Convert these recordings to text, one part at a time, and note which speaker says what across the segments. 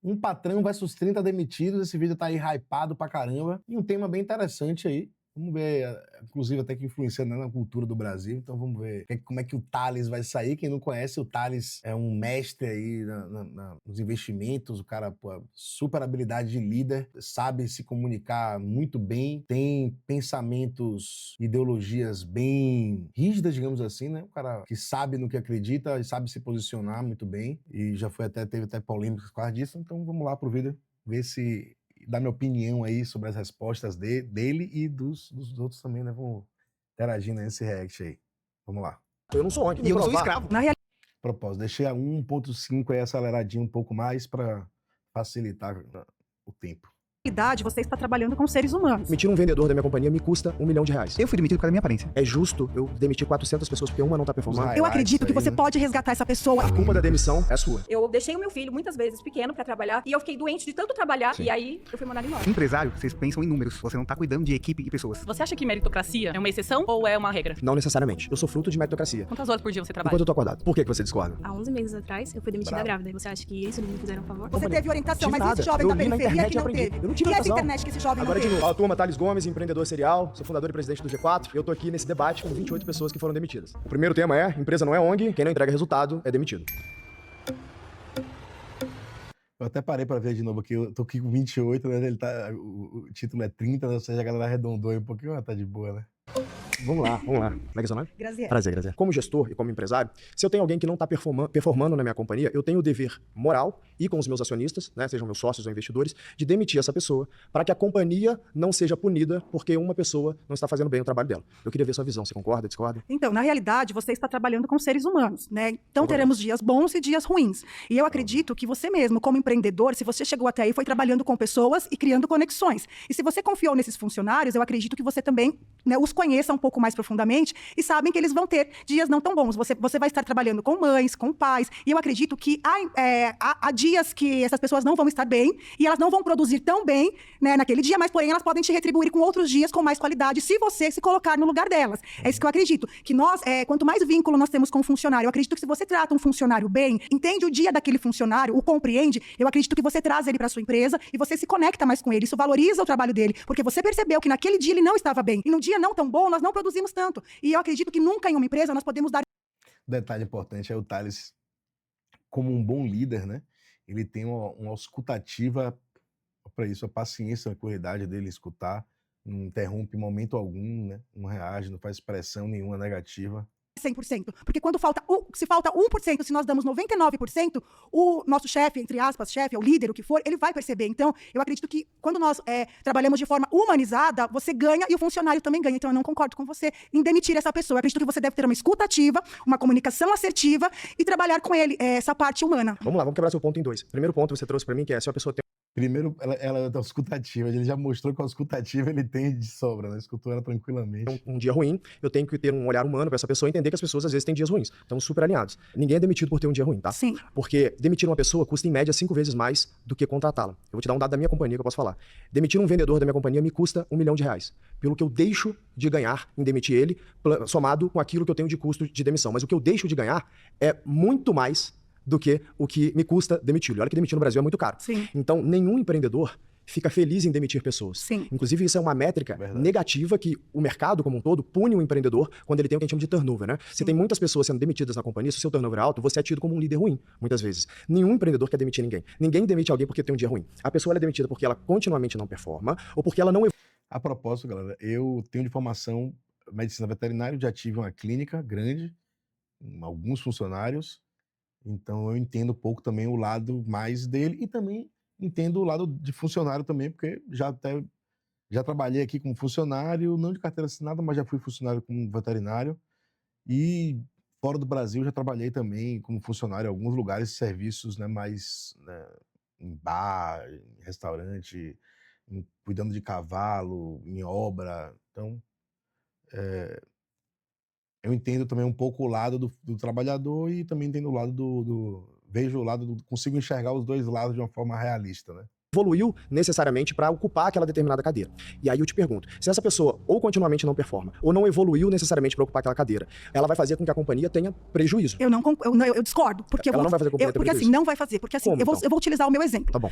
Speaker 1: Um patrão versus 30 demitidos. Esse vídeo tá aí hypado pra caramba. E um tema bem interessante aí. Vamos ver, inclusive até que influencia na cultura do Brasil. Então vamos ver como é que o Thales vai sair. Quem não conhece, o Thales é um mestre aí nos investimentos. O cara, pô, super habilidade de líder, sabe se comunicar muito bem, tem pensamentos, ideologias bem rígidas, digamos assim, né? O cara que sabe no que acredita e sabe se posicionar muito bem. E já teve até polêmicas por causa disso. Então vamos lá pro vídeo ver se dar minha opinião aí sobre as respostas dele e dos outros também, né? Vamos interagindo nesse react aí. Vamos lá.
Speaker 2: Eu não sou ONG. E eu não sou escravo.
Speaker 3: Na realidade,
Speaker 1: Propósito, deixei a 1.5 aí aceleradinho um pouco mais para facilitar o tempo.
Speaker 3: você está trabalhando com seres humanos.
Speaker 2: Demitir um vendedor da minha companhia me custa R$1 milhão.
Speaker 4: Eu fui demitido por causa da minha aparência.
Speaker 2: É justo eu demitir 400 pessoas porque uma não tá performando?
Speaker 3: Eu acredito que você
Speaker 1: né?
Speaker 3: pode resgatar essa pessoa.
Speaker 2: A culpa da demissão é sua.
Speaker 5: Eu deixei o meu filho muitas vezes pequeno pra trabalhar e eu fiquei doente de tanto trabalhar.
Speaker 1: Sim.
Speaker 5: E aí eu fui mandada embora.
Speaker 4: Empresário, vocês pensam em números. Você não tá cuidando de equipe e pessoas.
Speaker 6: Você acha que meritocracia é uma exceção ou é uma regra?
Speaker 2: Não necessariamente. Eu sou fruto de meritocracia.
Speaker 6: Quantas horas por dia você trabalha?
Speaker 2: Enquanto eu tô acordado. Por que você discorda?
Speaker 7: Há 11 meses atrás, eu fui demitida
Speaker 1: Bravo.
Speaker 7: grávida. E você acha que isso não me fizeram um favor?
Speaker 3: Você teve orientação,
Speaker 2: Tive
Speaker 3: mas
Speaker 2: nada.
Speaker 3: esse jovem
Speaker 2: Eu
Speaker 3: da
Speaker 2: li na
Speaker 3: periferia
Speaker 2: internet
Speaker 3: que
Speaker 2: e
Speaker 3: não
Speaker 2: aprendi.
Speaker 3: teve.
Speaker 2: Eu não tive
Speaker 3: E essa
Speaker 2: orientação.
Speaker 3: internet que esse jovem
Speaker 2: Agora
Speaker 3: não
Speaker 2: de
Speaker 3: teve.
Speaker 2: novo. Ó, turma, Thales Gomes, empreendedor serial, sou fundador e presidente do G4. Eu tô aqui nesse debate com 28 pessoas que foram demitidas. O primeiro tema é: empresa não é ONG, quem não entrega resultado é demitido.
Speaker 1: Eu até parei para ver de novo aqui. Eu tô aqui com 28, né? O título é 30, né? Ou seja, a galera arredondou aí um pouquinho, mas tá de boa, né?
Speaker 2: Vamos lá, vamos lá. Como é que é seu nome?
Speaker 3: Graziela.
Speaker 2: Prazer, Graziela. Como gestor e como empresário, se eu tenho alguém que não está performando na minha companhia, eu tenho o dever moral e com os meus acionistas, né, sejam meus sócios ou investidores, de demitir essa pessoa para que a companhia não seja punida porque uma pessoa não está fazendo bem o trabalho dela. Eu queria ver sua visão. Você concorda, discorda?
Speaker 3: Então, na realidade, você está trabalhando com seres humanos, né? Então teremos dias bons e dias ruins. E eu acredito que você mesmo, como empreendedor, se você chegou até aí, foi trabalhando com pessoas e criando conexões. E se você confiou nesses funcionários, eu acredito que você também, né, os conheça um pouco mais profundamente e sabem que eles vão ter dias não tão bons. Você vai estar trabalhando com mães, com pais, e eu acredito que há dias que essas pessoas não vão estar bem e elas não vão produzir tão bem, né, naquele dia, mas porém elas podem te retribuir com outros dias com mais qualidade se você se colocar no lugar delas. É isso que eu acredito. Que nós, quanto mais vínculo nós temos com o funcionário, eu acredito que se você trata um funcionário bem, entende o dia daquele funcionário, o compreende, eu acredito que você traz ele para sua empresa e você se conecta mais com ele. Isso valoriza o trabalho dele, porque você percebeu que naquele dia ele não estava bem. E num dia não tão bom, nós não produzimos tanto. E eu acredito que nunca em uma empresa nós podemos dar.
Speaker 1: Detalhe importante é o Thales, como um bom líder, né? Ele tem uma escutativa para isso, a paciência, a cordialidade dele escutar, não interrompe em momento algum, né? Não reage, não faz expressão nenhuma negativa.
Speaker 3: 100%. Porque quando se falta 1%, se nós damos 99%, o nosso chefe, entre aspas, chefe, o líder, o que for, ele vai perceber. Então, eu acredito que quando nós trabalhamos de forma humanizada, você ganha e o funcionário também ganha. Então, eu não concordo com você em demitir essa pessoa. Eu acredito que você deve ter uma escuta ativa, uma comunicação assertiva e trabalhar com ele essa parte humana.
Speaker 2: Vamos lá, vamos quebrar seu ponto em dois. Primeiro ponto você trouxe para mim que é se a pessoa tem
Speaker 1: Primeiro, ela é da escutativa. Ele já mostrou que a escutativa ele tem de sobra, né? Escutou ela tranquilamente.
Speaker 2: um dia ruim, eu tenho que ter um olhar humano para essa pessoa e entender que as pessoas às vezes têm dias ruins. Estamos super alinhados. Ninguém é demitido por ter um dia ruim, tá?
Speaker 3: Sim.
Speaker 2: Porque demitir uma pessoa custa em média 5 vezes mais do que contratá-la. Eu vou te dar um dado da minha companhia que eu posso falar. Demitir um vendedor da minha companhia me custa R$1 milhão. Pelo que eu deixo de ganhar em demitir ele, somado com aquilo que eu tenho de custo de demissão. Mas o que eu deixo de ganhar é muito mais do que o que me custa demitir. Olha que demitir no Brasil é muito caro.
Speaker 3: Sim.
Speaker 2: Então, nenhum empreendedor fica feliz em demitir pessoas.
Speaker 3: Sim.
Speaker 2: Inclusive, isso é uma métrica negativa que o mercado como um todo pune o empreendedor quando ele tem o que a gente chama de turnover, né? Se tem muitas pessoas sendo demitidas na companhia, se o seu turnover é alto, você é tido como um líder ruim, muitas vezes. Nenhum empreendedor quer demitir ninguém. Ninguém demite alguém porque tem um dia ruim. A pessoa ela é demitida porque ela continuamente não performa ou porque ela não...
Speaker 1: A propósito, galera, eu tenho de formação medicina veterinária, já tive uma clínica grande, alguns funcionários, então eu entendo um pouco também o lado mais dele e também entendo o lado de funcionário também, porque já trabalhei aqui como funcionário, não de carteira assinada, mas já fui funcionário como veterinário e fora do Brasil já trabalhei também como funcionário em alguns lugares, serviços, né, mais, né, em bar, em restaurante, cuidando de cavalo, em obra. Então, eu entendo também um pouco o lado do trabalhador e também entendo o lado vejo o lado consigo enxergar os dois lados de uma forma realista, né?
Speaker 2: evoluiu necessariamente para ocupar aquela determinada cadeira. E aí eu te pergunto, se essa pessoa ou continuamente não performa, ou não evoluiu necessariamente para ocupar aquela cadeira, ela vai fazer com que a companhia tenha prejuízo.
Speaker 3: Eu discordo. Porque
Speaker 2: Ela não vai fazer a companhia ter
Speaker 3: porque assim,
Speaker 2: prejuízo.
Speaker 3: não vai fazer. Porque assim,
Speaker 2: Como,
Speaker 3: eu vou
Speaker 2: então?
Speaker 3: utilizar o meu exemplo.
Speaker 2: Tá bom.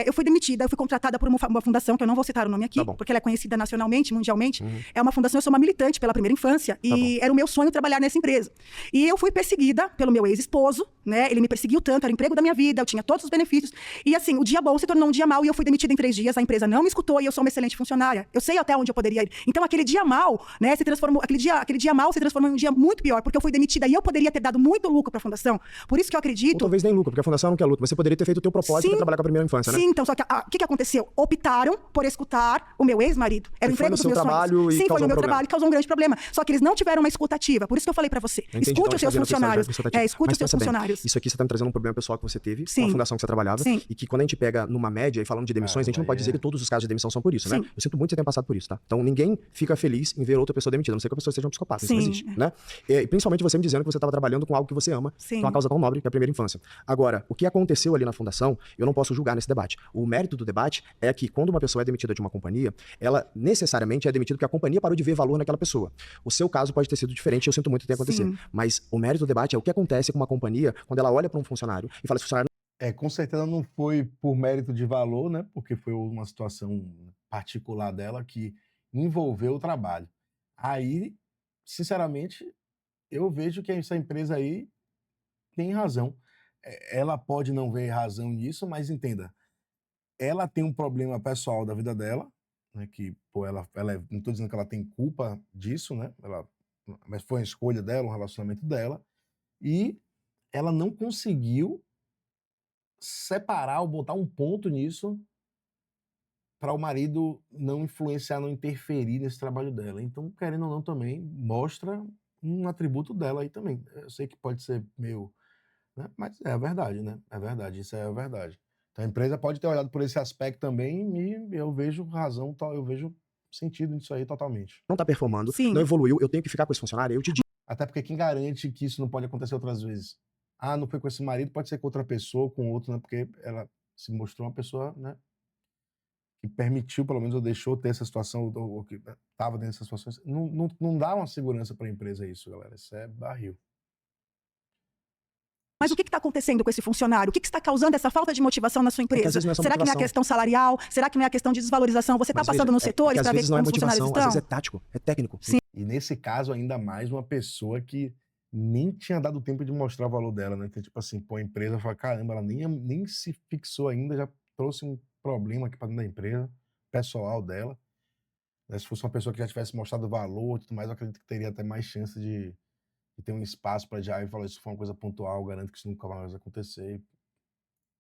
Speaker 3: Eu fui demitida, eu fui contratada por uma fundação, que eu não vou citar o nome aqui,
Speaker 2: Tá bom.
Speaker 3: porque ela é conhecida nacionalmente, mundialmente. É uma fundação, eu sou uma militante pela primeira infância, e era o meu sonho trabalhar nessa empresa. E eu fui perseguida pelo meu ex-esposo, né? Ele me perseguiu tanto, era o emprego da minha vida, eu tinha todos os benefícios. E assim, o dia bom se tornou um dia mau, e eu fui demitida em 3 dias, a empresa não me escutou, e eu sou uma excelente funcionária. Eu sei até onde eu poderia ir. Então, aquele dia mau, né, aquele dia mau se transformou em um dia muito pior, porque eu fui demitida e eu poderia ter dado muito lucro para a fundação. Por isso que eu
Speaker 2: Ou
Speaker 3: acredito.
Speaker 2: talvez nem lucro, porque a fundação não quer lucro. Você poderia ter feito o teu propósito de trabalhar com a primeira infância, né?
Speaker 3: Sim, então, só que o que aconteceu? Optaram por escutar o meu ex-marido. Era o
Speaker 2: E foi
Speaker 3: emprego
Speaker 2: no
Speaker 3: dos
Speaker 2: seu
Speaker 3: meus
Speaker 2: trabalho
Speaker 3: sonhos.
Speaker 2: e
Speaker 3: Sim, foi
Speaker 2: causou
Speaker 3: no
Speaker 2: um
Speaker 3: meu
Speaker 2: problema.
Speaker 3: trabalho e causou um grande problema. Só que eles não tiveram uma escutativa. Por isso que eu falei para você.
Speaker 2: Entendi,
Speaker 3: Escute
Speaker 2: então,
Speaker 3: os seus
Speaker 2: fazendo
Speaker 3: funcionários.
Speaker 2: escutativa.
Speaker 3: Escute
Speaker 2: Mas
Speaker 3: os seus
Speaker 2: pensa bem,
Speaker 3: funcionários.
Speaker 2: Isso aqui você está me trazendo um problema pessoal que você teve com
Speaker 3: Sim.
Speaker 2: a fundação que você trabalhava.
Speaker 3: Sim.
Speaker 2: E que quando a gente pega numa média e falando de demissões, a gente não pode dizer que todos os casos de demissão são por isso, né?
Speaker 3: Sim.
Speaker 2: Eu sinto muito que você tenha passado por isso, tá? Então ninguém fica feliz em ver outra pessoa demitida, a não ser que a pessoa seja um psicopata. Isso não
Speaker 3: Sim.
Speaker 2: existe, né? E principalmente você me dizendo que você estava trabalhando com algo que você ama,
Speaker 3: Sim.
Speaker 2: com uma causa tão nobre que é a primeira infância. Agora, o que aconteceu ali na fundação, eu não posso julgar nesse debate. O mérito do debate é que quando uma pessoa é demitida de uma companhia, ela necessariamente é demitida porque a companhia parou de ver valor naquela pessoa. O seu caso pode ter sido diferente, eu sinto muito que tenha acontecido.
Speaker 3: Sim.
Speaker 2: Mas o mérito do debate é o que acontece com uma companhia quando ela olha para um funcionário e fala, esse funcionário
Speaker 1: Com certeza não foi por mérito de valor, né? Porque foi uma situação particular dela que envolveu o trabalho. Aí, sinceramente, eu vejo que essa empresa aí tem razão. Ela pode não ver razão nisso, mas entenda, ela tem um problema pessoal da vida dela, né? Que, pô, não estou dizendo que ela tem culpa disso, né? Mas foi uma escolha dela, um relacionamento dela, e ela não conseguiu separar ou botar um ponto nisso para o marido não influenciar, não interferir nesse trabalho dela. Então, querendo ou não, também mostra um atributo dela aí também. Eu sei que pode ser meio, né? Mas é a verdade, né? É verdade, isso é a verdade. Então, a empresa pode ter olhado por esse aspecto também e eu vejo razão, eu vejo sentido nisso aí totalmente.
Speaker 2: não está performando,
Speaker 3: Sim.
Speaker 2: não evoluiu, eu tenho que ficar com esse funcionário, eu te digo.
Speaker 1: Até porque quem garante que isso não pode acontecer outras vezes? Ah, não foi com esse marido, pode ser com outra pessoa, com outro, né? Porque ela se mostrou uma pessoa, né? Que permitiu, pelo menos, ou deixou ter essa situação, ou que estava dentro dessas situações. Não dá uma segurança para a empresa isso, galera. Isso é barril.
Speaker 3: Mas o que está acontecendo com esse funcionário? O que está causando essa falta de motivação na sua
Speaker 2: Porque às
Speaker 3: empresa?
Speaker 2: vezes não é só
Speaker 3: Será que não é a
Speaker 2: motivação.
Speaker 3: questão salarial? Será que não é a questão de desvalorização? Você está
Speaker 2: Mas
Speaker 3: passando
Speaker 2: veja,
Speaker 3: nos setores
Speaker 2: que às
Speaker 3: para ver
Speaker 2: vezes não é
Speaker 3: como os funcionários
Speaker 2: motivação, às
Speaker 3: estão?
Speaker 2: vezes é tático, é técnico.
Speaker 3: Sim.
Speaker 1: E nesse caso, ainda mais uma pessoa que nem tinha dado tempo de mostrar o valor dela, né? Então, tipo assim, pô, a empresa fala, caramba, ela nem se fixou ainda, já trouxe um problema aqui para dentro da empresa, pessoal dela. Né? Se fosse uma pessoa que já tivesse mostrado valor e tudo mais, eu acredito que teria até mais chance de ter um espaço para já falar, isso foi uma coisa pontual, garanto que isso nunca mais vai acontecer.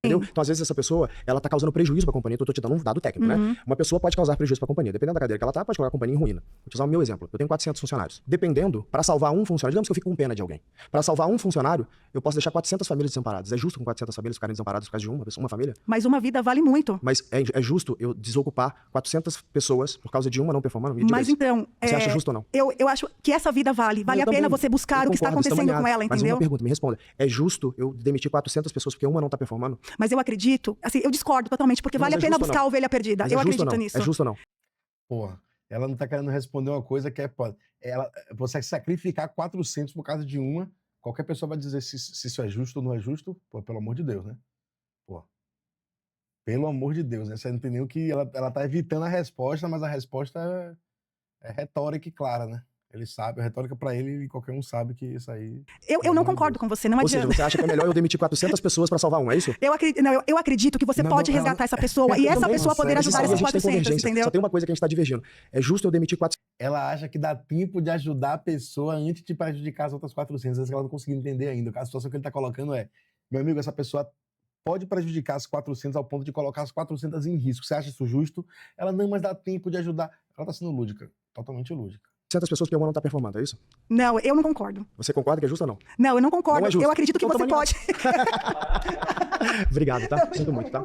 Speaker 2: Entendeu? Então, às vezes, essa pessoa, ela tá causando prejuízo pra companhia, então eu tô te dando um dado técnico, né? Uma pessoa pode causar prejuízo pra companhia, dependendo da cadeira que ela tá, pode colocar a companhia em ruína. Vou te usar o meu exemplo. Eu tenho 400 funcionários. Dependendo, pra salvar um funcionário, digamos que eu fico com pena de alguém. Pra salvar um funcionário, eu posso deixar 400 famílias desamparadas. É justo com 400 famílias ficarem desamparadas por causa de uma família?
Speaker 3: Mas uma vida vale muito.
Speaker 2: Mas é justo eu desocupar 400 pessoas por causa de uma não performando? Me diga
Speaker 3: Mas
Speaker 2: isso.
Speaker 3: então,
Speaker 2: Você acha justo ou não?
Speaker 3: eu acho que essa vida vale. Vale
Speaker 2: Eu
Speaker 3: a pena
Speaker 2: também.
Speaker 3: você buscar
Speaker 2: Eu
Speaker 3: o que está
Speaker 2: concordo,
Speaker 3: acontecendo
Speaker 2: estamos
Speaker 3: com ela,
Speaker 2: alinhados. Mas
Speaker 3: entendeu?
Speaker 2: uma pergunta, me responda. É justo eu demitir 400 pessoas porque uma não tá performando?
Speaker 3: Mas eu acredito, assim, eu discordo totalmente, porque
Speaker 2: Mas
Speaker 3: vale
Speaker 2: é
Speaker 3: a pena
Speaker 2: justo ou
Speaker 3: buscar
Speaker 2: não?
Speaker 3: a ovelha perdida.
Speaker 2: Mas
Speaker 3: Eu
Speaker 2: é justo ou
Speaker 3: acredito
Speaker 2: não?
Speaker 3: nisso.
Speaker 2: É justo ou não?
Speaker 1: Porra, ela não tá querendo responder uma coisa que você sacrificar 400 por causa de uma, qualquer pessoa vai dizer se isso é justo ou não é justo, pô, pelo amor de Deus, né? Pô, pelo amor de Deus, né? Você não tem nem o que... Ela tá evitando a resposta, mas a resposta é retórica e clara, né? Ele sabe, a retórica pra ele, e qualquer um sabe que isso aí...
Speaker 3: Eu não concordo com você, não
Speaker 2: Ou seja,
Speaker 3: adianta.
Speaker 2: você acha que é melhor eu demitir 400 pessoas pra salvar um, é isso?
Speaker 3: Eu acredito que você
Speaker 1: Não,
Speaker 3: pode
Speaker 1: não,
Speaker 3: resgatar
Speaker 1: não.
Speaker 3: essa pessoa e essa
Speaker 1: Também,
Speaker 3: pessoa poder
Speaker 1: mas
Speaker 3: ajudar
Speaker 1: isso aí
Speaker 3: esses
Speaker 2: a gente tem
Speaker 3: 400,
Speaker 2: convergência.
Speaker 3: entendeu?
Speaker 2: Só tem uma coisa que a gente tá divergindo. É justo eu demitir 400
Speaker 1: Ela acha que dá tempo de ajudar a pessoa antes de prejudicar as outras 400. Essa que ela não conseguiu entender ainda. A situação que ele tá colocando é, meu amigo, essa pessoa pode prejudicar as 400 ao ponto de colocar as 400 em risco. Você acha isso justo? Ela não, mas dá tempo de ajudar. Ela tá sendo lúdica, totalmente lúdica.
Speaker 2: pessoas porque uma não tá performando, é isso?
Speaker 3: Não, eu não concordo.
Speaker 2: Você concorda que é justo ou não?
Speaker 3: Não, eu não concordo.
Speaker 2: Não é justo.
Speaker 3: Eu acredito que
Speaker 2: Então,
Speaker 3: você
Speaker 2: tamo
Speaker 3: pode.
Speaker 2: Obrigado, tá? Sinto muito, tá?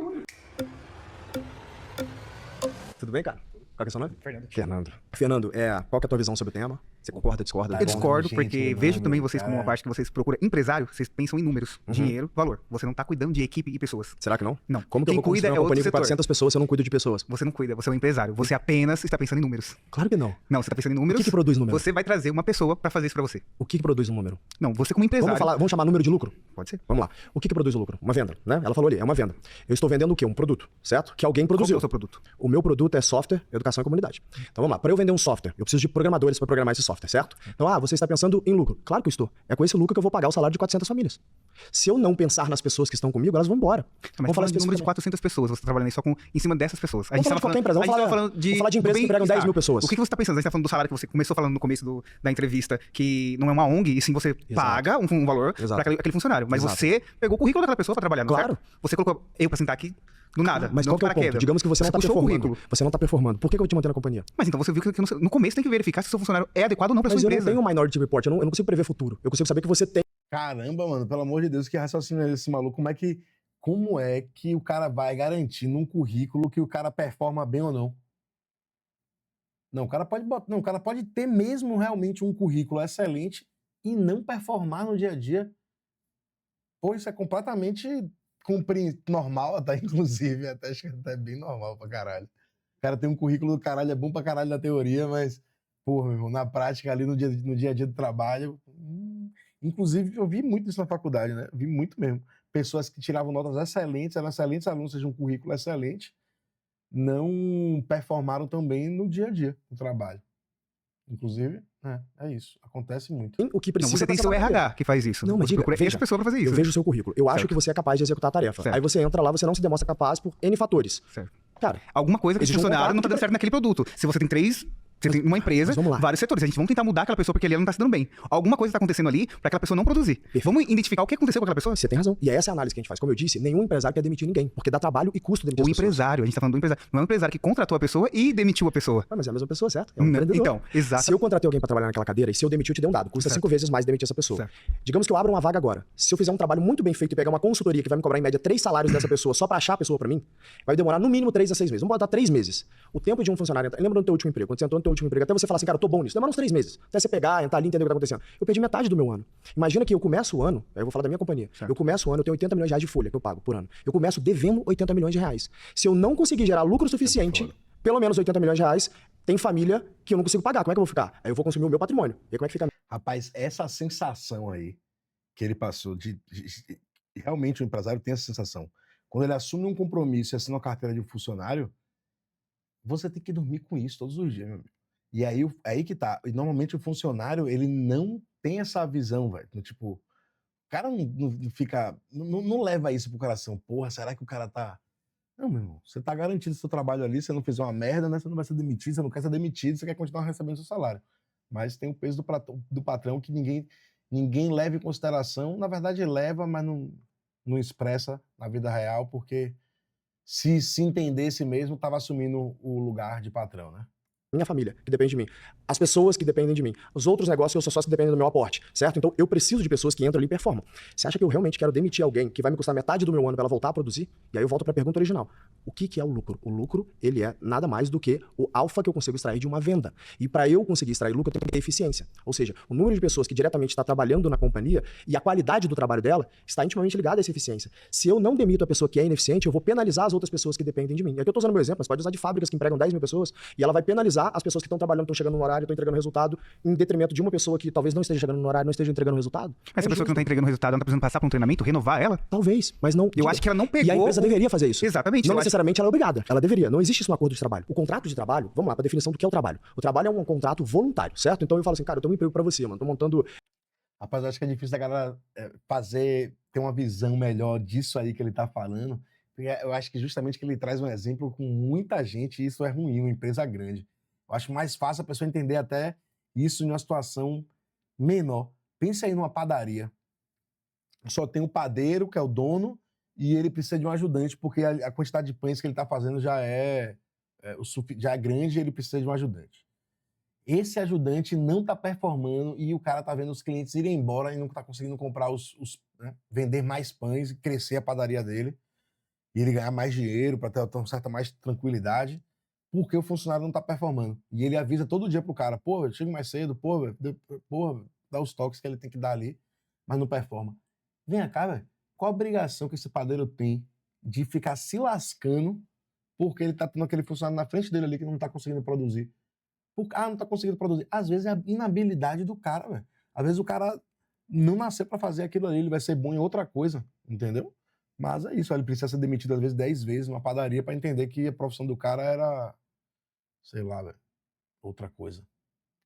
Speaker 2: Tudo bem, cara? Qual que é o seu nome?
Speaker 4: Fernando.
Speaker 2: Fernando, qual que é a tua visão sobre o tema? Você concorda, discorda?
Speaker 4: Eu discordo,
Speaker 1: gente,
Speaker 4: porque
Speaker 1: mano,
Speaker 4: vejo também vocês como uma
Speaker 1: cara.
Speaker 4: parte que vocês procuram empresário, vocês pensam em números, dinheiro, valor. Você não tá cuidando de equipe e pessoas.
Speaker 2: Será que não?
Speaker 4: Não.
Speaker 2: Como que eu
Speaker 4: Quem
Speaker 2: vou
Speaker 4: cuida
Speaker 2: construir
Speaker 4: é
Speaker 2: uma
Speaker 4: outro
Speaker 2: companhia com
Speaker 4: setor.
Speaker 2: 400 pessoas se eu não cuido de pessoas?
Speaker 4: Você não cuida, você é um empresário. Você apenas está pensando em números.
Speaker 2: Claro que não.
Speaker 4: Não, você tá pensando em
Speaker 2: O
Speaker 4: números.
Speaker 2: que produz número?
Speaker 4: Você vai trazer uma pessoa pra fazer isso pra você.
Speaker 2: O que produz um número?
Speaker 4: Não, você como empresário.
Speaker 2: Vamos chamar número de lucro?
Speaker 4: Pode ser.
Speaker 2: Vamos lá. O que produz o lucro? Uma venda, né? Ela falou ali, é uma venda. Eu estou vendendo o quê? Um produto, certo? Que alguém
Speaker 4: Qual que é
Speaker 2: produziu.
Speaker 4: o seu produto?
Speaker 2: O meu produto é software, educação e comunidade. Então vamos lá. Para eu vender um software, eu preciso de programadores para programar esse software, certo? Então, você está pensando em lucro. Claro que eu estou. É com esse lucro que eu vou pagar o salário de 400 famílias. Se eu não pensar nas pessoas que estão comigo, elas vão embora.
Speaker 4: Mas
Speaker 2: Vamos falar
Speaker 4: de número de
Speaker 2: especificamente.
Speaker 4: 400 pessoas. Você tá trabalhando aí só em cima dessas pessoas.
Speaker 2: Vamos falar de qualquer empresa. Vamos falar de empresas que empregam 10 mil pessoas.
Speaker 4: O que você tá pensando? A gente tá falando do salário que você começou falando no começo da entrevista, que não é uma ONG, e sim você paga um valor
Speaker 2: Exato.
Speaker 4: para aquele funcionário. Mas
Speaker 2: Exato.
Speaker 4: você pegou o currículo daquela pessoa para trabalhar, não é
Speaker 2: Claro.
Speaker 4: certo? Você colocou eu pra sentar aqui do nada.
Speaker 2: Mas
Speaker 4: não
Speaker 2: qual que é o ponto?
Speaker 4: paraquedas.
Speaker 2: Digamos que você não está
Speaker 4: puxou o
Speaker 2: performando.
Speaker 4: currículo.
Speaker 2: Você não está performando. Por que eu vou te manter na companhia?
Speaker 4: Mas então você viu que no começo tem que verificar se o seu funcionário é adequado ou não para
Speaker 2: Mas
Speaker 4: sua
Speaker 2: eu não
Speaker 4: empresa.
Speaker 2: tenho um Minority Report. Eu não consigo prever futuro. Eu consigo saber que você tem.
Speaker 1: Caramba, mano, pelo amor de Deus, que raciocínio é esse maluco? Como é que o cara vai garantir num currículo que o cara performa bem ou não? Não, o cara pode botar, não, o cara pode ter mesmo realmente um currículo excelente e não performar no dia a dia. Pô, isso é completamente normal, até inclusive, acho que até bem normal pra caralho. O cara tem um currículo do caralho, é bom pra caralho na teoria, mas, porra, meu irmão, na prática ali no dia a dia do trabalho, inclusive eu vi muito isso na faculdade, né? Vi muito mesmo. Pessoas que tiravam notas excelentes, eram excelentes alunos, seja um currículo excelente, não performaram também no dia a dia do trabalho. Inclusive, é isso. Acontece muito.
Speaker 2: O que
Speaker 4: Não,
Speaker 2: precisa
Speaker 4: você tem
Speaker 2: pra
Speaker 4: seu
Speaker 2: trabalhar.
Speaker 4: RH que faz isso.
Speaker 2: Não, mas
Speaker 4: Você
Speaker 2: diga,
Speaker 4: procura
Speaker 2: veja,
Speaker 4: essa pessoa pra fazer isso.
Speaker 2: Eu vejo o seu currículo. Eu acho
Speaker 4: Certo.
Speaker 2: que você é capaz de executar a tarefa.
Speaker 4: Certo.
Speaker 2: Aí você entra lá, você não se demonstra capaz por N fatores.
Speaker 4: Certo.
Speaker 2: Cara,
Speaker 4: Alguma coisa que esse
Speaker 2: existe um
Speaker 4: funcionário
Speaker 2: contrato
Speaker 4: não tá dando certo naquele produto. Se você tem você tem uma empresa,
Speaker 2: mas vamos lá.
Speaker 4: vários setores. A gente vamos tentar mudar aquela pessoa porque ali ela não tá se dando bem. Alguma coisa tá acontecendo ali pra aquela pessoa não produzir.
Speaker 2: Perfeito.
Speaker 4: Vamos identificar o que aconteceu com aquela pessoa?
Speaker 2: você tem razão. E é essa a análise que a gente faz. Como eu disse, nenhum empresário quer demitir ninguém, porque dá trabalho e custo demitir
Speaker 4: O
Speaker 2: as pessoas.
Speaker 4: empresário, a gente tá falando do empresário. Não é um empresário que contratou a pessoa e demitiu a pessoa.
Speaker 2: Mas é a mesma pessoa, certo? É um empreendedor.
Speaker 4: Então, exato.
Speaker 2: Se eu contratei alguém pra trabalhar naquela cadeira e se eu demitir, eu te dei um dado. Custa
Speaker 4: Certo.
Speaker 2: 5 vezes mais demitir essa pessoa.
Speaker 4: Certo.
Speaker 2: Digamos que eu abro uma vaga agora. Se eu fizer um trabalho muito bem feito e pegar uma consultoria que vai me cobrar em média 3 salários dessa pessoa só pra achar a pessoa pra mim, vai demorar no mínimo 3 a 6 meses. Vamos botar 3 meses. O tempo de um funcionário entrar. Lembra do teu último emprego? Quando você entrou no teu último emprego, até você falar assim, cara, eu tô bom nisso. Demora uns 3 meses. Até você pegar, entrar ali, entender o que tá acontecendo. Eu perdi metade do meu ano. Imagina que eu começo o ano, aí eu vou falar da minha companhia.
Speaker 4: Certo.
Speaker 2: Eu começo o ano, eu tenho 80 milhões de reais de folha que eu pago por ano. Eu começo devendo 80 milhões de reais. Se eu não conseguir gerar lucro suficiente, pelo menos 80 milhões de reais, tem família que eu não consigo pagar. Como é que eu vou ficar? Aí eu vou consumir o meu patrimônio. E aí como é que fica?
Speaker 1: Rapaz, essa sensação aí que ele passou realmente o empresário tem essa sensação. Quando ele assume um compromisso e assina uma carteira de um funcionário, você tem que dormir com isso todos os dias, meu amigo. E aí que tá. E normalmente o funcionário, ele não tem essa visão, velho. Tipo, o cara não fica. Não leva isso pro coração. Porra, será que o cara tá. Não, meu irmão. Você tá garantido o seu trabalho ali, você não fez uma merda, né? Você não vai ser demitido, você não quer ser demitido, você quer continuar recebendo seu salário. Mas tem o peso do patrão que ninguém leva em consideração. Na verdade, leva, mas não expressa na vida real, porque se entendesse mesmo, estava assumindo o lugar de patrão, né?
Speaker 2: Minha família, que depende de mim. As pessoas que dependem de mim. Os outros negócios eu sou sócio que dependem do meu aporte, certo? Então eu preciso de pessoas que entram ali e performam. Você acha que eu realmente quero demitir alguém que vai me custar metade do meu ano para ela voltar a produzir? E aí eu volto para a pergunta original. O que é o lucro? O lucro, ele é nada mais do que o alfa que eu consigo extrair de uma venda. E para eu conseguir extrair lucro, eu tenho que ter eficiência. Ou seja, o número de pessoas que diretamente está trabalhando na companhia e a qualidade do trabalho dela está intimamente ligada a essa eficiência. Se eu não demito a pessoa que é ineficiente, eu vou penalizar as outras pessoas que dependem de mim. E aqui eu estou usando meu exemplo, mas pode usar de fábricas que empregam 10 mil pessoas e ela vai penalizar as pessoas que estão trabalhando, estão chegando no horário, estão entregando resultado, em detrimento de uma pessoa que talvez não esteja chegando no horário, não esteja entregando resultado.
Speaker 4: Essa pessoa que não tá entregando resultado, ela tá precisando passar por um treinamento, renovar ela?
Speaker 2: Talvez, mas não.
Speaker 4: Eu acho que ela não pegou.
Speaker 2: E a empresa deveria fazer isso.
Speaker 4: Exatamente.
Speaker 2: Não
Speaker 4: eu acho-
Speaker 2: necessariamente ela é obrigada. Ela deveria. Não existe isso no acordo de trabalho. O contrato de trabalho, vamos lá, para a definição do que é o trabalho. O trabalho é um contrato voluntário, certo? Então eu falo assim, cara, eu tenho um emprego para você, mano. Tô montando.
Speaker 1: Rapaz, eu acho que é difícil da galera ter uma visão melhor disso aí que ele tá falando. Porque eu acho que justamente que ele traz um exemplo com muita gente e isso é ruim, uma empresa grande. Eu acho mais fácil a pessoa entender até isso em uma situação menor. Pensa aí numa padaria. Só tem o padeiro, que é o dono, e ele precisa de um ajudante, porque a quantidade de pães que ele está fazendo já já é grande e ele precisa de um ajudante. Esse ajudante não está performando e o cara está vendo os clientes irem embora e não está conseguindo comprar né, vender mais pães e crescer a padaria dele. E ele ganhar mais dinheiro para ter uma certa mais tranquilidade. porque o funcionário não tá performando. E ele avisa todo dia pro cara, pô, eu chego mais cedo, pô, dá os toques que ele tem que dar ali, mas não performa. Vem cá, velho, qual a obrigação que esse padeiro tem de ficar se lascando porque ele tá tendo aquele funcionário na frente dele ali que não tá conseguindo produzir? Não tá conseguindo produzir. Às vezes é a inabilidade do cara, velho. Às vezes o cara não nasceu pra fazer aquilo ali, ele vai ser bom em outra coisa, entendeu? Mas é isso, ele precisa ser demitido às vezes 10 vezes numa padaria pra entender que a profissão do cara era, sei lá, velho, outra coisa.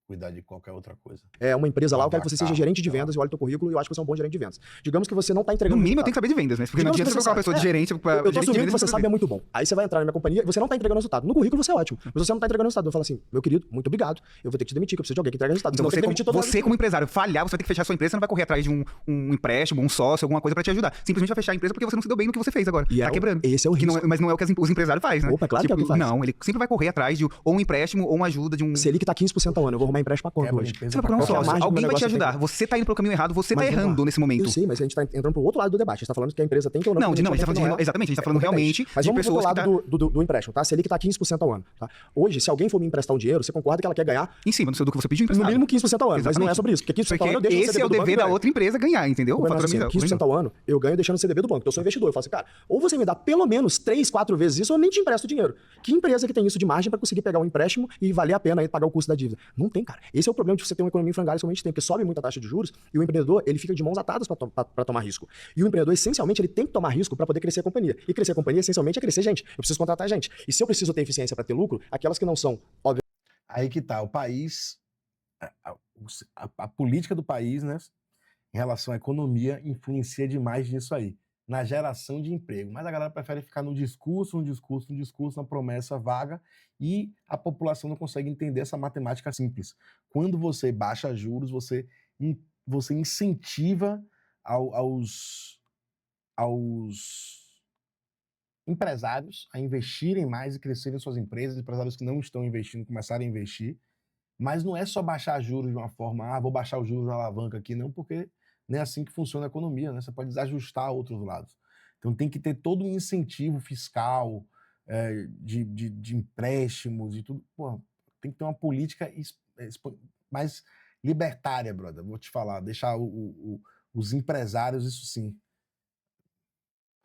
Speaker 1: Cuidar de qualquer outra coisa.
Speaker 2: É uma empresa lá, eu quero que você seja
Speaker 1: Lavar
Speaker 2: gerente de
Speaker 1: carro,
Speaker 2: vendas, eu olho teu currículo e eu acho que você é um bom gerente de vendas. Digamos que você não tá
Speaker 4: No
Speaker 2: entregando
Speaker 4: mínimo eu tenho que
Speaker 2: resultado.
Speaker 4: saber de vendas, né? Porque não
Speaker 2: Digamos
Speaker 4: adianta
Speaker 2: que
Speaker 4: você colocar uma
Speaker 2: você
Speaker 4: pessoa de
Speaker 2: sabe-
Speaker 4: gerente pra
Speaker 2: Eu tô
Speaker 4: gerente de
Speaker 2: assumindo que
Speaker 4: vendas.
Speaker 2: você sabe é muito bom. Aí você vai entrar na minha companhia e você não tá entregando resultado. No currículo você é ótimo, mas você não tá entregando resultado. Eu falo assim, meu querido, muito obrigado, eu vou ter que te demitir, que eu preciso de alguém que entrega resultado.
Speaker 4: Então
Speaker 2: Senão eu tenho que demitir todo mundo.
Speaker 4: você como empresário falhar, você vai ter que fechar a sua empresa, você não vai correr atrás de um empréstimo, um sócio, alguma coisa pra te ajudar. Simplesmente vai fechar a empresa porque você não se deu bem no que você fez agora.
Speaker 2: E
Speaker 4: Tá quebrando.
Speaker 2: esse é o
Speaker 4: Que
Speaker 2: risco.
Speaker 4: não mas não é o que os empresários fazem, né?
Speaker 2: Opa, claro que é o que faz.
Speaker 4: Não, ele sempre vai correr atrás de ou um empréstimo ou uma ajuda de um...
Speaker 2: Selic tá 15% ao ano, eu vou arrumar empréstimo pra quanto
Speaker 1: Quebra a
Speaker 2: hoje?
Speaker 1: empresa
Speaker 4: Você vai procurar um
Speaker 2: Qual que é a
Speaker 4: sócio.
Speaker 2: margem do
Speaker 4: Alguém vai te
Speaker 2: negócio que tem
Speaker 4: ajudar. Você tá indo pro caminho errado, você tá
Speaker 2: Mas vamos
Speaker 4: errando
Speaker 2: lá.
Speaker 4: nesse momento.
Speaker 2: Eu sei, mas a gente tá entrando pro outro lado do debate. A gente tá falando que a empresa tem que ou não.
Speaker 4: Não,
Speaker 2: porque
Speaker 4: a gente tá falando
Speaker 2: não é.
Speaker 4: exatamente, a gente tá falando realmente
Speaker 2: Mas
Speaker 4: de
Speaker 2: vamos pro
Speaker 4: pessoas que
Speaker 2: lado
Speaker 4: tá
Speaker 2: do empréstimo, tá? A Selic tá 15% ao ano, tá? Hoje, se alguém for me emprestar um dinheiro, você concorda que ela quer ganhar
Speaker 4: em cima do que você pediu
Speaker 2: no
Speaker 4: emprestado.
Speaker 2: mínimo 15% ao ano, mas não é
Speaker 4: Exatamente.
Speaker 2: sobre isso, porque 15% ao ano eu
Speaker 4: Porque
Speaker 2: deixo
Speaker 4: esse é o dever da outra empresa ganhar, entendeu?
Speaker 2: O assim, 15% ao ano, eu ganho deixando o CDB do banco. Então eu sou investidor. Eu falo assim, cara, ou você me dá pelo menos 3, 4 vezes isso, ou eu nem te empresto dinheiro. Que empresa que tem isso de margem pra conseguir pegar um empréstimo e valer a pena aí pagar o custo da dívida? Não tem, cara. Esse é o problema de você ter uma economia em frangalhos como a gente tem, porque sobe muita taxa de juros e o empreendedor, ele fica de mãos atadas pra tomar risco. E o empreendedor, essencialmente, ele tem que tomar risco pra poder crescer a companhia. E crescer a companhia, essencialmente, é crescer gente. Eu preciso contratar gente. E se eu preciso ter eficiência pra ter lucro, aquelas que não são,
Speaker 1: Aí que tá, o país, a política do país, né, em relação à economia, influencia demais nisso aí, na geração de emprego. Mas a galera prefere ficar no discurso, na promessa vaga, e a população não consegue entender essa matemática simples. Quando você baixa juros, você incentiva aos empresários a investirem mais e crescerem suas empresas, empresários que não estão investindo começarem a investir, mas não é só baixar juros de uma forma, vou baixar os juros na alavanca aqui, não, porque não é assim que funciona a economia, né? Você pode desajustar outros lados. Então tem que ter todo um incentivo fiscal, de empréstimos e tudo. Pô, tem que ter uma política mais libertária, brother. Vou te falar, deixar os empresários, isso sim,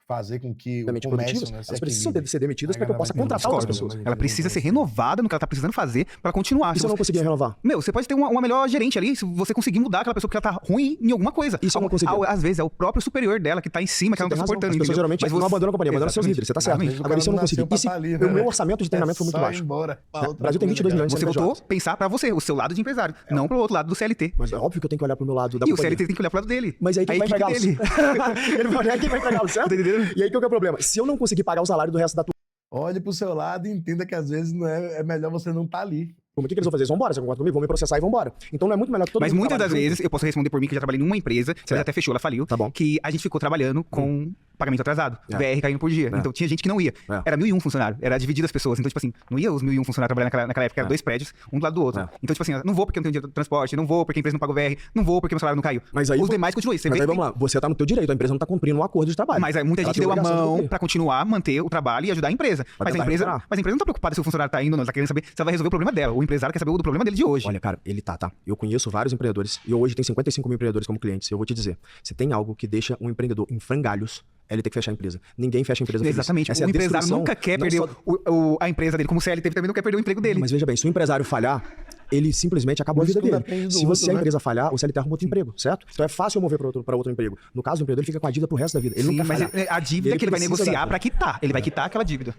Speaker 1: fazer com que o comércio,
Speaker 2: produtivas,
Speaker 1: né, se
Speaker 2: elas precisam
Speaker 1: equilibre.
Speaker 2: ser demitidas
Speaker 1: A
Speaker 2: para que eu
Speaker 1: galera
Speaker 2: possa
Speaker 1: vai ter
Speaker 2: contratar outras
Speaker 1: discórdia,
Speaker 2: pessoas.
Speaker 1: né?
Speaker 4: Ela precisa ser renovada no que ela tá precisando fazer pra continuar.
Speaker 2: E se eu não conseguir renovar?
Speaker 4: Meu, você pode ter uma melhor gerente ali, se você conseguir mudar aquela pessoa porque ela tá ruim em alguma coisa.
Speaker 2: E se eu não conseguir?
Speaker 4: Às vezes é o próprio superior dela que tá em cima, que ela não tá suportando.
Speaker 2: As pessoas
Speaker 4: entendeu?
Speaker 2: geralmente
Speaker 4: Mas
Speaker 2: não abandonam a companhia, abandonam seus
Speaker 4: Exatamente.
Speaker 2: líderes, você tá certo.
Speaker 4: Exatamente.
Speaker 2: Agora, e se eu não conseguir? E se o meu orçamento de treinamento foi muito
Speaker 1: só ir
Speaker 2: baixo?
Speaker 1: embora pra
Speaker 2: O
Speaker 1: outra
Speaker 2: Brasil tem 22
Speaker 1: coisa,
Speaker 2: milhões de
Speaker 4: Você
Speaker 2: CNPJs.
Speaker 4: voltou a pensar pra você, o seu lado de empresário, não pro outro lado do CLT.
Speaker 2: Mas é óbvio que eu tenho que olhar pro meu lado da
Speaker 4: E o
Speaker 2: companhia.
Speaker 4: CLT tem que olhar pro lado dele.
Speaker 2: Mas aí quem
Speaker 4: A
Speaker 2: vai
Speaker 4: equipe
Speaker 2: empregá-los?
Speaker 4: dele.
Speaker 2: Ele vai olhar quem vai empregá-los, certo?
Speaker 4: Tá entendendo?
Speaker 2: E aí qual que é o problema? Se eu não conseguir pagar o salário do resto da turma,
Speaker 1: Olhe pro seu lado e entenda que às vezes não é melhor você não estar ali.
Speaker 2: o que eles vão fazer? Eles vão embora, você concorda comigo? Vão me processar e vão embora. Então não é muito melhor que todo
Speaker 4: Mas
Speaker 2: mundo
Speaker 4: muitas das
Speaker 2: trabalhe junto?
Speaker 4: vezes, eu posso responder por mim, que eu já trabalhei numa empresa, que ela até fechou, ela faliu,
Speaker 2: Tá bom.
Speaker 4: que a gente ficou trabalhando com pagamento atrasado, VR caindo por dia.
Speaker 2: É.
Speaker 4: Então tinha gente que não ia.
Speaker 2: É.
Speaker 4: Era 1.001 funcionários, era dividido as pessoas. Então, tipo assim, não ia os 1.001 funcionários trabalhando naquela época, eram 2 prédios, um do lado do outro.
Speaker 2: É.
Speaker 4: Então, tipo assim, não vou porque eu não tenho dinheiro de transporte, não vou porque a empresa não pagou VR, não vou porque meu salário não caiu.
Speaker 2: Mas aí,
Speaker 4: Os demais continuam. Você
Speaker 2: Mas
Speaker 4: vê
Speaker 2: aí
Speaker 4: que
Speaker 2: vamos lá, você tá no teu direito, a empresa não tá cumprindo um acordo de trabalho.
Speaker 4: Mas aí muita
Speaker 2: Ela
Speaker 4: gente
Speaker 2: tem
Speaker 4: deu a
Speaker 2: obrigação de
Speaker 4: mão
Speaker 2: cumprir.
Speaker 4: pra continuar, manter o trabalho e ajudar a empresa. Mas a
Speaker 2: tentar
Speaker 4: empresa
Speaker 2: recuperar.
Speaker 4: não tá preocupada se o funcionário tá indo ou não, ela tá querendo saber se ela vai resolver o problema dela. O empresário quer saber do problema dele de hoje.
Speaker 2: Olha, cara, ele tá. Eu conheço vários empreendedores e eu hoje tenho 55 mil empreendedores como clientes. Eu vou te dizer, se tem algo que deixa um empreendedor em frangalhos, é ele ter que fechar a empresa. Ninguém fecha a empresa feliz.
Speaker 4: Exatamente.
Speaker 2: Essa é
Speaker 4: O
Speaker 2: a
Speaker 4: empresário
Speaker 2: destruição,
Speaker 4: nunca quer
Speaker 2: não
Speaker 4: perder
Speaker 2: só-
Speaker 4: a empresa dele, como o CLT também não quer perder o emprego dele.
Speaker 2: Mas veja bem, se o empresário falhar, ele simplesmente acabou a
Speaker 1: Por isso
Speaker 2: vida
Speaker 1: tudo
Speaker 2: dele.
Speaker 1: depende do
Speaker 2: Se
Speaker 1: outro,
Speaker 2: você, a
Speaker 1: né?
Speaker 2: empresa falhar, o CLT arruma outro emprego, certo? Então é fácil eu mover para outro emprego. No caso do empreendedor, ele fica com a dívida pro resto da vida. Ele
Speaker 4: Sim,
Speaker 2: não quer
Speaker 4: mas
Speaker 2: falhar.
Speaker 4: a dívida
Speaker 2: Ele
Speaker 4: que ele vai
Speaker 2: precisa
Speaker 4: negociar
Speaker 2: da-
Speaker 4: pra quitar. Ele vai quitar aquela dívida.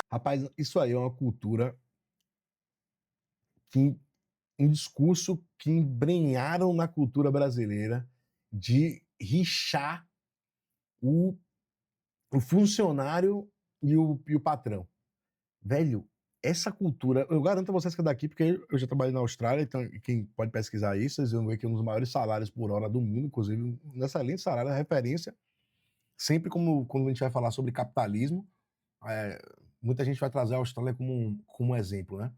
Speaker 1: Rapaz, isso aí é uma cultura um discurso que embrenharam na cultura brasileira de rixar o funcionário e o patrão. Velho, essa cultura, eu garanto a vocês que é daqui, porque eu já trabalhei na Austrália, então quem pode pesquisar isso, vocês vão ver que é um dos maiores salários por hora do mundo, inclusive um excelente salário, é referência. Sempre quando a gente vai falar sobre capitalismo, muita gente vai trazer a Austrália como exemplo, né?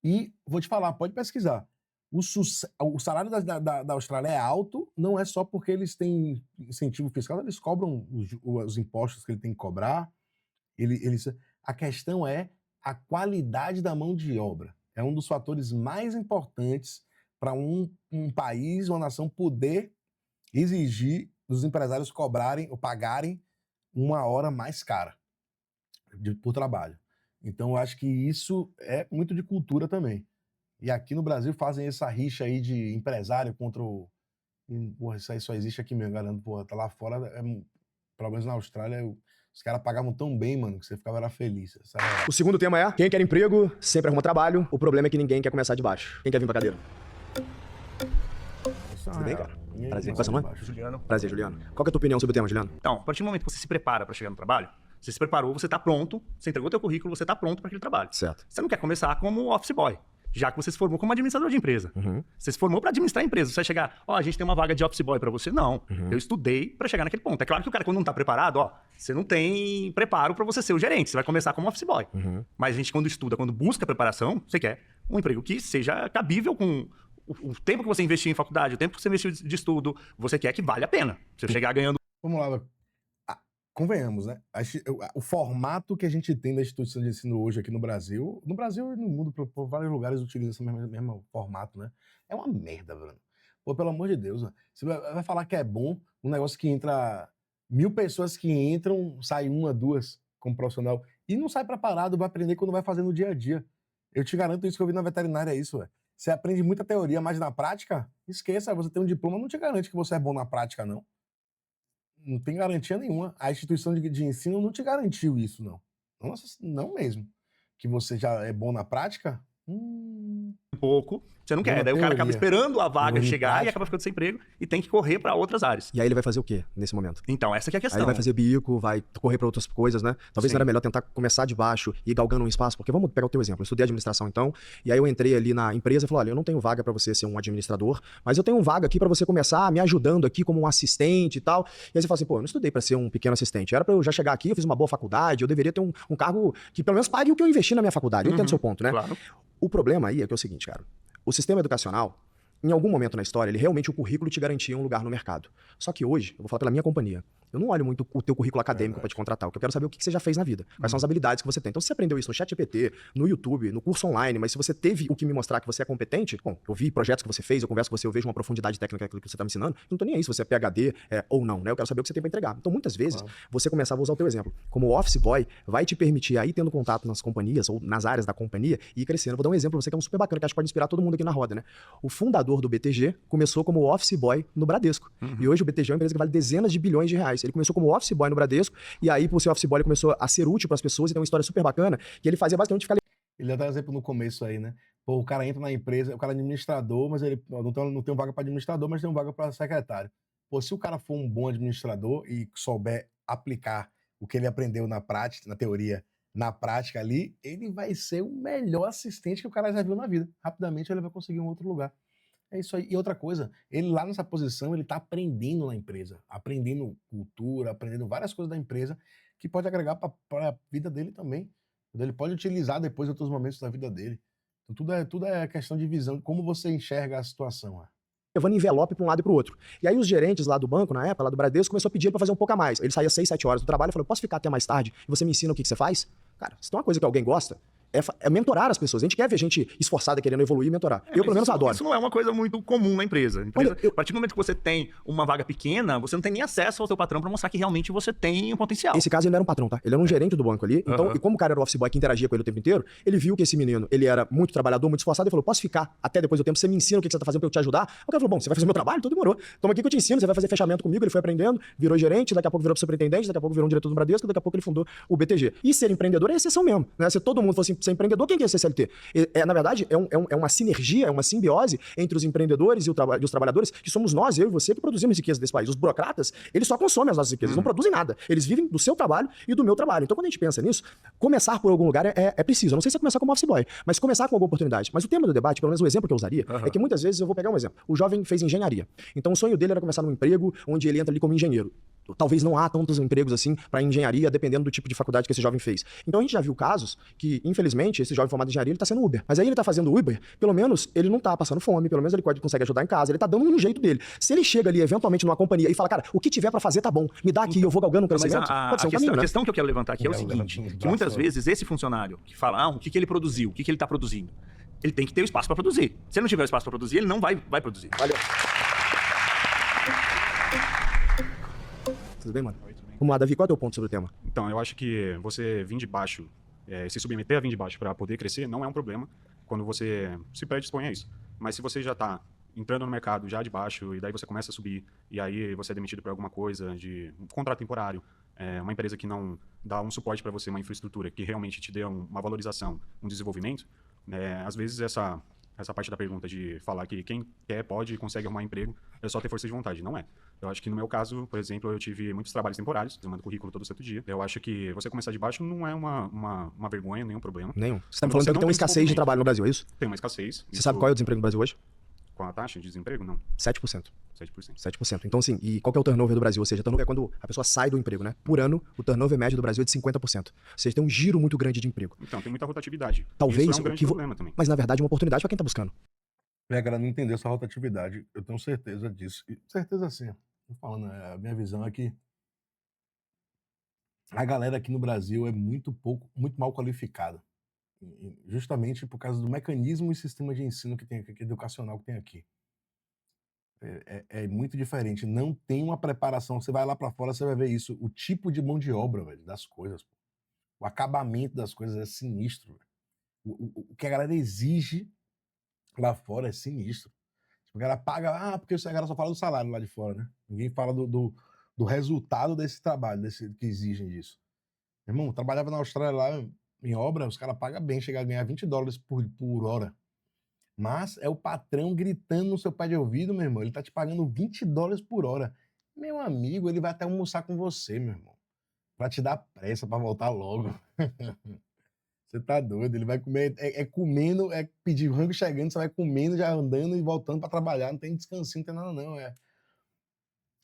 Speaker 1: E vou te falar, pode pesquisar. O salário da Austrália é alto, não é só porque eles têm incentivo fiscal, eles cobram os impostos que ele tem que cobrar, A questão é a qualidade da mão de obra. É um dos fatores mais importantes para um país, uma nação poder exigir dos empresários cobrarem ou pagarem uma hora mais cara por trabalho. Então, eu acho que isso é muito de cultura também. E aqui no Brasil fazem essa rixa aí de empresário contra o... Porra, isso aí só existe aqui mesmo, garanto. Porra, tá lá fora, pelo menos na Austrália, os caras pagavam tão bem, mano, que você era feliz.
Speaker 2: O segundo tema é: quem quer emprego, sempre arruma trabalho. O problema é que ninguém quer começar de baixo. Quem quer vir pra cadeira? Tudo bem, cara? Prazer. Qual é seu nome?
Speaker 8: Juliano.
Speaker 2: Prazer, Juliano. Qual que é a tua opinião sobre o tema, Juliano?
Speaker 8: Então, a partir do momento que você se prepara para chegar no trabalho, você se preparou, você tá pronto, você entregou teu currículo, você tá pronto para aquele trabalho.
Speaker 2: Certo.
Speaker 8: Você não quer começar como office boy, já que você se formou como administrador de empresa. Você se formou para administrar a empresa. Você vai chegar, a gente tem uma vaga de office boy para você. Não. Eu estudei para chegar naquele ponto. É claro que o cara, quando não tá preparado, você não tem preparo para você ser o gerente. Você vai começar como office boy. Mas a gente, quando estuda, quando busca preparação, você quer um emprego que seja cabível com o tempo que você investiu em faculdade, o tempo que você investiu de estudo. Você quer que vale a pena. Você chegar ganhando...
Speaker 1: Vamos lá. Convenhamos, né? O formato que a gente tem da instituição de ensino hoje aqui no Brasil e no mundo, por vários lugares utilizam esse mesmo formato, né? É uma merda, Bruno. Pô, pelo amor de Deus, né? Você vai falar que é bom um negócio que entra 1000 pessoas que entram, sai 1, 2 como profissional e não sai preparado, vai aprender quando vai fazer no dia a dia. Eu te garanto isso que eu vi na veterinária, é isso, velho. Você aprende muita teoria, mas na prática, esqueça, você tem um diploma, não te garante que você é bom na prática, não. Não tem garantia nenhuma. A instituição de ensino não te garantiu isso, não. Nossa, não mesmo. Que você já é bom na prática?
Speaker 8: pouco, você não quer. Daí o cara acaba esperando a vaga chegar e acaba ficando sem emprego e tem que correr para outras áreas.
Speaker 2: E aí ele vai fazer o quê nesse momento?
Speaker 8: Então, essa que é a questão.
Speaker 2: Aí ele vai fazer bico, vai correr para outras coisas, né? Talvez não era melhor tentar começar de baixo e ir galgando um espaço, porque vamos pegar o teu exemplo. Eu estudei administração então, e aí eu entrei ali na empresa e falei, olha, eu não tenho vaga para você ser um administrador, mas eu tenho vaga aqui para você começar me ajudando aqui como um assistente e tal. E aí você fala assim, pô, eu não estudei para ser um pequeno assistente, era para eu já chegar aqui, eu fiz uma boa faculdade, eu deveria ter um cargo que pelo menos pague o que eu investi na minha faculdade. Eu entendo o seu ponto, né? Claro. O problema aí é que é o seguinte, cara, o sistema educacional, em algum momento na história, ele realmente, o currículo te garantia um lugar no mercado. Só que hoje, eu vou falar pela minha companhia, eu não olho muito o teu currículo acadêmico para te contratar, o que eu quero saber é o que você já fez na vida, quais são as habilidades que você tem. Então, se você aprendeu isso no ChatGPT, no YouTube, no curso online, mas se você teve o que me mostrar que você é competente, bom, eu vi projetos que você fez, eu converso com você, eu vejo uma profundidade técnica naquilo que você está me ensinando, eu não tô nem aí se você é PhD ou não, né? Eu quero saber o que você tem para entregar. Então, muitas vezes, você começar a usar o teu exemplo, como office boy, vai te permitir aí, tendo contato nas companhias ou nas áreas da companhia, e ir crescendo. Eu vou dar um exemplo pra você que é um super bacana, que acho que pode inspirar todo mundo aqui na roda, né? O fundador do BTG começou como office boy no Bradesco. E hoje o BTG é uma empresa que vale dezenas de bilhões de reais. Ele começou como office boy no Bradesco, e aí, por ser office boy, ele começou a ser útil para as pessoas, e tem uma história super bacana, que ele fazia basicamente ficar...
Speaker 1: Ele dá um exemplo no começo aí, né? Pô, o cara entra na empresa, o cara é administrador, mas ele não tem vaga para administrador, mas tem vaga para secretário. Pô, se o cara for um bom administrador e souber aplicar o que ele aprendeu na prática, na teoria, na prática ali, ele vai ser o melhor assistente que o cara já viu na vida. Rapidamente ele vai conseguir um outro lugar. É isso aí. E outra coisa, ele lá nessa posição, ele tá aprendendo na empresa, aprendendo cultura, aprendendo várias coisas da empresa que pode agregar para a vida dele também. Ele pode utilizar depois em outros momentos da vida dele. Então, tudo é questão de visão, de como você enxerga a situação.
Speaker 2: Levando envelope para um lado e para o outro. E aí os gerentes lá do banco, na época, lá do Bradesco, começou a pedir para fazer um pouco a mais. Ele saía 6, 7 horas do trabalho e falou, posso ficar até mais tarde e você me ensina o que você faz? Cara, se tem uma coisa que alguém gosta, é mentorar as pessoas. A gente quer ver gente esforçada querendo evoluir e mentorar. Eu, pelo menos, adoro.
Speaker 8: Isso não é uma coisa muito comum na empresa. A partir do momento que você tem uma vaga pequena, você não tem nem acesso ao seu patrão para mostrar que realmente você tem um potencial.
Speaker 2: Nesse caso, ele não era um patrão, tá? Ele era um gerente do banco ali. Então, e como o cara era o office boy que interagia com ele o tempo inteiro, ele viu que esse menino, ele era muito trabalhador, muito esforçado, e falou, posso ficar até depois do tempo, você me ensina o que você tá fazendo pra eu te ajudar? O cara falou, bom, você vai fazer meu trabalho? Então demorou. Toma aqui que eu te ensino, você vai fazer fechamento comigo. Ele foi aprendendo, virou gerente, daqui a pouco virou superintendente, daqui a pouco virou um diretor do Bradesco, daqui a pouco ele fundou o BTG. E ser empreendedor é exceção mesmo, né? Se todo mundo fosse ser empreendedor, quem quer ser CLT? Na verdade, é uma sinergia, é uma simbiose entre os empreendedores e os trabalhadores, que somos nós, eu e você, que produzimos riqueza desse país. Os burocratas, eles só consomem as nossas riquezas, não produzem nada. Eles vivem do seu trabalho e do meu trabalho. Então, quando a gente pensa nisso, começar por algum lugar é preciso. Eu não sei se é começar como office boy, mas começar com alguma oportunidade. Mas o tema do debate, pelo menos o exemplo que eu usaria, é que muitas vezes, eu vou pegar um exemplo. O jovem fez engenharia. Então, o sonho dele era começar num emprego onde ele entra ali como engenheiro. talvez não há tantos empregos assim para engenharia, dependendo do tipo de faculdade que esse jovem fez. Então a gente já viu casos que, infelizmente, esse jovem formado em engenharia, ele tá sendo Uber. Mas aí ele tá fazendo Uber, pelo menos ele não tá passando fome, pelo menos ele consegue ajudar em casa, ele tá dando um jeito dele. Se ele chega ali, eventualmente, numa companhia e fala, cara, o que tiver para fazer tá bom, me dá aqui, eu vou galgando um
Speaker 8: Mas
Speaker 2: crescimento, pode ser um caminho,
Speaker 8: a
Speaker 2: né?
Speaker 8: questão que eu quero levantar aqui é o
Speaker 1: É,
Speaker 8: seguinte,
Speaker 1: levanta um
Speaker 8: que muitas
Speaker 1: braço.
Speaker 8: vezes esse funcionário que fala, o que ele produziu, o que ele tá produzindo, ele tem que ter o espaço para produzir. Se ele não tiver o espaço para produzir, ele não vai produzir.
Speaker 2: Valeu. Tudo bem, mano? Vamos lá, Davi, qual é o teu ponto sobre o tema?
Speaker 9: Então, eu acho que você vir de baixo, se submeter a vir de baixo para poder crescer, não é um problema quando você se predispõe a isso. Mas se você já está entrando no mercado já de baixo e daí você começa a subir e aí você é demitido por alguma coisa, de um contrato temporário, uma empresa que não dá um suporte para você, uma infraestrutura que realmente te dê uma valorização, um desenvolvimento, às vezes essa parte da pergunta de falar que quem quer, pode e consegue arrumar emprego é só ter força de vontade. Não é. Eu acho que no meu caso, por exemplo, eu tive muitos trabalhos temporários, eu mando currículo todo santo dia. Eu acho que você começar de baixo não é uma vergonha, nenhum problema.
Speaker 2: Nenhum. Você tá me falando
Speaker 9: Você
Speaker 2: então que
Speaker 9: não
Speaker 2: tem uma
Speaker 9: tem
Speaker 2: escassez de
Speaker 9: desenvolvimento.
Speaker 2: trabalho no Brasil, é isso?
Speaker 9: Tem uma escassez.
Speaker 2: Você sabe qual é o desemprego no Brasil hoje?
Speaker 9: Com a taxa de desemprego? Não.
Speaker 2: 7%.
Speaker 9: 7%.
Speaker 2: 7%. Então, assim, e qual que é o turnover do Brasil? Ou seja, turnover é quando a pessoa sai do emprego, né? Por ano, o turnover médio do Brasil é de 50%. Ou seja, tem um giro muito grande de emprego.
Speaker 9: Então, tem muita rotatividade.
Speaker 2: Talvez
Speaker 9: Isso é um
Speaker 2: o
Speaker 9: grande
Speaker 2: que
Speaker 9: problema também.
Speaker 2: Mas, na verdade, é uma oportunidade para quem tá buscando.
Speaker 1: A galera não entendeu essa rotatividade. Eu tenho certeza disso. E certeza sim. Tô falando, a minha visão é que a galera aqui no Brasil é muito mal qualificada. Justamente por causa do mecanismo e sistema de ensino que tem aqui, educacional que tem aqui. É muito diferente. Não tem uma preparação. Você vai lá pra fora, você vai ver isso. O tipo de mão de obra, velho, das coisas. Pô. O acabamento das coisas é sinistro. Velho. O que a galera exige lá fora é sinistro. O cara paga, porque a galera só fala do salário lá de fora, né? Ninguém fala do resultado desse trabalho, que exigem disso. Irmão, eu trabalhava na Austrália lá em obra, os caras pagam bem, chega a ganhar $20 por hora. Mas é o patrão gritando no seu pé de ouvido, meu irmão. Ele tá te pagando $20 por hora. Meu amigo, ele vai até almoçar com você, meu irmão. Pra te dar pressa pra voltar logo. Você tá doido, ele vai comer, comendo, pedir rango chegando, você vai comendo, já andando e voltando pra trabalhar, não tem descansinho, não tem nada não, é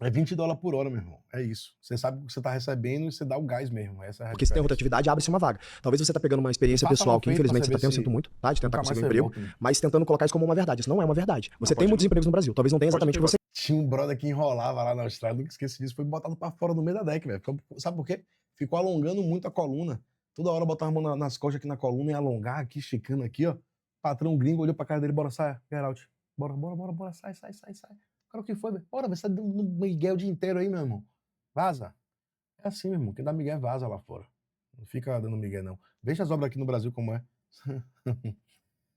Speaker 1: $20 por hora, meu irmão, é isso. Você sabe o que você tá recebendo e você dá o gás mesmo, essa é a
Speaker 2: Porque se tem
Speaker 1: diferença.
Speaker 2: rotatividade, abre-se uma vaga. Talvez você tá pegando uma experiência
Speaker 1: Faça
Speaker 2: pessoal
Speaker 1: mal
Speaker 2: que,
Speaker 1: feito pra
Speaker 2: infelizmente, você tá
Speaker 1: saber
Speaker 2: tendo,
Speaker 1: se
Speaker 2: sinto muito, tá? De tentar
Speaker 1: nunca mais
Speaker 2: conseguir um
Speaker 1: você
Speaker 2: emprego,
Speaker 1: volta.
Speaker 2: mas tentando colocar isso como uma verdade. Isso não é uma verdade. Você tem
Speaker 9: pode
Speaker 2: muitos
Speaker 9: não.
Speaker 2: empregos no Brasil. Talvez não tenha exatamente o que você
Speaker 1: Tinha um brother que enrolava lá na Austrália, nunca esqueci disso, foi botado pra fora no meio da deck, velho. Sabe por quê? Ficou alongando muito a coluna. Toda hora botava a mão nas costas aqui na coluna e alongar aqui, esticando aqui, ó. Patrão gringo olhou pra cara dele, bora, sai, get out. Bora, sai. Cara, o que foi, velho? Bora, você tá dando migué o dia inteiro aí, meu irmão. Vaza. É assim, meu irmão, quem dá migué vaza lá fora. Não fica dando migué, não. Veja as obras aqui no Brasil como é.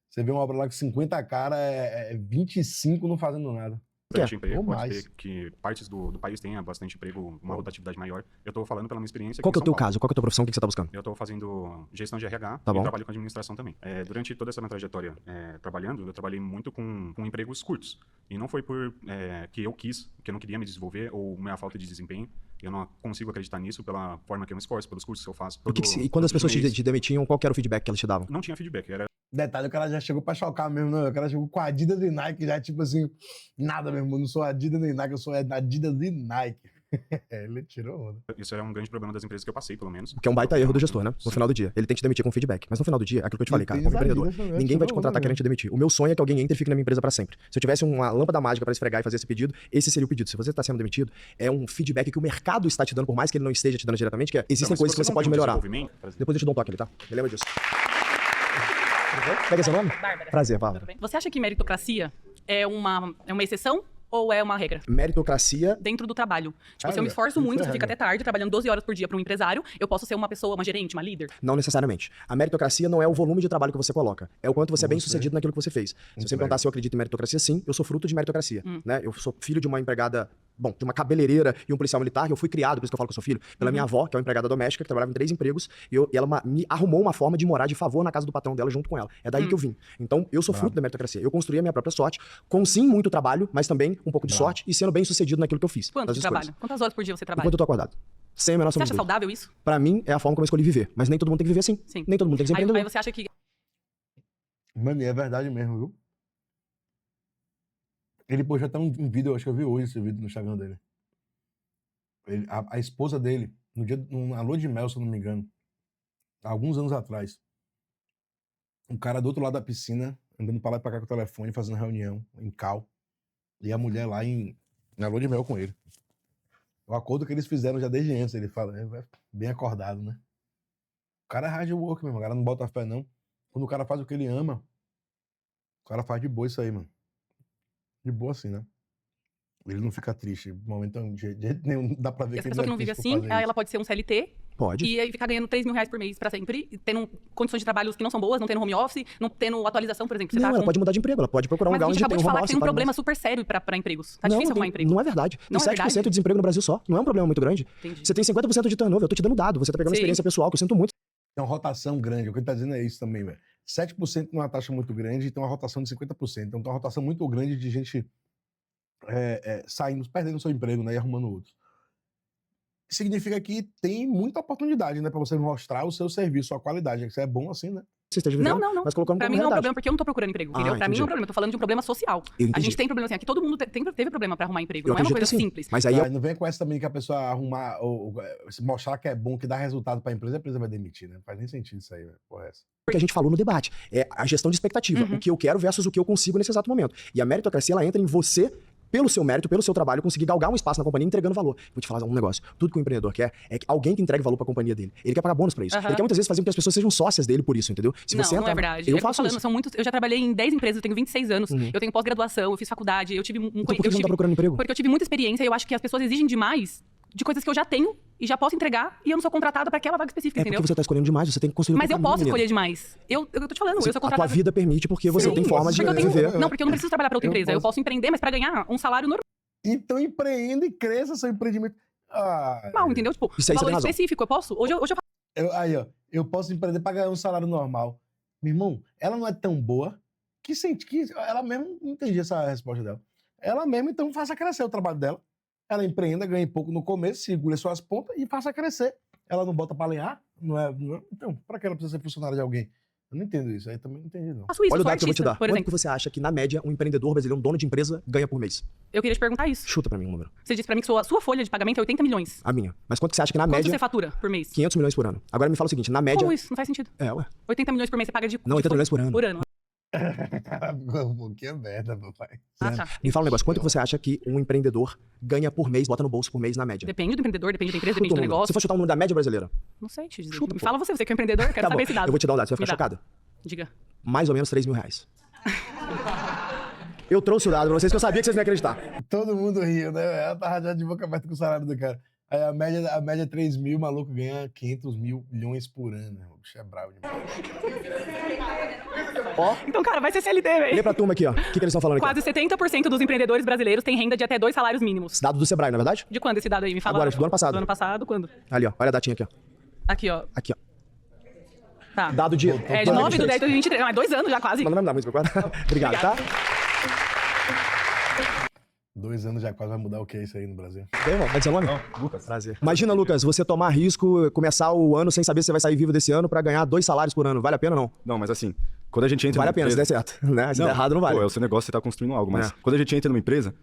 Speaker 1: Você vê uma obra lá com 50 caras, 25 não fazendo nada.
Speaker 9: Bastante emprego,
Speaker 1: ou
Speaker 9: pode
Speaker 1: mais.
Speaker 9: ser que partes do país tenha bastante emprego, uma rotatividade maior. Eu tô falando pela minha experiência
Speaker 2: Qual
Speaker 9: aqui
Speaker 2: que é o
Speaker 9: em
Speaker 2: teu
Speaker 9: São Paulo.
Speaker 2: caso? Qual que é a tua profissão? O que você tá buscando?
Speaker 9: Eu tô fazendo gestão de RH
Speaker 2: Tá
Speaker 9: e
Speaker 2: bom.
Speaker 9: trabalho com administração também. Durante toda essa minha trajetória trabalhando, eu trabalhei muito com empregos curtos. E não foi por que eu quis, que eu não queria me desenvolver, ou minha falta de desempenho. Eu não consigo acreditar nisso pela forma que eu me esforço, pelos cursos que eu faço.
Speaker 2: E quando as pessoas
Speaker 9: mês.
Speaker 2: te demitiam, qual que era o feedback que elas te davam?
Speaker 9: Não tinha feedback, era
Speaker 1: Detalhe, o cara já chegou pra chocar mesmo, não. O cara chegou com Adidas e Nike, já tipo assim, nada, meu irmão. Não sou Adidas nem Nike, eu sou Adidas e Nike. Ele tirou onda.
Speaker 9: Isso é um grande problema das empresas que eu passei, pelo menos.
Speaker 2: Que é um baita erro do gestor, né? No
Speaker 9: Sim.
Speaker 2: final do dia. Ele tem que te demitir com feedback. Mas no final do dia, é aquilo que eu te falei, cara,
Speaker 1: tem
Speaker 2: como
Speaker 1: os
Speaker 2: empreendedor,
Speaker 1: Adidas também,
Speaker 2: ninguém vai te
Speaker 1: tirou
Speaker 2: contratar
Speaker 1: onda
Speaker 2: querendo te demitir. O meu sonho é que alguém entre e fique na minha empresa pra sempre. Se eu tivesse uma lâmpada mágica pra esfregar e fazer esse pedido, esse seria o pedido. Se você tá sendo demitido, é um feedback que o mercado está te dando, por mais que ele não esteja te dando diretamente, que é, existem
Speaker 9: Então, mas
Speaker 2: coisas
Speaker 9: se
Speaker 2: que você
Speaker 9: não
Speaker 2: pode
Speaker 9: tem um
Speaker 2: melhorar.
Speaker 9: desenvolvimento,
Speaker 2: Depois eu te dou um toque ali, tá? Me lembra disso. Pega seu nome?
Speaker 6: Bárbara.
Speaker 2: Prazer, Bárbara.
Speaker 6: Tudo bem? Você acha que meritocracia é uma exceção ou é uma regra?
Speaker 2: Meritocracia.
Speaker 6: Dentro do trabalho. Tipo, se eu me
Speaker 1: Olha,
Speaker 6: esforço
Speaker 1: isso
Speaker 6: muito,
Speaker 1: é
Speaker 6: se eu fico
Speaker 1: regra.
Speaker 6: até tarde, trabalhando 12 horas por dia para um empresário, eu posso ser uma pessoa, uma gerente, uma líder?
Speaker 2: Não necessariamente. A meritocracia não é o volume de trabalho que você coloca. É o quanto você é bem
Speaker 1: Você.
Speaker 2: sucedido naquilo que você fez. Se
Speaker 1: Muito
Speaker 2: você me perguntar
Speaker 1: bem.
Speaker 2: se eu acredito em meritocracia, sim, eu sou fruto de meritocracia. Né? Eu sou filho de uma empregada, de uma cabeleireira e um policial militar. Eu fui criado, por isso que eu falo que eu sou filho, pela minha avó, que é uma empregada doméstica, que trabalhava em 3 empregos, e ela me arrumou uma forma de morar de favor na casa do patrão dela junto com ela. É daí que eu vim. Então, eu sou fruto da meritocracia. Eu construí a minha própria sorte, com sim muito trabalho, mas também um pouco de sorte e sendo bem sucedido naquilo que eu fiz.
Speaker 6: Quanto
Speaker 2: nas
Speaker 6: de
Speaker 2: escolhas.
Speaker 6: trabalho? Quantas horas por dia você trabalha?
Speaker 2: Enquanto eu tô acordado. Sem a menor
Speaker 6: Você
Speaker 2: sombra
Speaker 6: acha
Speaker 2: de dúvida.
Speaker 6: saudável isso?
Speaker 2: Pra mim, é a forma como eu escolhi viver. Mas nem todo mundo tem que viver assim.
Speaker 6: Sim.
Speaker 2: Nem todo mundo tem que ser
Speaker 6: Aí
Speaker 2: empreendedor.
Speaker 6: você acha que
Speaker 1: Mano, e é verdade mesmo, viu? Ele postou até um vídeo, eu acho que eu vi hoje esse vídeo no Instagram dele. A esposa dele, na lua de mel, se eu não me engano, há alguns anos atrás, um cara do outro lado da piscina, andando pra lá e pra cá com o telefone, fazendo reunião em cal, e a mulher lá na lua de mel com ele. O acordo que eles fizeram já desde antes, ele fala, bem acordado, né? O cara é hard work, meu irmão, o cara não bota fé, não. Quando o cara faz o que ele ama, o cara faz de boa isso aí, mano. De boa assim, né? Ele não fica triste. No momento, de jeito nenhum, dá pra ver
Speaker 6: E
Speaker 1: que
Speaker 6: essa
Speaker 1: ele
Speaker 6: pessoa que não
Speaker 1: é
Speaker 6: vive
Speaker 1: triste por
Speaker 6: assim,
Speaker 1: fazer
Speaker 6: ela pode ser um CLT
Speaker 2: Pode.
Speaker 6: e aí ficar ganhando 3 mil reais por mês pra sempre, e tendo condições de trabalho que não são boas, não tendo home office, não tendo atualização, por exemplo. Você
Speaker 2: Não,
Speaker 6: tá
Speaker 2: ela
Speaker 6: com...
Speaker 2: pode mudar de emprego, ela pode procurar um
Speaker 6: Mas
Speaker 2: lugar
Speaker 6: a gente
Speaker 2: onde
Speaker 6: acabou
Speaker 2: tem
Speaker 6: de
Speaker 2: um home
Speaker 6: falar que
Speaker 2: office,
Speaker 6: tem um
Speaker 2: paga
Speaker 6: problema
Speaker 2: mais.
Speaker 6: super sério pra empregos. Tá
Speaker 2: Não,
Speaker 6: difícil arrumar
Speaker 2: tem-
Speaker 6: emprego.
Speaker 2: Não é verdade.
Speaker 6: Não
Speaker 2: Tem
Speaker 6: é
Speaker 2: 7%
Speaker 6: verdade?
Speaker 2: de desemprego no Brasil só. Não é um problema muito grande.
Speaker 6: Entendi.
Speaker 2: Você tem 50% de turnover, eu tô te dando dado. Você tá pegando uma
Speaker 6: Sim.
Speaker 2: experiência pessoal, que eu sinto muito.
Speaker 1: Tem uma rotação grande. O que ele tá dizendo é isso também, velho. 7% não é uma taxa muito grande e tem uma rotação de 50%. Então tem uma rotação muito grande de gente saindo, perdendo seu emprego, né? E arrumando outros. Significa que tem muita oportunidade, né? Pra você mostrar o seu serviço, a qualidade. Isso é bom assim, né?
Speaker 2: Você esteja vivendo,
Speaker 6: Não.
Speaker 2: mas colocando
Speaker 6: Pra
Speaker 2: como
Speaker 6: mim não é um
Speaker 2: realidade.
Speaker 6: problema, porque eu não tô procurando emprego, entendeu? Pra mim
Speaker 2: entendi.
Speaker 6: não é um problema, eu tô falando de um problema social.
Speaker 2: Eu
Speaker 6: A
Speaker 2: entendi.
Speaker 6: gente tem problema assim, aqui todo mundo teve problema pra arrumar emprego,
Speaker 2: Eu
Speaker 6: não é uma
Speaker 2: acredito
Speaker 6: coisa
Speaker 2: que sim.
Speaker 6: simples.
Speaker 2: Mas aí
Speaker 1: Não vem com essa também que a pessoa arrumar, ou se mostrar que é bom, que dá resultado pra empresa, a empresa vai demitir, né? Não faz nem sentido isso aí, velho. Porra, essa.
Speaker 2: o que a gente falou no debate. É a gestão de expectativa.
Speaker 6: Uhum.
Speaker 2: O que eu quero versus o que eu consigo nesse exato momento. E a meritocracia, ela entra em você, pelo seu mérito, pelo seu trabalho, conseguir galgar um espaço na companhia entregando valor. Vou te falar um negócio. Tudo que o empreendedor quer é que alguém que entregue valor pra companhia dele. Ele quer pagar bônus pra isso.
Speaker 6: Aham.
Speaker 2: Ele quer muitas vezes fazer com que as pessoas sejam sócias dele por isso, entendeu? Se
Speaker 6: Não,
Speaker 2: você
Speaker 6: não
Speaker 2: entra-
Speaker 6: é verdade.
Speaker 2: Eu
Speaker 6: É que tô
Speaker 2: faço
Speaker 6: falando,
Speaker 2: isso.
Speaker 6: são muitos. Eu já trabalhei em 10 empresas, eu tenho 26 anos,
Speaker 2: Uhum.
Speaker 6: eu tenho pós-graduação, eu fiz faculdade, eu tive
Speaker 2: Então por que você não tá procurando emprego?
Speaker 6: Porque eu tive muita experiência e eu acho que as pessoas exigem demais de coisas que eu já tenho e já posso entregar e eu não sou contratada pra aquela vaga específica,
Speaker 2: É
Speaker 6: entendeu?
Speaker 2: porque você tá escolhendo demais, você tem que construir
Speaker 6: Mas
Speaker 2: o
Speaker 6: eu
Speaker 2: caminho,
Speaker 6: posso
Speaker 2: menina.
Speaker 6: escolher demais. Eu tô te falando, eu sou
Speaker 2: A tua
Speaker 6: contratada.
Speaker 2: vida permite porque você
Speaker 6: Sim,
Speaker 2: tem forma de
Speaker 6: porque eu tenho-
Speaker 2: viver.
Speaker 6: Não, porque eu não preciso trabalhar pra outra
Speaker 1: Eu
Speaker 6: empresa. Eu
Speaker 1: posso.
Speaker 6: posso empreender, mas pra ganhar um salário normal,
Speaker 1: Então empreenda e cresça seu empreendimento.
Speaker 6: entendeu? Tipo,
Speaker 2: Isso aí você
Speaker 6: valor
Speaker 2: tem razão.
Speaker 6: específico, eu posso. Hoje eu
Speaker 1: Aí, ó, eu posso empreender pra ganhar um salário normal. Meu irmão, ela não é tão boa que sente que ela mesmo não entendi essa resposta dela. Ela mesmo, então, faça crescer o trabalho dela. Ela empreenda, ganhe pouco no começo, segure suas pontas e faça crescer. Ela não bota pra lenhar, não é? Então, pra que ela precisa ser funcionária de alguém? Eu não entendo isso, aí também não entendi, não.
Speaker 6: faço isso,
Speaker 2: Olha
Speaker 6: eu
Speaker 2: o
Speaker 6: sou
Speaker 2: dado que eu vou te
Speaker 6: artista,
Speaker 2: dar.
Speaker 6: por
Speaker 2: Quanto
Speaker 6: exemplo.
Speaker 2: que você acha que, na média, um empreendedor brasileiro, um dono de empresa, ganha por mês?
Speaker 6: Eu queria te perguntar isso.
Speaker 2: Chuta pra mim um número.
Speaker 6: Você disse pra mim que a sua folha de pagamento é 80 milhões.
Speaker 2: A minha. Mas quanto que você acha que, na
Speaker 6: Quanto
Speaker 2: média,
Speaker 6: você fatura por mês?
Speaker 2: 500 milhões por ano? Agora me fala o seguinte, na média...
Speaker 6: Como isso? Não faz sentido.
Speaker 2: É, ué.
Speaker 6: 80 milhões por mês você paga de...
Speaker 2: Não,
Speaker 6: de
Speaker 2: 80 milhões por ano.
Speaker 6: Por ano.
Speaker 1: Um pouquinho é merda, papai.
Speaker 6: Ah, tá.
Speaker 2: Me fala um negócio, quanto que você acha que um empreendedor ganha por mês, bota no bolso por mês, na média?
Speaker 6: Depende do empreendedor, depende da empresa,
Speaker 2: Chuta
Speaker 6: depende do
Speaker 2: um número.
Speaker 6: negócio.
Speaker 2: Se for chutar um número da média brasileira.
Speaker 6: Não sei te dizer.
Speaker 2: Chuta,
Speaker 6: Me
Speaker 2: pô.
Speaker 6: fala você que é empreendedor, quero
Speaker 2: Tá bom,
Speaker 6: saber esse dado.
Speaker 2: eu vou te dar um dado, você vai
Speaker 6: Me
Speaker 2: ficar
Speaker 6: dá.
Speaker 2: chocada.
Speaker 6: Diga.
Speaker 2: Mais ou menos 3 mil reais. Eu trouxe o dado pra vocês que eu sabia que vocês não iam acreditar.
Speaker 1: Todo mundo riu, né? Ela tava já de boca aberta com o salário do cara. Aí a média é 3 mil, o maluco ganha 500 milhões por ano. O bicho é bravo demais.
Speaker 6: Então, cara, vai ser CLT,
Speaker 2: Lê
Speaker 6: velho.
Speaker 2: pra turma aqui, ó. O que eles estão falando aqui?
Speaker 6: Quase 70% dos empreendedores brasileiros têm renda de até 2 salários mínimos.
Speaker 2: Esse dado do Sebrae, não é verdade?
Speaker 6: De quando esse dado aí? Me fala.
Speaker 2: Agora, do ano passado.
Speaker 6: Do ano passado, quando?
Speaker 2: Ali, ó. Olha a datinha aqui, ó.
Speaker 6: Aqui, ó.
Speaker 2: Aqui, ó.
Speaker 6: Tá.
Speaker 2: Dado de...
Speaker 6: É de 9 do 10 de 2023. Não, é 2 anos já quase.
Speaker 2: Manda o nome da música agora. Obrigado, tá?
Speaker 1: 2 anos já quase vai mudar o que é isso aí no Brasil.
Speaker 2: Bem, irmão, vai dizer o nome?
Speaker 8: Não, Lucas.
Speaker 2: Prazer. Imagina, Lucas, você tomar risco, começar o ano sem saber se você vai sair vivo desse ano pra ganhar 2 salários por ano. Vale a pena ou não?
Speaker 10: Não, mas assim, quando a gente entra
Speaker 2: Vale
Speaker 10: numa
Speaker 2: a pena, se
Speaker 10: empresa...
Speaker 2: der certo. Né? Se der errado, não vale.
Speaker 10: Pô, é o seu negócio, você tá construindo algo. Mas
Speaker 2: É.
Speaker 10: quando a gente entra numa empresa,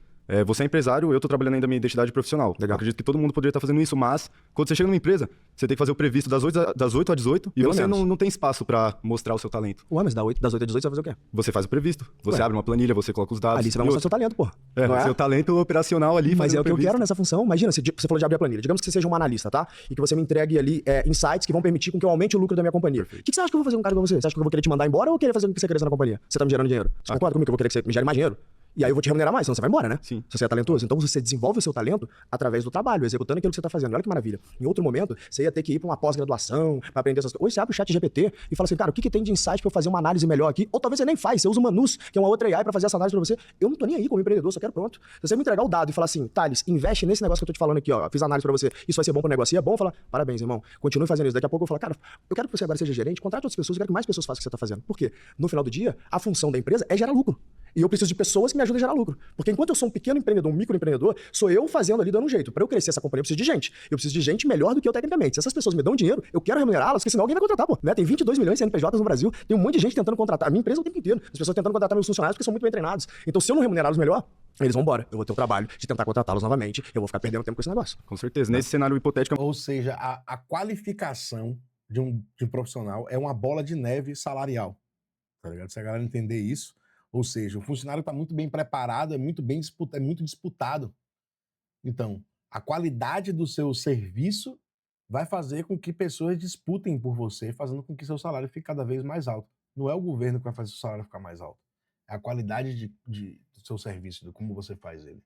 Speaker 10: você é empresário, eu tô trabalhando ainda a minha identidade profissional.
Speaker 2: Legal.
Speaker 10: Eu acredito que todo mundo poderia estar fazendo isso, mas quando você chega numa empresa, você tem que fazer o previsto das 8 às 18 e
Speaker 2: Pelo
Speaker 10: você
Speaker 2: menos.
Speaker 10: não tem espaço pra mostrar o seu talento.
Speaker 2: Ué, mas das 8 às 18 você vai fazer o quê?
Speaker 10: Você faz o previsto. Você
Speaker 2: Ué.
Speaker 10: abre uma planilha, você coloca os dados.
Speaker 2: Ali você vai
Speaker 10: e
Speaker 2: mostrar seu talento, pô.
Speaker 10: É,
Speaker 2: Não é?
Speaker 10: seu talento operacional ali.
Speaker 2: Mas
Speaker 10: fazendo
Speaker 2: é o que eu
Speaker 10: previsto.
Speaker 2: quero nessa função. Imagina, você falou de abrir a planilha. Digamos que você seja um analista, tá? E que você me entregue ali insights que vão permitir com que eu aumente o lucro da minha companhia. O que você acha que eu vou fazer com um cara igual você? Você acha que eu vou querer te mandar embora ou querer fazer com que você cresça na companhia? Você tá me gerando dinheiro. Você concorda comigo que eu vou querer que você me gere mais dinheiro? E aí eu vou te remunerar mais, senão você vai embora, né?
Speaker 10: Sim.
Speaker 2: Se você é talentoso. Então você desenvolve o seu talento através do trabalho, executando aquilo que você tá fazendo. Olha que maravilha. Em outro momento, você ia ter que ir pra uma pós-graduação, pra aprender essas coisas. Hoje você abre o chat GPT e fala assim, cara, o que tem de insight pra eu fazer uma análise melhor aqui? Ou talvez você nem faz, você usa o Manus, que é uma outra AI pra fazer essa análise pra você. Eu não tô nem aí como empreendedor, só quero pronto. Se você me entregar o dado e falar assim, Thales, investe nesse negócio que eu tô te falando aqui, ó, fiz análise pra você, isso vai ser bom pro negócio. E é bom falar, parabéns, irmão, continue fazendo isso. Daqui a pouco eu vou falar, cara, eu quero que você agora seja gerente, contrate outras pessoas, eu quero que mais pessoas façam o que você tá fazendo. Por quê? No final do dia, a função da empresa é gerar lucro. E eu preciso de pessoas que me ajudem a gerar lucro. Porque enquanto eu sou um pequeno empreendedor, um microempreendedor, sou eu fazendo ali, dando um jeito. Para eu crescer essa companhia, eu preciso de gente. Eu preciso de gente melhor do que eu tecnicamente. Se essas pessoas me dão dinheiro, eu quero remunerá-las, porque senão alguém vai contratar, pô. Né? Tem 22 milhões de CNPJs no Brasil, tem um monte de gente tentando contratar. A minha empresa o tempo inteiro. As pessoas tentando contratar meus funcionários porque são muito bem treinados. Então, se eu não remunerá-los melhor, eles vão embora. Eu vou ter o trabalho de tentar contratá-los novamente. Eu vou ficar perdendo tempo com esse negócio.
Speaker 10: Com certeza. Nesse cenário hipotético...
Speaker 1: Ou seja, a qualificação de um profissional é uma bola de neve salarial. Tá ligado? Se a galera entender isso, ou seja, o funcionário está muito bem preparado, é muito disputado. Então, a qualidade do seu serviço vai fazer com que pessoas disputem por você, fazendo com que seu salário fique cada vez mais alto. Não é o governo que vai fazer seu salário ficar mais alto. É a qualidade do seu serviço, de como você faz ele.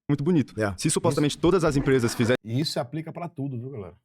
Speaker 10: Muito bonito. Se supostamente todas as empresas fizessem
Speaker 1: E isso se aplica para tudo, viu, galera?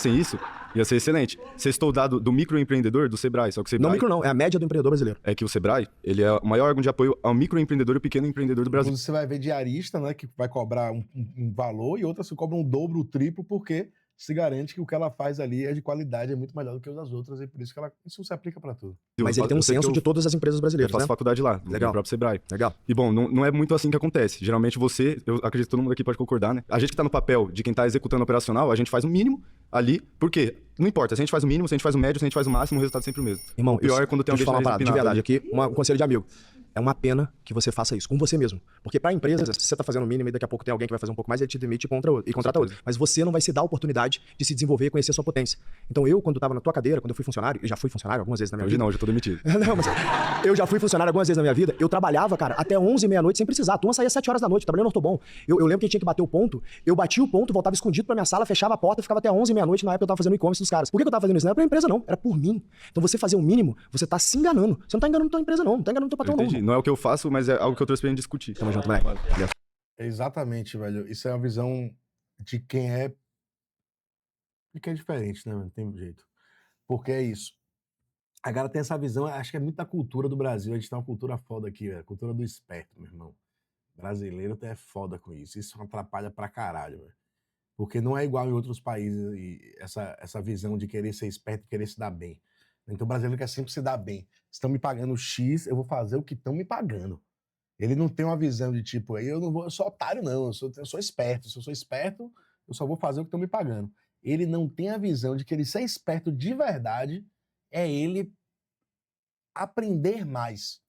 Speaker 10: isso, ia ser excelente. Sextou o dado do microempreendedor do Sebrae, só que o Sebrae...
Speaker 2: Não micro não, é a média do empreendedor brasileiro.
Speaker 10: É que o Sebrae, ele é o maior órgão de apoio ao microempreendedor e ao pequeno empreendedor do Brasil.
Speaker 1: Quando você vai ver diarista, né, que vai cobrar um valor e outras que cobram um dobro, o triplo, porque se garante que o que ela faz ali é de qualidade, é muito melhor do que o das outras, e por isso que isso se aplica para tudo.
Speaker 2: Mas ele tem um censo de todas as empresas
Speaker 10: Eu
Speaker 2: brasileiras,
Speaker 10: faço
Speaker 2: né?
Speaker 10: faculdade lá, no próprio Sebrae.
Speaker 2: Legal.
Speaker 10: E bom, não é muito assim que acontece. Geralmente eu acredito que todo mundo aqui pode concordar, né? A gente que tá no papel de quem tá executando o operacional, a gente faz o mínimo ali, porque não importa, se a gente faz o mínimo, se a gente faz o médio, se a gente faz o máximo, o resultado é sempre o mesmo.
Speaker 2: Irmão,
Speaker 10: o pior é quando tem
Speaker 2: deixa eu
Speaker 10: alguém
Speaker 2: falar uma parada, de verdade,
Speaker 10: disciplinado
Speaker 2: aqui, um conselho de amigo. É uma pena que você faça isso com você mesmo. Porque pra empresa, se você tá fazendo o mínimo e daqui a pouco tem alguém que vai fazer um pouco mais, ele te demite e contrata outro. Mas você não vai se dar a oportunidade de se desenvolver e conhecer a sua potência. Então eu, quando tava na tua cadeira, quando eu fui funcionário, eu já fui funcionário algumas vezes na minha
Speaker 10: Hoje
Speaker 2: vida.
Speaker 10: não, hoje eu tô demitido.
Speaker 2: Não, mas eu já fui funcionário algumas vezes na minha vida. Eu trabalhava, cara, até 11, meia-noite sem precisar. A turma saía 7 horas da noite, trabalhando no Ortobon. Eu lembro que tinha que bater o ponto. Eu batia o ponto, voltava escondido pra minha sala, fechava a porta e ficava até 11, meia-noite. Na época eu tava fazendo e-commerce dos caras. Por que eu tava fazendo isso? Não era pra empresa, não. Era por mim. Então você fazer o mínimo, você tá se enganando. Você não tá enganando tua empresa, não. Não tá enganando teu patrão, não.
Speaker 10: Entendi. Não é o que eu faço, mas é algo que eu trouxe pra gente discutir.
Speaker 2: Tamo junto, moleque.
Speaker 1: Exatamente, velho. Isso é uma visão de quem é diferente, né, mano? Não tem jeito. Porque é isso. A galera tem essa visão, acho que é muito da cultura do Brasil. A gente tem uma cultura foda aqui, velho. Cultura do esperto, meu irmão. Brasileiro até é foda com isso. Isso atrapalha pra caralho, velho. Porque não é igual em outros países e essa visão de querer ser esperto e querer se dar bem. Então o brasileiro quer sempre se dar bem. Estão me pagando X, eu vou fazer o que estão me pagando. Ele não tem uma visão de tipo, eu sou otário, não, eu sou esperto. Se eu sou esperto, eu só vou fazer o que estão me pagando. Ele não tem a visão de que ele ser esperto de verdade é ele aprender mais.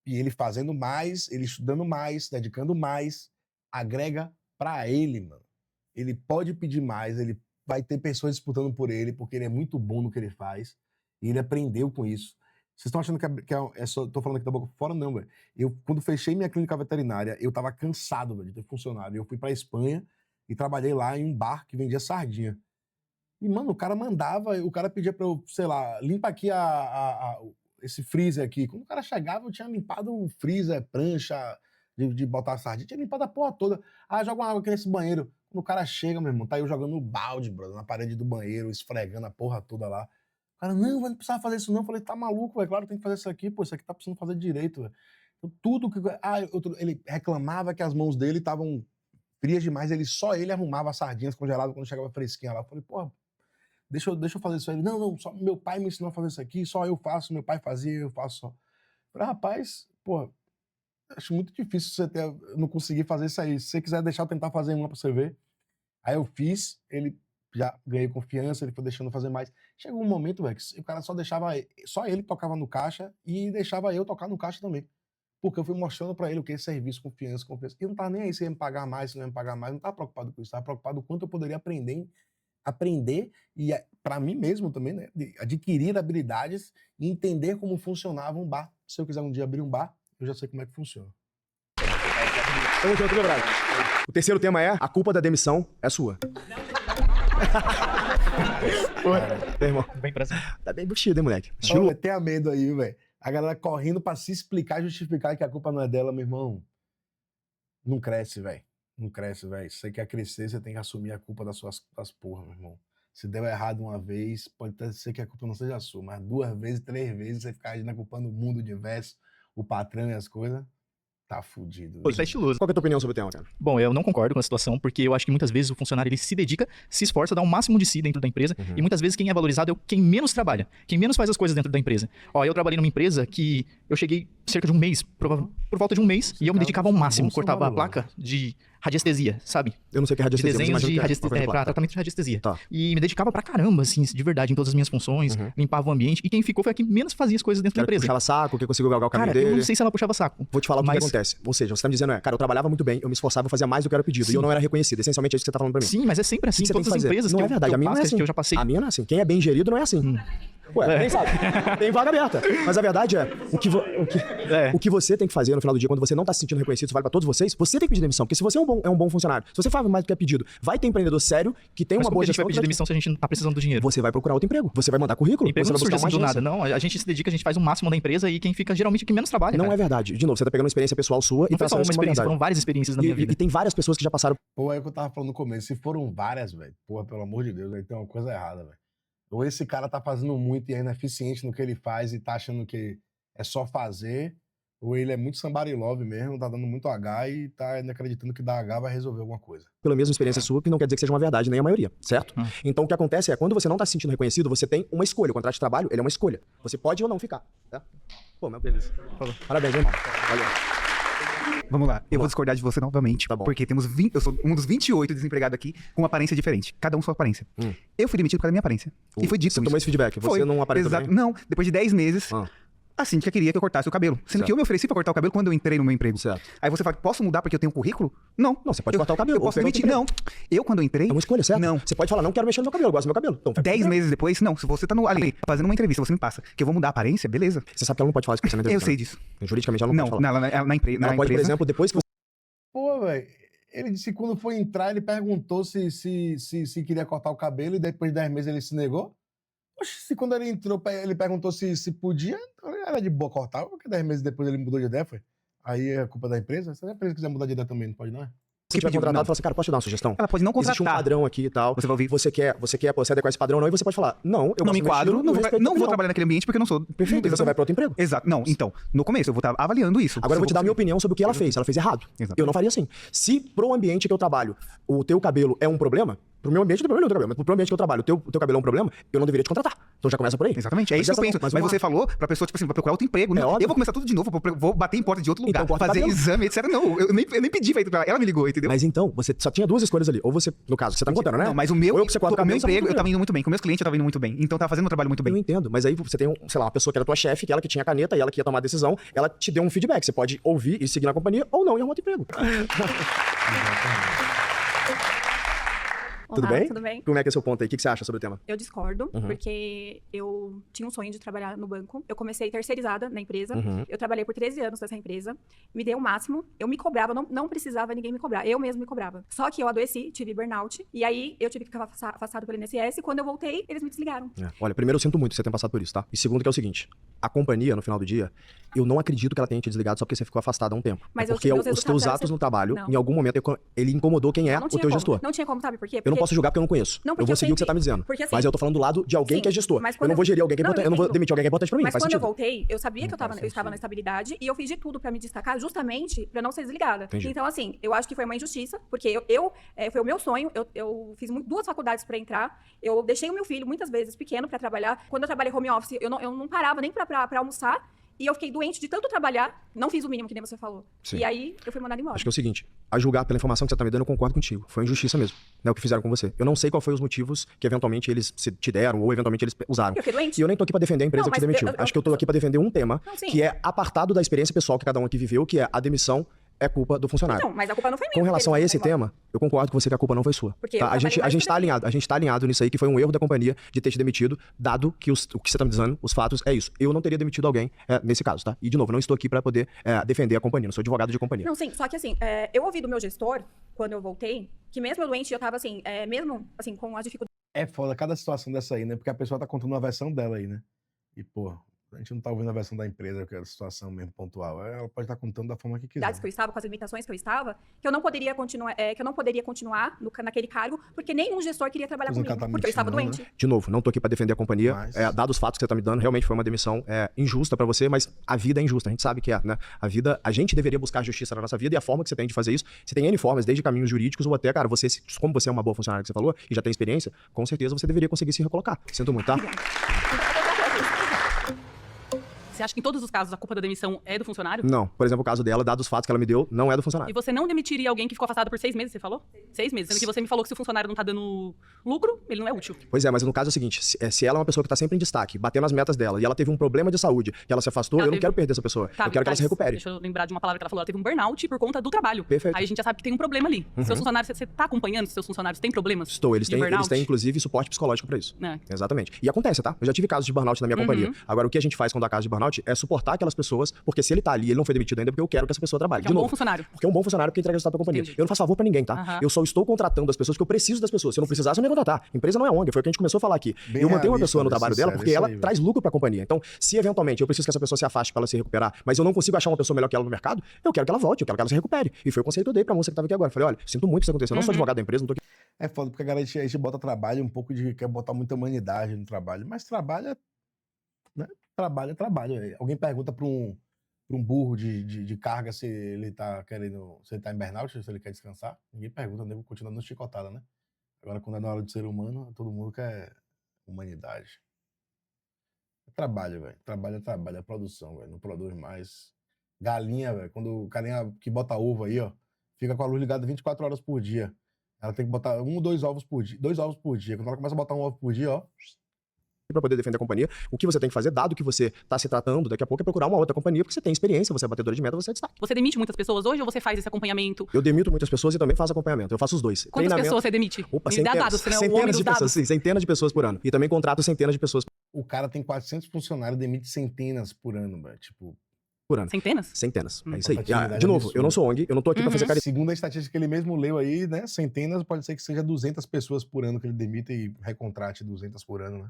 Speaker 1: E ele fazendo mais, ele estudando mais, dedicando mais, agrega pra ele, mano. Ele pode pedir mais, ele vai ter pessoas disputando por ele, porque ele é muito bom no que ele faz, e ele aprendeu com isso. Vocês estão achando que é só... Tô falando aqui da boca fora, não, velho. Eu, quando fechei minha clínica veterinária, eu tava cansado, velho, de ter funcionário. Eu fui pra Espanha e trabalhei lá em um bar que vendia sardinha. E, mano, o cara mandava, o cara pedia pra eu, sei lá, limpa aqui esse freezer aqui. Quando o cara chegava, eu tinha limpado o freezer, prancha de botar a sardinha, tinha limpado a porra toda. Ah, joga uma água aqui nesse banheiro. Quando o cara chega, meu irmão, tá eu jogando o balde, brother, na parede do banheiro, esfregando a porra toda lá. O cara, não precisava fazer isso não. Eu falei, tá maluco, velho, claro, tem que fazer isso aqui, pô, isso aqui tá precisando fazer direito, velho. Então, tudo que... ele reclamava que as mãos dele estavam frias demais, só ele arrumava as sardinhas congeladas quando chegava fresquinha lá. Eu falei, porra, deixa eu fazer isso aí. Não, só meu pai me ensinou a fazer isso aqui, só eu faço, meu pai fazia, eu faço só. Eu falei, rapaz, porra, acho muito difícil você não conseguir fazer isso aí. Se você quiser deixar eu tentar fazer uma pra você ver. Aí eu fiz, ele já ganhei confiança, ele foi deixando eu fazer mais. Chegou um momento, velho, que o cara só ele tocava no caixa e deixava eu tocar no caixa também. Porque eu fui mostrando pra ele o que é serviço, confiança. E não tava nem aí se ia me pagar mais, se não ia me pagar mais. Não tava preocupado com isso, tava preocupado com o quanto eu poderia aprender e para mim mesmo também, né, de adquirir habilidades e entender como funcionava um bar. Se eu quiser um dia abrir um bar, eu já sei como é que funciona.
Speaker 2: Tamo junto, meu brother. O terceiro tema é: a culpa da demissão é sua. Irmão,
Speaker 11: bem pra cima.
Speaker 2: tá bem buchido, hein, moleque?
Speaker 1: Estilo... Tenha medo aí, velho. A galera correndo pra se explicar e justificar que a culpa não é dela, meu irmão. Não cresce, velho. Não cresce, velho. Se você quer crescer, você tem que assumir a culpa das porra, meu irmão. Se deu errado uma vez, pode até ser que a culpa não seja sua, mas 2 vezes, 3 vezes, você ficar ainda culpando o mundo diverso, o patrão e as coisas, tá fudido.
Speaker 11: Pô, isso é estiloso.
Speaker 2: Qual que é a tua opinião sobre o tema, cara?
Speaker 11: Bom, eu não concordo com a situação, porque eu acho que muitas vezes o funcionário ele se dedica, se esforça, dá o máximo de si dentro da empresa, e muitas vezes quem é valorizado é quem menos trabalha, quem menos faz as coisas dentro da empresa. Ó, eu trabalhei numa empresa que eu cheguei cerca de um mês, por volta de um mês, e eu me dedicava ao máximo,
Speaker 1: bom
Speaker 11: cortava a
Speaker 1: salário,
Speaker 11: placa de radiestesia, sabe?
Speaker 2: Eu não sei o que é
Speaker 11: De
Speaker 2: radiestesia, mas
Speaker 11: desenhos
Speaker 2: imagino
Speaker 11: de
Speaker 2: que é
Speaker 11: radiestesia,
Speaker 2: uma coisa
Speaker 11: pra tratamento de radiestesia.
Speaker 2: Tá.
Speaker 11: E me dedicava pra caramba, assim, de verdade, em todas as minhas funções, limpava o ambiente, e quem ficou foi a que menos fazia as coisas dentro da
Speaker 2: Cara, que
Speaker 11: empresa.
Speaker 2: puxava saco, que conseguiu galgar o caminho
Speaker 11: Cara,
Speaker 2: dele.
Speaker 11: eu não sei se ela puxava saco.
Speaker 2: Vou te falar o que
Speaker 11: Mas-
Speaker 2: acontece. Ou seja, você tá me dizendo, cara, eu trabalhava muito bem, eu me esforçava, eu fazia mais do que era pedido. E eu não era reconhecido. Essencialmente é isso que você tá falando pra mim.
Speaker 11: Sim, mas é sempre assim,
Speaker 2: O que você
Speaker 11: todas
Speaker 2: tem que
Speaker 11: as
Speaker 2: fazer?
Speaker 11: empresas
Speaker 2: Não
Speaker 11: que
Speaker 2: é verdade,
Speaker 11: eu
Speaker 2: a minha não é
Speaker 11: passo,
Speaker 2: assim.
Speaker 11: que eu já passei.
Speaker 2: A minha não é assim. Quem é bem gerido não é assim. Ué, quem sabe? Tem vaga aberta. Mas a verdade é, o que você tem que fazer no final do dia, quando você não tá se sentindo reconhecido, isso vale pra todos vocês, você tem que pedir demissão. Porque se você é um bom funcionário, se você faz mais do que é pedido, vai ter empreendedor sério que tem
Speaker 11: Mas
Speaker 2: uma
Speaker 11: como
Speaker 2: boa
Speaker 11: que a gente vai
Speaker 2: gestão.
Speaker 11: pedir demissão se a gente não tá precisando do dinheiro?
Speaker 2: Você vai procurar outro emprego. Você vai mandar currículo.
Speaker 11: Emprego
Speaker 2: Você
Speaker 11: não
Speaker 2: vai
Speaker 11: surge
Speaker 2: buscar
Speaker 11: assim
Speaker 2: uma
Speaker 11: do
Speaker 2: agência.
Speaker 11: nada, não. A gente se dedica, a gente faz o máximo da empresa e quem fica geralmente é quem menos trabalha.
Speaker 2: Não
Speaker 11: cara.
Speaker 2: é verdade. De novo, você tá pegando uma experiência pessoal sua
Speaker 11: Não
Speaker 2: e
Speaker 11: foi só
Speaker 2: trazendo
Speaker 11: uma
Speaker 2: isso como
Speaker 11: experiência,
Speaker 2: verdade.
Speaker 11: foram várias experiências na minha vida.
Speaker 2: E tem várias pessoas que já passaram.
Speaker 1: Pô, é o que eu tava falando no começo. Se foram várias, velho, porra, pelo amor de Deus, aí tem uma coisa errada, velho. Ou esse cara tá fazendo muito e é ineficiente no que ele faz e tá achando que é só fazer, ou ele é muito somebody love mesmo, tá dando muito H e tá ainda acreditando que dar H vai resolver alguma coisa.
Speaker 2: Pela mesma experiência sua, que não quer dizer que seja uma verdade, nem a maioria, certo? Então o que acontece é, quando você não tá se sentindo reconhecido, você tem uma escolha. O contrato de trabalho, ele é uma escolha. Você pode ou não ficar, tá? Pô, meu beleza. Parabéns, irmão. Valeu.
Speaker 4: Vamos lá, eu vou discordar de você novamente,
Speaker 2: Tá bom.
Speaker 4: porque temos 20, eu sou um dos 28 desempregados aqui com uma aparência diferente, cada um sua aparência. Eu fui demitido por causa da minha aparência. E foi dito
Speaker 2: Você tomou esse feedback, você
Speaker 4: Foi.
Speaker 2: não aparenta
Speaker 4: Exato.
Speaker 2: bem?
Speaker 4: Não, depois de 10 meses, a síndica queria que eu cortasse o cabelo. Sendo
Speaker 2: Certo.
Speaker 4: que eu me ofereci pra cortar o cabelo quando eu entrei no meu emprego.
Speaker 2: Certo.
Speaker 4: Aí você fala, posso mudar porque eu tenho currículo? Não.
Speaker 2: Não, você pode cortar o cabelo.
Speaker 4: Eu
Speaker 2: ou
Speaker 4: posso
Speaker 2: pegar
Speaker 4: demitir.
Speaker 2: outro
Speaker 4: Não. Eu, quando eu entrei...
Speaker 2: É uma escolha, certo?
Speaker 4: Não.
Speaker 2: Você pode falar, não quero mexer no meu cabelo, eu gosto do meu cabelo. Então, vai pro
Speaker 4: 10
Speaker 2: cabelo.
Speaker 4: meses depois, não. Se você tá ali fazendo uma entrevista, você me passa que eu vou mudar a aparência, beleza.
Speaker 2: Você sabe que ela não pode falar isso pra você na
Speaker 4: Eu
Speaker 2: entrevista,
Speaker 4: sei
Speaker 2: né?
Speaker 4: disso.
Speaker 2: Juridicamente ela não pode falar.
Speaker 4: Na empresa.
Speaker 2: Ela pode, por exemplo, depois que você...
Speaker 1: Pô, velho, ele disse que quando foi entrar, ele perguntou se queria cortar o cabelo e depois de 10 meses ele se negou. Oxe, se quando ele entrou, ele perguntou se podia, era de boa cortar, porque 10 meses depois ele mudou de ideia, foi. Aí é culpa da empresa. Se a empresa quiser mudar de ideia também, não pode, não é?
Speaker 2: Se tiver
Speaker 4: pediu?
Speaker 2: contratado,
Speaker 4: Não.
Speaker 2: fala assim, cara, posso te dar uma sugestão?
Speaker 4: Ela pode não
Speaker 2: Existe um
Speaker 4: contratar.
Speaker 2: padrão aqui e tal.
Speaker 4: Você vai ouvir.
Speaker 2: Você quer pô, se adequar a esse padrão ou não, e você pode falar, não, eu
Speaker 4: Não
Speaker 2: gosto
Speaker 4: me
Speaker 2: do meu
Speaker 4: enquadro,
Speaker 2: estilo,
Speaker 4: não
Speaker 2: eu
Speaker 4: vou,
Speaker 2: respeito
Speaker 4: não
Speaker 2: a
Speaker 4: vou
Speaker 2: opinião.
Speaker 4: trabalhar naquele ambiente porque eu não sou...
Speaker 2: Perfeito, e você vai para outro emprego.
Speaker 4: Exato. Não, então, no começo eu vou estar avaliando isso.
Speaker 2: Agora eu vou te dar a minha opinião sobre o que ela fez. Ela fez errado.
Speaker 4: Exato.
Speaker 2: Eu não faria assim. Se pro ambiente que eu trabalho, o teu cabelo é um problema, pro meu ambiente não tem problema, teu cabelo, mas pro ambiente que eu trabalho, o teu cabelo é um problema, eu não deveria te contratar. Então já começa por aí.
Speaker 4: Exatamente, é isso que eu penso. Mas
Speaker 2: vamos
Speaker 4: você
Speaker 2: lá.
Speaker 4: falou pra pessoa, tipo assim, pra procurar outro emprego.
Speaker 2: É
Speaker 4: Não,
Speaker 2: óbvio.
Speaker 4: eu vou começar tudo de novo, vou bater em porta de outro lugar,
Speaker 2: Então corta o
Speaker 4: fazer
Speaker 2: cabelo.
Speaker 4: exame, etc. Não, eu nem pedi pra ir pra ela. Ela me ligou, entendeu?
Speaker 2: Mas então, você só tinha duas escolhas ali. Ou você, no caso, você tá me contando, né?
Speaker 4: Não, mas o meu,
Speaker 2: Ou eu que você corta
Speaker 4: o meu
Speaker 2: cabelo, você
Speaker 4: emprego,
Speaker 2: tá
Speaker 4: eu tava indo muito bem. Com meus clientes, eu tava indo muito bem. Então eu tava fazendo meu trabalho muito
Speaker 2: Eu
Speaker 4: bem.
Speaker 2: entendo, mas aí você tem, sei lá, uma pessoa que era tua chefe, que ela que tinha a caneta e ela que ia tomar a decisão, ela te deu um feedback. Você pode ouvir e seguir na companhia ou não e arrumar outro emprego. Tudo
Speaker 5: Olá,
Speaker 2: bem?
Speaker 5: tudo bem?
Speaker 2: Como é que é o seu ponto aí? O que você acha sobre o tema?
Speaker 5: Eu discordo,
Speaker 2: Uhum.
Speaker 5: porque eu tinha um sonho de trabalhar no banco. Eu comecei terceirizada na empresa.
Speaker 2: Uhum.
Speaker 5: Eu trabalhei por 13 anos nessa empresa. Me dei o máximo. Eu me cobrava, não precisava ninguém me cobrar. Eu mesmo me cobrava. Só que eu adoeci, tive burnout. E aí eu tive que ficar afastado pelo INSS. Quando eu voltei, eles me desligaram.
Speaker 2: É. Olha, primeiro eu sinto muito você ter passado por isso, tá? E segundo que é o seguinte, a companhia, no final do dia, eu não acredito que ela tenha te desligado só porque você ficou afastado há um tempo.
Speaker 5: Mas
Speaker 2: é
Speaker 5: eu
Speaker 2: porque
Speaker 5: tive os
Speaker 2: os teus
Speaker 5: resultados
Speaker 2: atos no trabalho,
Speaker 5: Não.
Speaker 2: em algum momento, ele incomodou quem é
Speaker 5: Não
Speaker 2: o
Speaker 5: tinha
Speaker 2: teu
Speaker 5: como.
Speaker 2: gestor.
Speaker 5: Não tinha como, sabe por quê?
Speaker 2: Eu não posso julgar porque eu não conheço.
Speaker 5: Não,
Speaker 2: eu
Speaker 5: porque
Speaker 2: vou
Speaker 5: eu
Speaker 2: seguir o que você tá me dizendo.
Speaker 5: porque, assim,
Speaker 2: Mas eu tô falando do lado de alguém
Speaker 5: sim,
Speaker 2: que é gestor.
Speaker 5: mas
Speaker 2: Eu
Speaker 5: quando
Speaker 2: não vou gerir alguém que é
Speaker 5: Não,
Speaker 2: importante. Eu não vou
Speaker 5: entendo.
Speaker 2: demitir alguém que é importante pra mim.
Speaker 5: Mas
Speaker 2: Faz
Speaker 5: quando
Speaker 2: sentido.
Speaker 5: eu voltei, eu sabia que
Speaker 1: Não
Speaker 5: eu
Speaker 1: faz
Speaker 5: estava na estabilidade e eu fiz de tudo pra me destacar justamente pra não ser desligada.
Speaker 2: Entendi.
Speaker 5: Então, assim, eu acho que foi uma injustiça, porque foi o meu sonho. Eu fiz duas faculdades pra entrar. Eu deixei o meu filho muitas vezes pequeno pra trabalhar. Quando eu trabalhei home office, eu não parava nem pra almoçar. E eu fiquei doente de tanto trabalhar, não fiz o mínimo, que nem você falou.
Speaker 2: Sim.
Speaker 5: E aí, eu fui mandada embora.
Speaker 2: Acho que é o seguinte, a julgar pela informação que você tá me dando, eu concordo contigo. Foi injustiça mesmo, né, o que fizeram com você. Eu não sei qual foi os motivos que eventualmente eles te deram ou eventualmente eles usaram.
Speaker 5: Eu fiquei doente.
Speaker 2: E eu nem tô aqui pra defender a empresa
Speaker 5: Não,
Speaker 2: que te
Speaker 5: mas
Speaker 2: demitiu. Acho que eu tô aqui pra defender um tema
Speaker 5: Não, sim.
Speaker 2: que é apartado da experiência pessoal que cada um aqui viveu, que é a demissão é culpa do funcionário.
Speaker 5: Não, mas a culpa não foi minha.
Speaker 2: Com relação a
Speaker 5: porque
Speaker 2: esse
Speaker 5: eles mandaram
Speaker 2: tema, eu concordo com você que a culpa não foi sua.
Speaker 5: Porque
Speaker 2: Tá?
Speaker 5: eu
Speaker 2: A gente
Speaker 5: trabalhei mais
Speaker 2: tá alinhado, a gente tá alinhado nisso aí, que foi um erro da companhia de ter te demitido, dado que o que você tá me dizendo, os fatos, é isso. Eu não teria demitido alguém nesse caso, tá? E, de novo, não estou aqui pra poder defender a companhia, não sou advogado de companhia.
Speaker 5: Não, sim, só que assim, eu ouvi do meu gestor, quando eu voltei, que mesmo eu doente, eu tava assim, mesmo assim, com as dificuldades.
Speaker 1: É foda cada situação dessa aí, né? Porque a pessoa tá contando uma versão dela aí, né? E, pô, a gente não tá ouvindo a versão da empresa, que é a situação mesmo pontual. Ela pode estar contando da forma que quiser.
Speaker 5: Que eu estava, com as limitações que eu estava, que eu não poderia continuar naquele cargo, porque nenhum gestor queria trabalhar
Speaker 1: Pois não
Speaker 5: comigo,
Speaker 1: tá
Speaker 5: porque eu estava
Speaker 1: mentindo,
Speaker 5: doente.
Speaker 2: De novo, não tô aqui pra defender a companhia.
Speaker 1: Mas-
Speaker 2: Dados os fatos que você tá me dando, realmente foi uma demissão injusta pra você, mas a vida é injusta, a gente sabe que é, né? A gente deveria buscar justiça na nossa vida e a forma que você tem de fazer isso, você tem N formas, desde caminhos jurídicos ou até, cara, como você é uma boa funcionária que você falou e já tem experiência, com certeza você deveria conseguir se recolocar. Sinto muito, tá?
Speaker 6: Você acha que em todos os casos a culpa da demissão é do funcionário?
Speaker 2: Não. Por exemplo, o caso dela, dados os fatos que ela me deu, não é do
Speaker 6: E
Speaker 2: funcionário.
Speaker 6: você não demitiria alguém que ficou afastado por 6 meses, você falou? 6 meses. Sendo que você me falou que se o funcionário não tá dando lucro, ele não é útil.
Speaker 2: Pois é, mas no caso é o seguinte, se ela é uma pessoa que tá sempre em destaque, batendo as metas dela, e ela teve um problema de saúde, que ela se afastou,
Speaker 6: Ela
Speaker 2: eu não
Speaker 6: teve-
Speaker 2: quero perder essa pessoa.
Speaker 6: Tá,
Speaker 2: eu quero que ela
Speaker 6: mas
Speaker 2: se recupere.
Speaker 6: Deixa eu lembrar de uma palavra que ela falou. Ela teve um burnout por conta do trabalho.
Speaker 2: Perfeito.
Speaker 6: Aí a gente já sabe que tem um problema ali. Seus funcionários, você tá acompanhando se seus funcionários têm problemas?
Speaker 2: Estou, eles
Speaker 6: de
Speaker 2: têm,
Speaker 6: burnout?
Speaker 2: inclusive suporte psicológico pra isso.
Speaker 6: É.
Speaker 2: Exatamente. E acontece, tá? Eu já tive casos de burnout na minha companhia. Agora, o que a gente faz quando dá caso de burnout é suportar aquelas pessoas, porque se ele tá ali, ele não foi demitido ainda, porque eu quero que essa pessoa trabalhe.
Speaker 6: Que é um bom funcionário.
Speaker 2: Porque é um bom funcionário que entrega resultado pra companhia.
Speaker 6: Entendi.
Speaker 2: Eu não faço favor pra ninguém, tá?
Speaker 6: Aham.
Speaker 2: Eu só estou contratando as pessoas que eu preciso das pessoas. Se eu não precisasse, eu não ia contratar. Empresa não é ONG, foi o que a gente começou a falar aqui.
Speaker 1: Bem
Speaker 2: Eu mantenho uma
Speaker 1: realista,
Speaker 2: pessoa no
Speaker 1: bem
Speaker 2: trabalho dela
Speaker 1: sincero,
Speaker 2: porque
Speaker 1: isso
Speaker 2: ela
Speaker 1: aí,
Speaker 2: traz lucro pra companhia. Então, se eventualmente eu preciso que essa pessoa se afaste pra ela se recuperar, mas eu não consigo achar uma pessoa melhor que ela no mercado, eu quero que ela volte, eu quero que ela se recupere. E foi o conselho que eu dei pra moça que tava aqui agora. Falei, olha, sinto muito que isso aconteceu. Eu não sou advogado da empresa, não tô aqui.
Speaker 1: É foda, porque a gente bota trabalho um pouco de... quer botar muita humanidade no trabalho. Mas trabalho é... né? Trabalho é trabalho. Alguém pergunta pra um burro de carga se ele tá querendo... se ele tá em burnout, se ele quer descansar. Ninguém pergunta, nego continua dando chicotada, né? Agora, quando é na hora do ser humano, todo mundo quer humanidade. É trabalho, velho. Trabalho é trabalho, é produção, velho. Não produz mais. Galinha, velho. Quando o carinha que bota ovo aí, ó, fica com a luz ligada 24 horas por dia. Ela tem que botar 1 ou 2 ovos por dia. 2 ovos por dia. Quando ela começa a botar um ovo por dia, ó.
Speaker 2: Pra poder defender a companhia, o que você tem que fazer, dado que você tá se tratando, daqui a pouco é procurar uma outra companhia, porque você tem experiência, você é batedora de meta, você é destaque.
Speaker 6: Você demite muitas pessoas hoje ou você faz esse acompanhamento?
Speaker 2: Eu demito muitas pessoas e também faço acompanhamento. Eu faço os dois.
Speaker 6: Quantas pessoas você demite?
Speaker 2: Opa,
Speaker 6: Me dá
Speaker 2: centenas,
Speaker 6: dados, senão o homem
Speaker 2: centenas
Speaker 6: dos
Speaker 2: de
Speaker 6: dados.
Speaker 2: pessoas, sim, centenas de pessoas por ano. E também contrato centenas de pessoas
Speaker 1: O cara tem 400 funcionários, demite centenas por ano, velho. Tipo,
Speaker 2: por ano.
Speaker 6: Centenas?
Speaker 2: Centenas. É isso aí.
Speaker 1: Atividade
Speaker 2: De novo,
Speaker 1: absurda.
Speaker 2: eu não sou ONG, eu não tô aqui pra fazer caridade.
Speaker 1: segundo a estatística que ele mesmo leu aí, né? Centenas, pode ser que seja 200 pessoas por ano que ele demita e recontrate 200 por ano, né?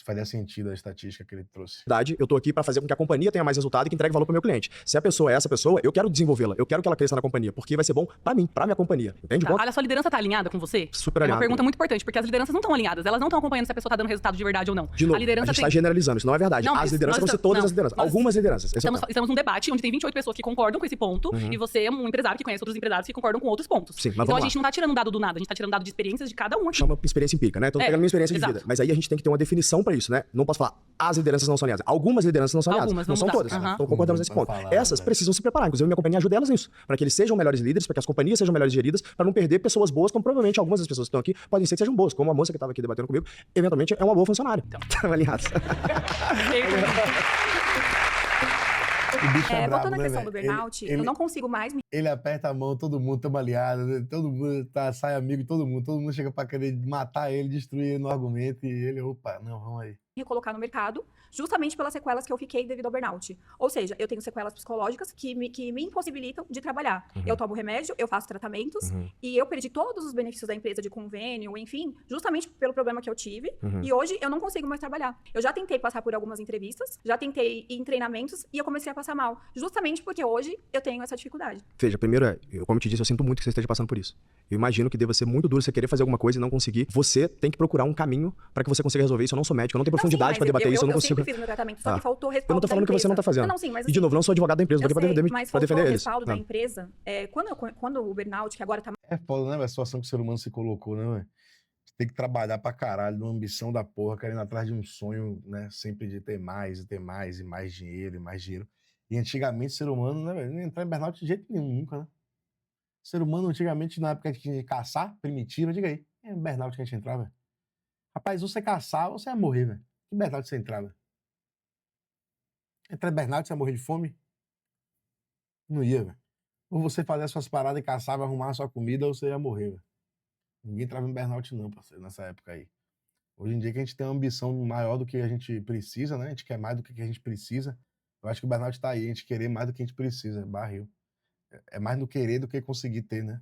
Speaker 1: Faria sentido a estatística que ele trouxe.
Speaker 2: Eu tô aqui pra fazer com que a companhia tenha mais resultado e que entregue valor pro meu cliente. Se a pessoa é essa pessoa, eu quero desenvolvê-la. Eu quero que ela cresça na companhia, porque vai ser bom pra mim, pra minha companhia. Entende?
Speaker 6: Tá.
Speaker 2: Ponto?
Speaker 6: Olha, a sua liderança tá alinhada com você?
Speaker 2: Super
Speaker 6: É uma
Speaker 2: alinhado.
Speaker 6: pergunta muito importante, porque as lideranças não estão alinhadas. Elas não estão acompanhando se a pessoa tá dando resultado de verdade ou não.
Speaker 2: De novo,
Speaker 6: a liderança
Speaker 2: gente
Speaker 6: tem...
Speaker 2: tá generalizando, isso não é verdade.
Speaker 6: Não,
Speaker 2: As
Speaker 6: mas
Speaker 2: lideranças
Speaker 6: nós
Speaker 2: vão ser
Speaker 6: estamos-
Speaker 2: todas
Speaker 6: não,
Speaker 2: as lideranças.
Speaker 6: nós-
Speaker 2: Algumas lideranças. Esse é o
Speaker 6: Estamos num debate onde tem 28 pessoas que concordam com esse ponto
Speaker 2: Uhum.
Speaker 6: e você é um empresário que conhece outros empresários que concordam com outros pontos.
Speaker 2: Sim, mas
Speaker 6: então
Speaker 2: vamos
Speaker 6: a gente não tá tirando um dado do nada, a gente tá tirando dado de experiências de cada um aqui.
Speaker 2: chama experiência empírica, né? Então, tô
Speaker 6: É,
Speaker 2: pegando minha experiência
Speaker 6: exato.
Speaker 2: de vida. Mas aí a gente tem que ter uma definição pra isso, né? Não posso falar, as lideranças não são alinhadas. Algumas lideranças não são alinhadas.
Speaker 6: Algumas,
Speaker 2: não são
Speaker 6: vamos
Speaker 2: todas.
Speaker 6: mudar.
Speaker 2: Então concordamos nesse ponto. Essas precisam se preparar. Inclusive, minha companhia ajuda elas nisso. Pra que eles sejam melhores líderes, pra que as companhias sejam melhores geridas, pra não perder pessoas boas, como provavelmente algumas das pessoas que estão aqui podem ser que sejam boas. Como a moça que tava aqui debatendo comigo, eventualmente é uma boa funcionária. Então, alinhados.
Speaker 1: O bicho é brabo,
Speaker 5: Voltando à
Speaker 1: né,
Speaker 5: questão do
Speaker 1: velho?
Speaker 5: burnout,
Speaker 1: Ele-
Speaker 5: eu não consigo mais me
Speaker 1: Ele aperta a mão, todo mundo tamo aliado, né? Todo mundo sai amigo de todo mundo chega pra querer matar ele, destruir ele no argumento, e ele, opa, não, vamos aí.
Speaker 5: recolocar no mercado, justamente pelas sequelas que eu fiquei devido ao burnout. Ou seja, eu tenho sequelas psicológicas que me impossibilitam de trabalhar. Eu tomo remédio, eu faço tratamentos, e eu perdi todos os benefícios da empresa de convênio, enfim, justamente pelo problema que eu tive, e hoje eu não consigo mais trabalhar. Eu já tentei passar por algumas entrevistas, já tentei ir em treinamentos, e eu comecei a passar mal, justamente porque hoje eu tenho essa dificuldade.
Speaker 2: Veja, primeiro como eu te disse, eu sinto muito que você esteja passando por isso. Eu imagino que deva ser muito duro você querer fazer alguma coisa e não conseguir. Você tem que procurar um caminho pra que você consiga resolver isso. Eu não sou médico, eu não tenho profundidade pra debater isso, eu não consigo.
Speaker 5: Eu sempre fiz o meu tratamento, só
Speaker 2: Tá.
Speaker 5: que faltou respaldo
Speaker 2: Eu não tô falando
Speaker 5: da
Speaker 2: que você não tá
Speaker 5: empresa.
Speaker 2: fazendo.
Speaker 5: Não, sim, mas
Speaker 2: E de novo, não sou advogado da empresa, tô aqui pra defender,
Speaker 5: mas
Speaker 2: pra defender
Speaker 5: faltou
Speaker 2: eles.
Speaker 5: respaldo da
Speaker 2: Não.
Speaker 5: empresa. Quando o burnout, que agora tá
Speaker 1: É foda, né, velho? A situação que o ser humano se colocou, né, velho? Tem que trabalhar pra caralho, numa ambição da porra, querendo atrás de um sonho, né? Sempre de ter mais, e ter mais, e mais dinheiro, e mais dinheiro. E antigamente o ser humano, né, velho? Não ia entrar em burnout de jeito nenhum, nunca, né? O ser humano, antigamente, na época que tinha que caçar, primitiva, diga aí, é burnout que a gente entrava. Rapaz, ou você caçar, ou você ia morrer, velho. Que burnout você entrava? Entrar em burnout, você ia morrer de fome? Não ia, velho. Ou você fazia suas paradas e caçava, arrumar a sua comida, ou você ia morrer, velho. Ninguém entrava em burnout não, parceiro, nessa época aí. Hoje em dia que a gente tem uma ambição maior do que a gente precisa, né? A gente quer mais do que a gente precisa. Eu acho que o burnout tá aí, a gente querer mais do que a gente precisa, barril. É mais no querer do que conseguir ter, né?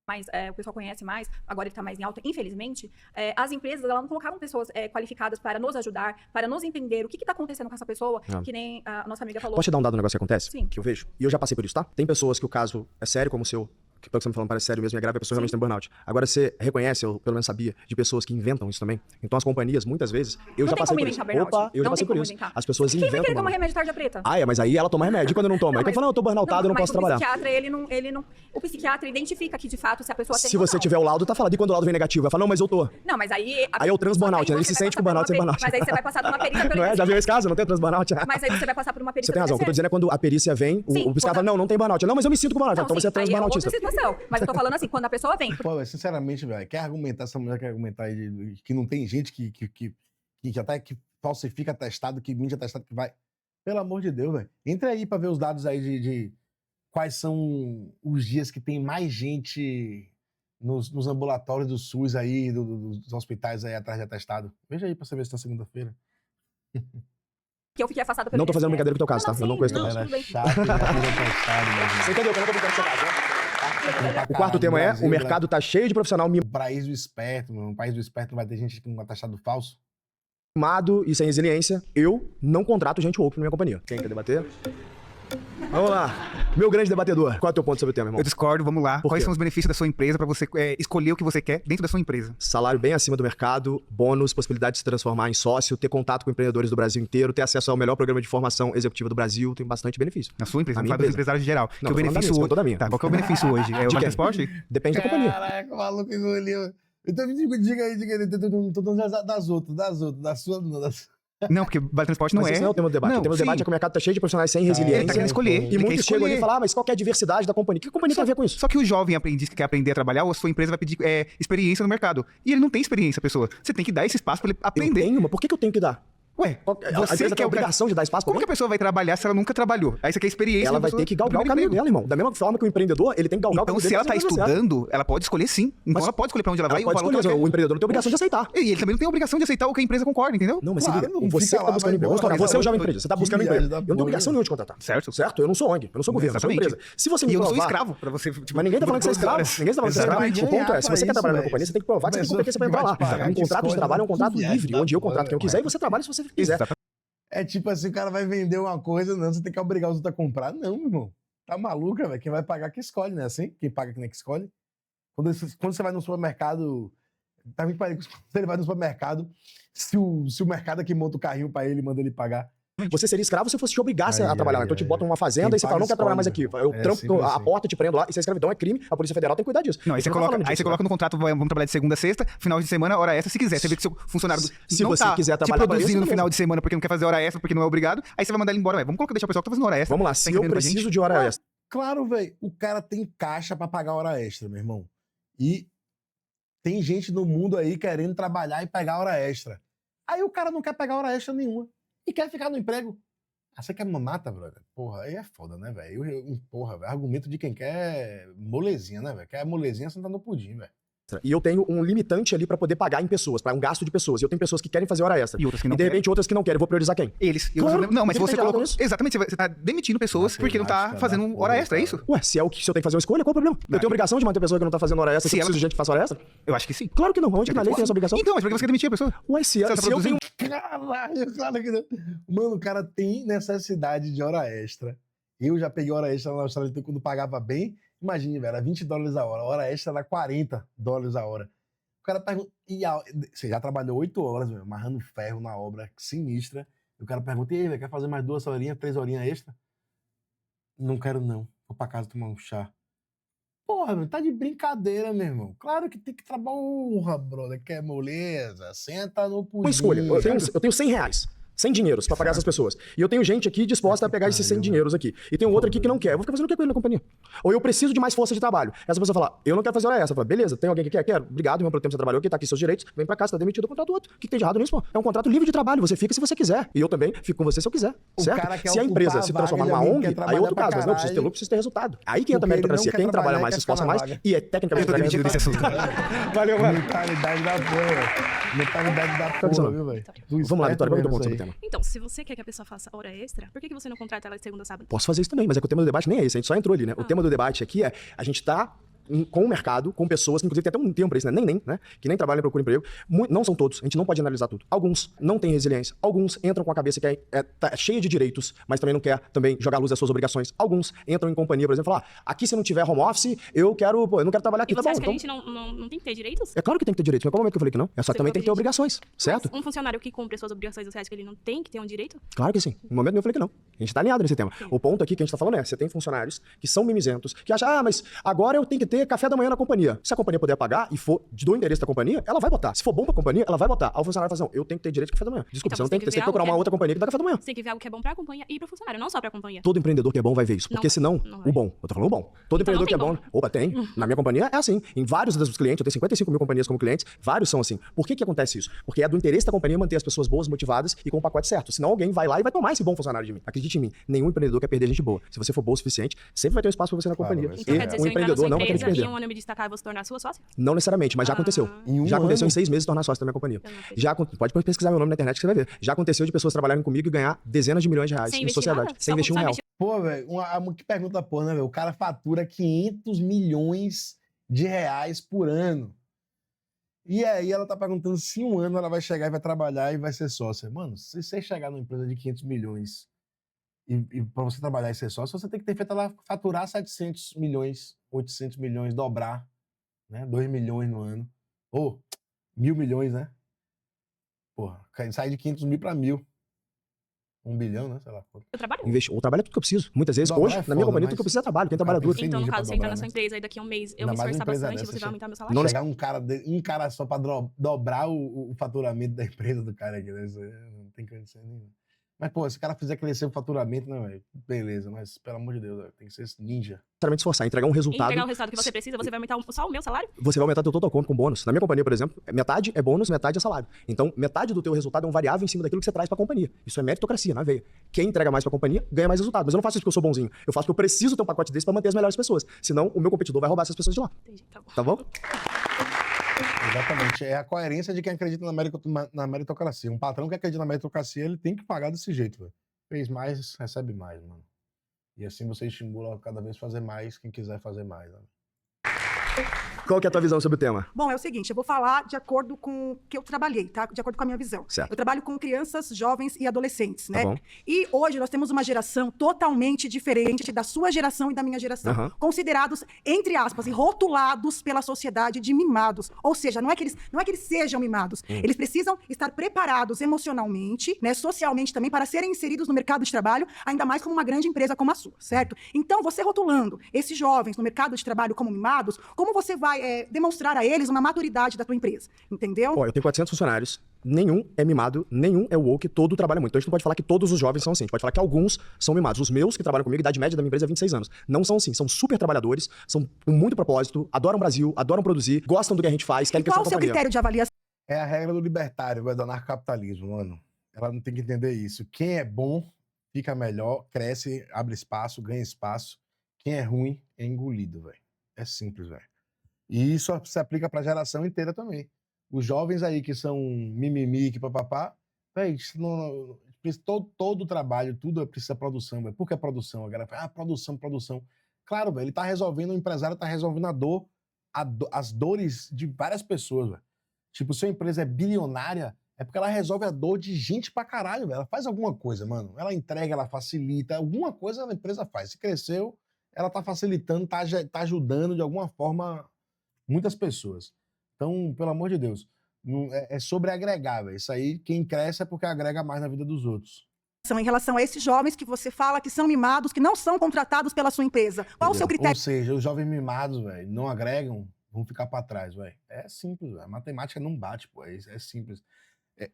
Speaker 5: mais, o pessoal conhece mais, agora ele tá mais em alta, infelizmente, as empresas, elas não colocaram pessoas qualificadas para nos ajudar, para nos entender o que tá acontecendo com essa pessoa, que nem a nossa amiga falou.
Speaker 2: Posso te dar um dado do negócio que acontece?
Speaker 5: Sim.
Speaker 2: Que eu vejo? E eu já passei por isso, tá? Tem pessoas que o caso é sério, como o seu, que pelo que você me falando parece sério mesmo, é grave, a pessoa realmente tem burnout. Agora, você reconhece, ou pelo menos sabia, de pessoas que inventam isso também? Então, as companhias, muitas vezes, eu já passei por isso. Opa, eu já passei por isso. As pessoas
Speaker 5: Quem vai
Speaker 2: inventam.
Speaker 5: querer tomar remédio tarja preta?
Speaker 2: Ah, mas aí ela toma remédio. E quando não toma? Aí quando fala, eu tô burnoutado, eu não posso trabalhar.
Speaker 5: O psiquiatra, ele não... O psiquiatra identifica que, de fato, se a pessoa tem
Speaker 2: Se
Speaker 5: ou
Speaker 2: você
Speaker 5: não.
Speaker 2: tiver o laudo, tá falando. E quando o laudo vem negativo? Vai falar, não, mas eu tô.
Speaker 5: Não, mas aí...
Speaker 2: Aí é o transburnout, né? Ele se sente com burnout sem burnout.
Speaker 5: Mas aí você vai passar por uma perícia pelo
Speaker 2: Não é? Já viu esse caso? Não tem transburnout?
Speaker 5: Mas aí você vai passar por uma perícia
Speaker 2: Você tem razão. O que eu tô dizendo é quando a perícia vem, o psiquiatra fala, não tem burnout. Não, mas eu me sinto com burnout. Então você é transburnoutista.
Speaker 5: Aí é outra situação. Mas eu tô falando assim, quando a pessoa vem...
Speaker 1: Pô, sinceramente, velho, quer argumentar, essa mulher quer argumentar aí que não tem gente que até que falsifica atestado, que mente atestado, que vai... Pelo amor de Deus, velho. Entra aí pra ver os dados aí de quais são os dias que tem mais gente nos ambulatórios do SUS aí, dos hospitais aí atrás de atestado. Veja aí pra você ver se tá segunda-feira.
Speaker 5: Que eu fiquei afastada pelo
Speaker 2: Não tô fazendo brincadeira com o teu caso, tá? Eu não conheço teu caso.
Speaker 1: Era chato, já fiz atestado,
Speaker 2: Você entendeu que eu não tô brincando com o seu caso, né? O quarto tema é, o mercado tá cheio de profissional
Speaker 1: Um país do esperto, mano. Um país do esperto não vai ter gente com atestado falso.
Speaker 2: mimado e sem resiliência. Eu não contrato gente woke na minha companhia. Quem quer debater? Vamos lá. Meu grande debatedor, qual é o teu ponto sobre o tema, irmão?
Speaker 4: Eu discordo, vamos lá.
Speaker 2: Por
Speaker 4: Quais
Speaker 2: quê?
Speaker 4: são os benefícios da sua empresa pra você escolher o que você quer dentro da sua empresa?
Speaker 2: Salário bem acima do mercado, bônus, possibilidade de se transformar em sócio, ter contato com empreendedores do Brasil inteiro, ter acesso ao melhor programa de formação executiva do Brasil, tem bastante benefício.
Speaker 4: Na sua empresa,
Speaker 2: Na
Speaker 4: não
Speaker 2: minha
Speaker 4: fala dos
Speaker 2: empresa.
Speaker 4: empresários em geral.
Speaker 2: Não,
Speaker 4: Que o
Speaker 2: tô falando da
Speaker 4: benefício
Speaker 2: minha,
Speaker 4: hoje...
Speaker 2: tô da minha.
Speaker 4: Tá, qual que é o benefício hoje? É o
Speaker 2: De quê?
Speaker 4: transporte?
Speaker 2: Depende da companhia.
Speaker 1: Caraca, o maluco engoliu. Então me diga aí, tô dando das outras, da sua não, da sua.
Speaker 4: Não, porque vale transporte não
Speaker 2: Mas
Speaker 4: é.
Speaker 2: esse não é o tema do debate.
Speaker 4: Não,
Speaker 2: o tema do
Speaker 4: sim.
Speaker 2: debate é que o mercado tá cheio de profissionais sem resiliência.
Speaker 4: Ele tá querendo escolher.
Speaker 2: E
Speaker 4: Ele quer
Speaker 2: muitos chegam ali e
Speaker 4: escolher.
Speaker 2: falam, mas qual que é a diversidade da companhia? O que a companhia tem a ver com isso?
Speaker 4: Só que o jovem aprendiz que quer aprender a trabalhar, ou a sua empresa vai pedir experiência no mercado. E ele não tem experiência, pessoa. Você tem que dar esse espaço pra ele aprender.
Speaker 2: Eu tenho, mas por que eu tenho que dar?
Speaker 4: Ué,
Speaker 2: A
Speaker 4: você
Speaker 2: empresa tem a obrigação de dar espaço pra
Speaker 4: Como que a pessoa vai trabalhar se ela nunca trabalhou? Aí você quer experiência.
Speaker 2: Ela
Speaker 4: da
Speaker 2: vai
Speaker 4: pessoa
Speaker 2: ter que galgar o
Speaker 4: primeiro
Speaker 2: caminho
Speaker 4: emprego.
Speaker 2: dela, irmão. Da mesma forma que o empreendedor, ele tem que galgar o
Speaker 4: Então,
Speaker 2: caminho dele.
Speaker 4: se ela tá
Speaker 2: pra fazer certo.
Speaker 4: estudando, ela pode escolher sim. Então,
Speaker 2: Mas
Speaker 4: ela pode escolher pra onde ela vai.
Speaker 2: Ela pode
Speaker 4: o valor
Speaker 2: escolher,
Speaker 4: que ela
Speaker 2: o empreendedor não tem obrigação de aceitar.
Speaker 4: quer. E ele também não tem obrigação de aceitar o que a empresa concorda, entendeu?
Speaker 2: Não, mas
Speaker 1: Claro,
Speaker 2: se liga,
Speaker 1: não
Speaker 2: você
Speaker 1: fica
Speaker 2: que tá
Speaker 1: lá,
Speaker 2: buscando
Speaker 1: vai
Speaker 2: emprego. Vamos
Speaker 1: embora,
Speaker 2: falar, você é o
Speaker 1: vai
Speaker 2: jovem
Speaker 1: embora.
Speaker 2: empresa, você tá
Speaker 1: Que
Speaker 2: buscando
Speaker 1: viagem
Speaker 2: emprego.
Speaker 1: da
Speaker 2: Eu não tenho
Speaker 1: porra,
Speaker 2: obrigação nenhuma de contratar.
Speaker 4: Certo.
Speaker 2: Certo? Eu não sou ONG, eu não sou governo, eu sou
Speaker 4: Exatamente.
Speaker 2: empresa. Se você me
Speaker 4: E eu não sou
Speaker 2: provar...
Speaker 4: escravo pra você. Tipo,
Speaker 2: Mas ninguém tá falando que você é escravo.
Speaker 4: horas.
Speaker 2: Ninguém tá falando que você é escravo.
Speaker 1: Exatamente.
Speaker 2: O ponto é, se você quer
Speaker 1: Isso,
Speaker 2: trabalhar na
Speaker 1: velho.
Speaker 2: companhia, você tem que provar que você tem
Speaker 1: Pessoa
Speaker 2: competência pra
Speaker 1: que
Speaker 2: entrar
Speaker 1: vai
Speaker 2: lá.
Speaker 1: te pagar,
Speaker 2: Um
Speaker 1: que
Speaker 2: contrato de
Speaker 1: escolhe,
Speaker 2: trabalho é um contrato
Speaker 1: que viagem
Speaker 2: livre,
Speaker 1: da
Speaker 2: onde eu
Speaker 1: porra,
Speaker 2: contrato quem eu quiser e
Speaker 1: velho.
Speaker 2: você trabalha se você quiser.
Speaker 1: É tipo assim, o cara vai vender uma coisa, não, você tem que obrigar os outros a comprar. Não, meu irmão. Tá maluca, velho? Quem vai pagar que escolhe, né? Assim? Quem paga quem é que escolhe. Quando você vai no supermercado, tá muito parecido quando ele vai no supermercado, se o mercado é que monta o carrinho pra ele, manda ele pagar.
Speaker 2: Você seria escravo se fosse te obrigasse a trabalhar lá. Então te botam numa fazenda
Speaker 1: Quem
Speaker 2: e você fala,
Speaker 1: paga
Speaker 2: não quero trabalhar mais aqui.
Speaker 1: escolhe,
Speaker 2: Eu
Speaker 1: né? É
Speaker 2: trampo
Speaker 1: sempre
Speaker 2: a
Speaker 1: assim.
Speaker 2: porta, te prendo lá. Isso é escravidão, é crime. A Polícia Federal tem que cuidar disso.
Speaker 4: Não, aí
Speaker 2: Você
Speaker 4: você
Speaker 2: não tá
Speaker 4: coloca,
Speaker 2: falando
Speaker 4: aí
Speaker 2: disso,
Speaker 4: você
Speaker 2: né?
Speaker 4: coloca no contrato, vamos trabalhar de segunda a sexta, final de semana, hora extra, se quiser. Você vê que seu funcionário
Speaker 2: Se
Speaker 4: não
Speaker 2: você
Speaker 4: tá
Speaker 2: quiser
Speaker 4: te
Speaker 2: trabalhar pra
Speaker 4: produzindo
Speaker 2: isso,
Speaker 4: no
Speaker 2: beleza.
Speaker 4: final de semana porque não quer fazer hora extra, porque não é obrigado, aí você vai mandar ele embora. Vamos colocar, deixar o pessoal que tá fazendo hora extra.
Speaker 2: Vamos lá,
Speaker 4: Tá
Speaker 2: se eu
Speaker 4: entendendo com a gente?
Speaker 2: preciso de hora extra.
Speaker 1: Claro, velho. O cara tem caixa pra pagar hora extra, meu irmão. E tem gente no mundo aí querendo trabalhar e pegar hora extra. Aí o cara não quer pegar hora extra nenhuma. E quer ficar no emprego. Ah, você quer mamata, brother? Porra, aí é foda, né, velho? Porra, velho. Argumento de quem quer molezinha, né, velho? Quer molezinha, você não tá no pudim, velho.
Speaker 2: E eu tenho um limitante ali pra poder pagar em pessoas, pra um gasto de pessoas. E eu tenho pessoas que querem fazer hora extra.
Speaker 4: E outras que não
Speaker 2: E de repente outras que não querem. Eu vou priorizar quem?
Speaker 4: Eles. E
Speaker 2: Claro,
Speaker 4: outros não, mas
Speaker 2: não
Speaker 4: você
Speaker 2: tem nada
Speaker 4: colocou.
Speaker 2: nisso.
Speaker 4: Exatamente, você tá demitindo pessoas porque não tá
Speaker 1: Matemática
Speaker 4: fazendo
Speaker 1: da
Speaker 4: hora
Speaker 1: porra,
Speaker 4: extra, é
Speaker 1: cara.
Speaker 4: isso?
Speaker 2: Ué, se é o que se eu tenho que fazer uma escolha, qual é o problema? Eu tenho obrigação de manter a pessoa que não tá fazendo hora extra,
Speaker 4: Se
Speaker 2: se eu
Speaker 4: ela-
Speaker 2: preciso de gente que faça hora extra?
Speaker 4: Eu acho que sim.
Speaker 2: Claro que não. Onde que na lei tem essa obrigação?
Speaker 4: Então, mas por que você quer demitir a pessoa?
Speaker 2: Ué, se
Speaker 4: Você tá
Speaker 2: eu tenho...
Speaker 4: produzindo?
Speaker 1: Caralho, claro que não. Mano, o cara tem necessidade de hora extra. Eu já peguei hora extra lá na Austrália então, quando pagava bem. Imagine, velho, era $20 a hora. A hora extra era $40 a hora. O cara pergunta. Você já trabalhou 8 horas, meu, amarrando ferro na obra sinistra. E o cara pergunta: e aí, velho, quer fazer mais 2 horinhas, 3 horinhas extra? Não quero, não. Vou pra casa tomar um chá. Porra, meu, tá de brincadeira, meu irmão. Claro que tem que trabalhar. Porra, brother, quer moleza? Senta no pudim.
Speaker 2: Uma escolha. Eu tenho R$100. 100 dinheiros pra pagar essas pessoas. E eu tenho gente aqui disposta a pegar esses 100 dinheiros aqui. E tem um outro aqui que não quer. Eu vou ficar fazendo o que com ele na companhia? Ou eu preciso de mais força de trabalho. Essa pessoa fala, eu não quero fazer hora extra. Eu falo, beleza, tem alguém que quer? Quero. Obrigado, irmão, pelo tempo que você trabalhou aqui, tá aqui seus direitos. Vem pra cá, você tá demitido, eu contrato outro. O que tem de errado nisso, pô? É um contrato livre de trabalho. Você fica se você quiser. E eu também fico com você se eu quiser.
Speaker 1: O
Speaker 2: Certo?
Speaker 1: cara quer
Speaker 2: Se a
Speaker 1: ocupar
Speaker 2: empresa
Speaker 1: a
Speaker 2: se
Speaker 1: vaga
Speaker 2: transformar
Speaker 1: de
Speaker 2: numa
Speaker 1: alguém que
Speaker 2: ONG,
Speaker 1: quer
Speaker 2: aí é
Speaker 1: trabalhar
Speaker 2: outro
Speaker 1: pra
Speaker 2: caso. Mas não, precisa ter
Speaker 1: caralho.
Speaker 2: lucro, precisa ter resultado. Aí que entra a
Speaker 1: Porque ele
Speaker 2: meritocracia.
Speaker 1: não
Speaker 2: Quem
Speaker 1: quer
Speaker 2: trabalha
Speaker 1: trabalhar,
Speaker 2: mais
Speaker 1: quer
Speaker 2: se esforça
Speaker 1: ficar na
Speaker 2: mais
Speaker 1: vaga.
Speaker 2: e é tecnicamente
Speaker 4: Eu tô demitido desse assunto.
Speaker 2: Valeu, mano.
Speaker 1: Mentalidade da porra. Mentalidade da porra, viu, velho?
Speaker 2: Vamos lá, Vitória, qual é o teu ponto sobre o tema?
Speaker 7: Então, se você quer que a pessoa faça hora extra, por que você não contrata ela de segunda a sábado?
Speaker 2: Posso fazer isso também, mas é que o tema do debate nem é esse, a gente só entrou ali, né? O tema do debate aqui é, a gente tá com o mercado, com pessoas, que inclusive tem até um termo pra isso, né? Nem, né? Que nem trabalham e procuram emprego. Não são todos, a gente não pode analisar tudo. Alguns não têm resiliência, alguns entram com a cabeça que tá cheia de direitos, mas também não quer também jogar à luz das suas obrigações. Alguns entram em companhia, por exemplo, falar, aqui se não tiver home office, eu não quero trabalhar aqui.
Speaker 7: E você
Speaker 2: Tá
Speaker 7: acha
Speaker 2: bom,
Speaker 7: que a gente não tem que ter direitos?
Speaker 2: É claro que tem que ter direitos, mas qual momento que eu falei que não? É só que também tem que ter obrigações, certo?
Speaker 7: Mas um funcionário que cumpre suas obrigações, você acha que ele não tem que ter um direito?
Speaker 2: Claro que sim. No momento nenhum eu falei que não. A gente tá alinhado nesse tema. O ponto aqui que a gente tá falando é, você tem funcionários que são mimizentos, que acham, mas agora eu tenho que ter café da manhã na companhia. Se a companhia puder pagar e for do interesse da companhia, ela vai botar. Se for bom pra companhia, ela vai botar. Aí o funcionário fala assim, eu tenho que ter direito de café da manhã. Desculpa,
Speaker 7: Então,
Speaker 2: você não tem que ter, você tem que
Speaker 7: ver
Speaker 2: procurar
Speaker 7: algo
Speaker 2: uma outra companhia que dá café da manhã.
Speaker 7: Você tem que ver algo que é bom pra companhia e pro funcionário, não só pra companhia.
Speaker 2: Todo empreendedor que é bom vai ver isso, porque senão, o bom, eu tô falando o bom. Todo
Speaker 7: Então
Speaker 2: empreendedor que é
Speaker 7: não
Speaker 2: bom,
Speaker 7: tem
Speaker 2: opa, tem. Na minha companhia é assim. Em vários dos clientes, eu tenho 55 mil companhias como clientes, vários são assim. Por que acontece isso? Porque é do interesse da companhia manter as pessoas boas, motivadas e com o pacote certo. Senão alguém vai lá e vai tomar esse bom funcionário de mim. Acredite em mim, nenhum empreendedor quer perder gente boa. Se você for boa o suficiente, sempre vai ter um espaço pra você na companhia.
Speaker 1: vai ser
Speaker 7: Então quer dizer,
Speaker 2: E
Speaker 7: se
Speaker 2: o
Speaker 7: eu entrar na
Speaker 2: empreendedor
Speaker 7: sua
Speaker 2: não vai querer te
Speaker 7: empresa
Speaker 2: perder.
Speaker 7: e um ano me destacar, eu vou se tornar sua sócia?
Speaker 2: Não necessariamente, mas já aconteceu.
Speaker 1: Em um
Speaker 2: Já aconteceu
Speaker 1: ano?
Speaker 2: em 6 meses tornar sócio da minha companhia.
Speaker 7: Eu não acredito.
Speaker 2: Pode pesquisar meu nome na internet que você vai ver. Já aconteceu de pessoas trabalharem comigo e ganhar dezenas de milhões de reais
Speaker 7: Sem
Speaker 2: em
Speaker 7: investir
Speaker 2: sociedade.
Speaker 7: nada?
Speaker 2: Sem
Speaker 7: Só
Speaker 2: investir um real.
Speaker 1: Pô, velho, que pergunta porra, né, velho? O cara fatura 500 milhões de reais por ano. E aí ela tá perguntando se em um ano ela vai chegar e vai trabalhar e vai ser sócia. Mano, se você chegar numa empresa de 500 milhões e pra você trabalhar e ser sócio, você tem que ter feito ela faturar 700 milhões, 800 milhões, dobrar, né? 2 milhões no ano. Ou 1.000 milhões, né? Porra, sai de 500 mil pra 1.000. 1 bilhão, né? Sei lá.
Speaker 7: Eu trabalho?
Speaker 2: Ou trabalho é tudo que eu preciso. Muitas vezes,
Speaker 1: Dobrar
Speaker 2: hoje,
Speaker 1: é
Speaker 2: na minha
Speaker 1: foda,
Speaker 2: companhia, tudo
Speaker 1: mas-
Speaker 2: que eu preciso é trabalho. Quem trabalha
Speaker 1: Cara,
Speaker 2: duro.
Speaker 1: tem
Speaker 7: Então, no
Speaker 1: ninja pra
Speaker 7: caso, você entrar na
Speaker 1: dobrar,
Speaker 7: sua
Speaker 1: né?
Speaker 7: empresa e daqui a um mês eu
Speaker 1: Ainda
Speaker 7: me
Speaker 1: mais uma
Speaker 7: esforçar
Speaker 1: empresa
Speaker 7: bastante,
Speaker 1: dessa,
Speaker 7: você vai aumentar meu salário?
Speaker 2: Não
Speaker 1: Chegar um cara só pra dobrar o faturamento da empresa do cara aqui, né? Isso aí não tem condição nenhuma. Mas, pô, se o cara fizer crescer o faturamento, não, velho, beleza, mas pelo amor de Deus, véio, tem que ser esse ninja.
Speaker 2: Sinceramente, esforçar, entregar um resultado.
Speaker 7: Entregar o resultado que você precisa, você vai aumentar só o meu salário?
Speaker 2: Você vai aumentar teu total comp com bônus. Na minha companhia, por exemplo, metade é bônus, metade é salário. Então, metade do teu resultado é um variável em cima daquilo que você traz pra companhia. Isso é meritocracia, na veia. Quem entrega mais pra companhia, ganha mais resultado. Mas eu não faço isso porque eu sou bonzinho. Eu faço porque eu preciso ter um pacote desse pra manter as melhores pessoas. Senão, o meu competidor vai roubar essas pessoas de lá.
Speaker 7: Entendi, tá bom.
Speaker 2: Tá bom?
Speaker 1: Exatamente. É a coerência de quem acredita na meritocracia. Um patrão que acredita na meritocracia, ele tem que pagar desse jeito, velho. Fez mais, recebe mais, mano. E assim você estimula cada vez fazer mais quem quiser fazer mais, né?
Speaker 2: Qual que é a tua visão sobre o tema?
Speaker 3: Bom, é o seguinte, eu vou falar de acordo com o que eu trabalhei, tá? De acordo com a minha visão.
Speaker 2: Certo.
Speaker 3: Eu trabalho com crianças, jovens e adolescentes, né?
Speaker 2: Tá bom.
Speaker 3: E hoje nós temos uma geração totalmente diferente da sua geração e da minha geração.
Speaker 2: Aham.
Speaker 3: Considerados, entre aspas, e rotulados pela sociedade de mimados. Ou seja, não é que eles sejam mimados. Eles precisam estar preparados emocionalmente, né, socialmente também, para serem inseridos no mercado de trabalho, ainda mais como uma grande empresa como a sua, certo? Então, você rotulando esses jovens no mercado de trabalho como mimados, como você vai demonstrar a eles uma maturidade da tua empresa? Entendeu?
Speaker 2: Ó, eu tenho 400 funcionários, nenhum é mimado, nenhum é woke, todo trabalha muito. Então a gente não pode falar que todos os jovens são assim, a gente pode falar que alguns são mimados. Os meus que trabalham comigo, a idade média da minha empresa é 26 anos. Não são assim, são super trabalhadores, são com muito propósito, adoram o Brasil, adoram produzir, gostam do que a gente faz, querem
Speaker 3: E
Speaker 2: crescer
Speaker 3: qual
Speaker 2: na
Speaker 3: o seu
Speaker 2: companhia.
Speaker 3: critério de avaliação?
Speaker 1: É a regra do libertário, do anarcocapitalismo, mano. Ela não tem que entender isso. Quem é bom, fica melhor, cresce, abre espaço, ganha espaço. Quem é ruim, é engolido, velho. É simples, velho. E isso se aplica pra geração inteira também. Os jovens aí que são mimimi, que papapá, velho, todo trabalho, tudo precisa produção, velho. Por que produção? A galera fala, produção. Claro, velho, ele tá resolvendo, o empresário tá resolvendo as dores de várias pessoas, velho. Tipo, se a empresa é bilionária, é porque ela resolve a dor de gente pra caralho, velho. Ela faz alguma coisa, mano. Ela entrega, ela facilita, alguma coisa a empresa faz. Se cresceu, ela tá facilitando, tá ajudando de alguma forma muitas pessoas. Então, pelo amor de Deus, é sobre agregar, velho. Isso aí, quem cresce é porque agrega mais na vida dos outros.
Speaker 3: Em relação a esses jovens que você fala que são mimados, que não são contratados pela sua empresa. Qual o seu
Speaker 1: Ou
Speaker 3: critério?
Speaker 1: seja, os jovens mimados, velho, não agregam, vão ficar pra trás, velho. É simples, velho. A matemática não bate, pô. É simples.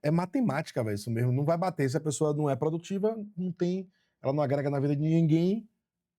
Speaker 1: É matemática, velho, isso mesmo. Não vai bater. Se a pessoa não é produtiva, ela não agrega na vida de ninguém,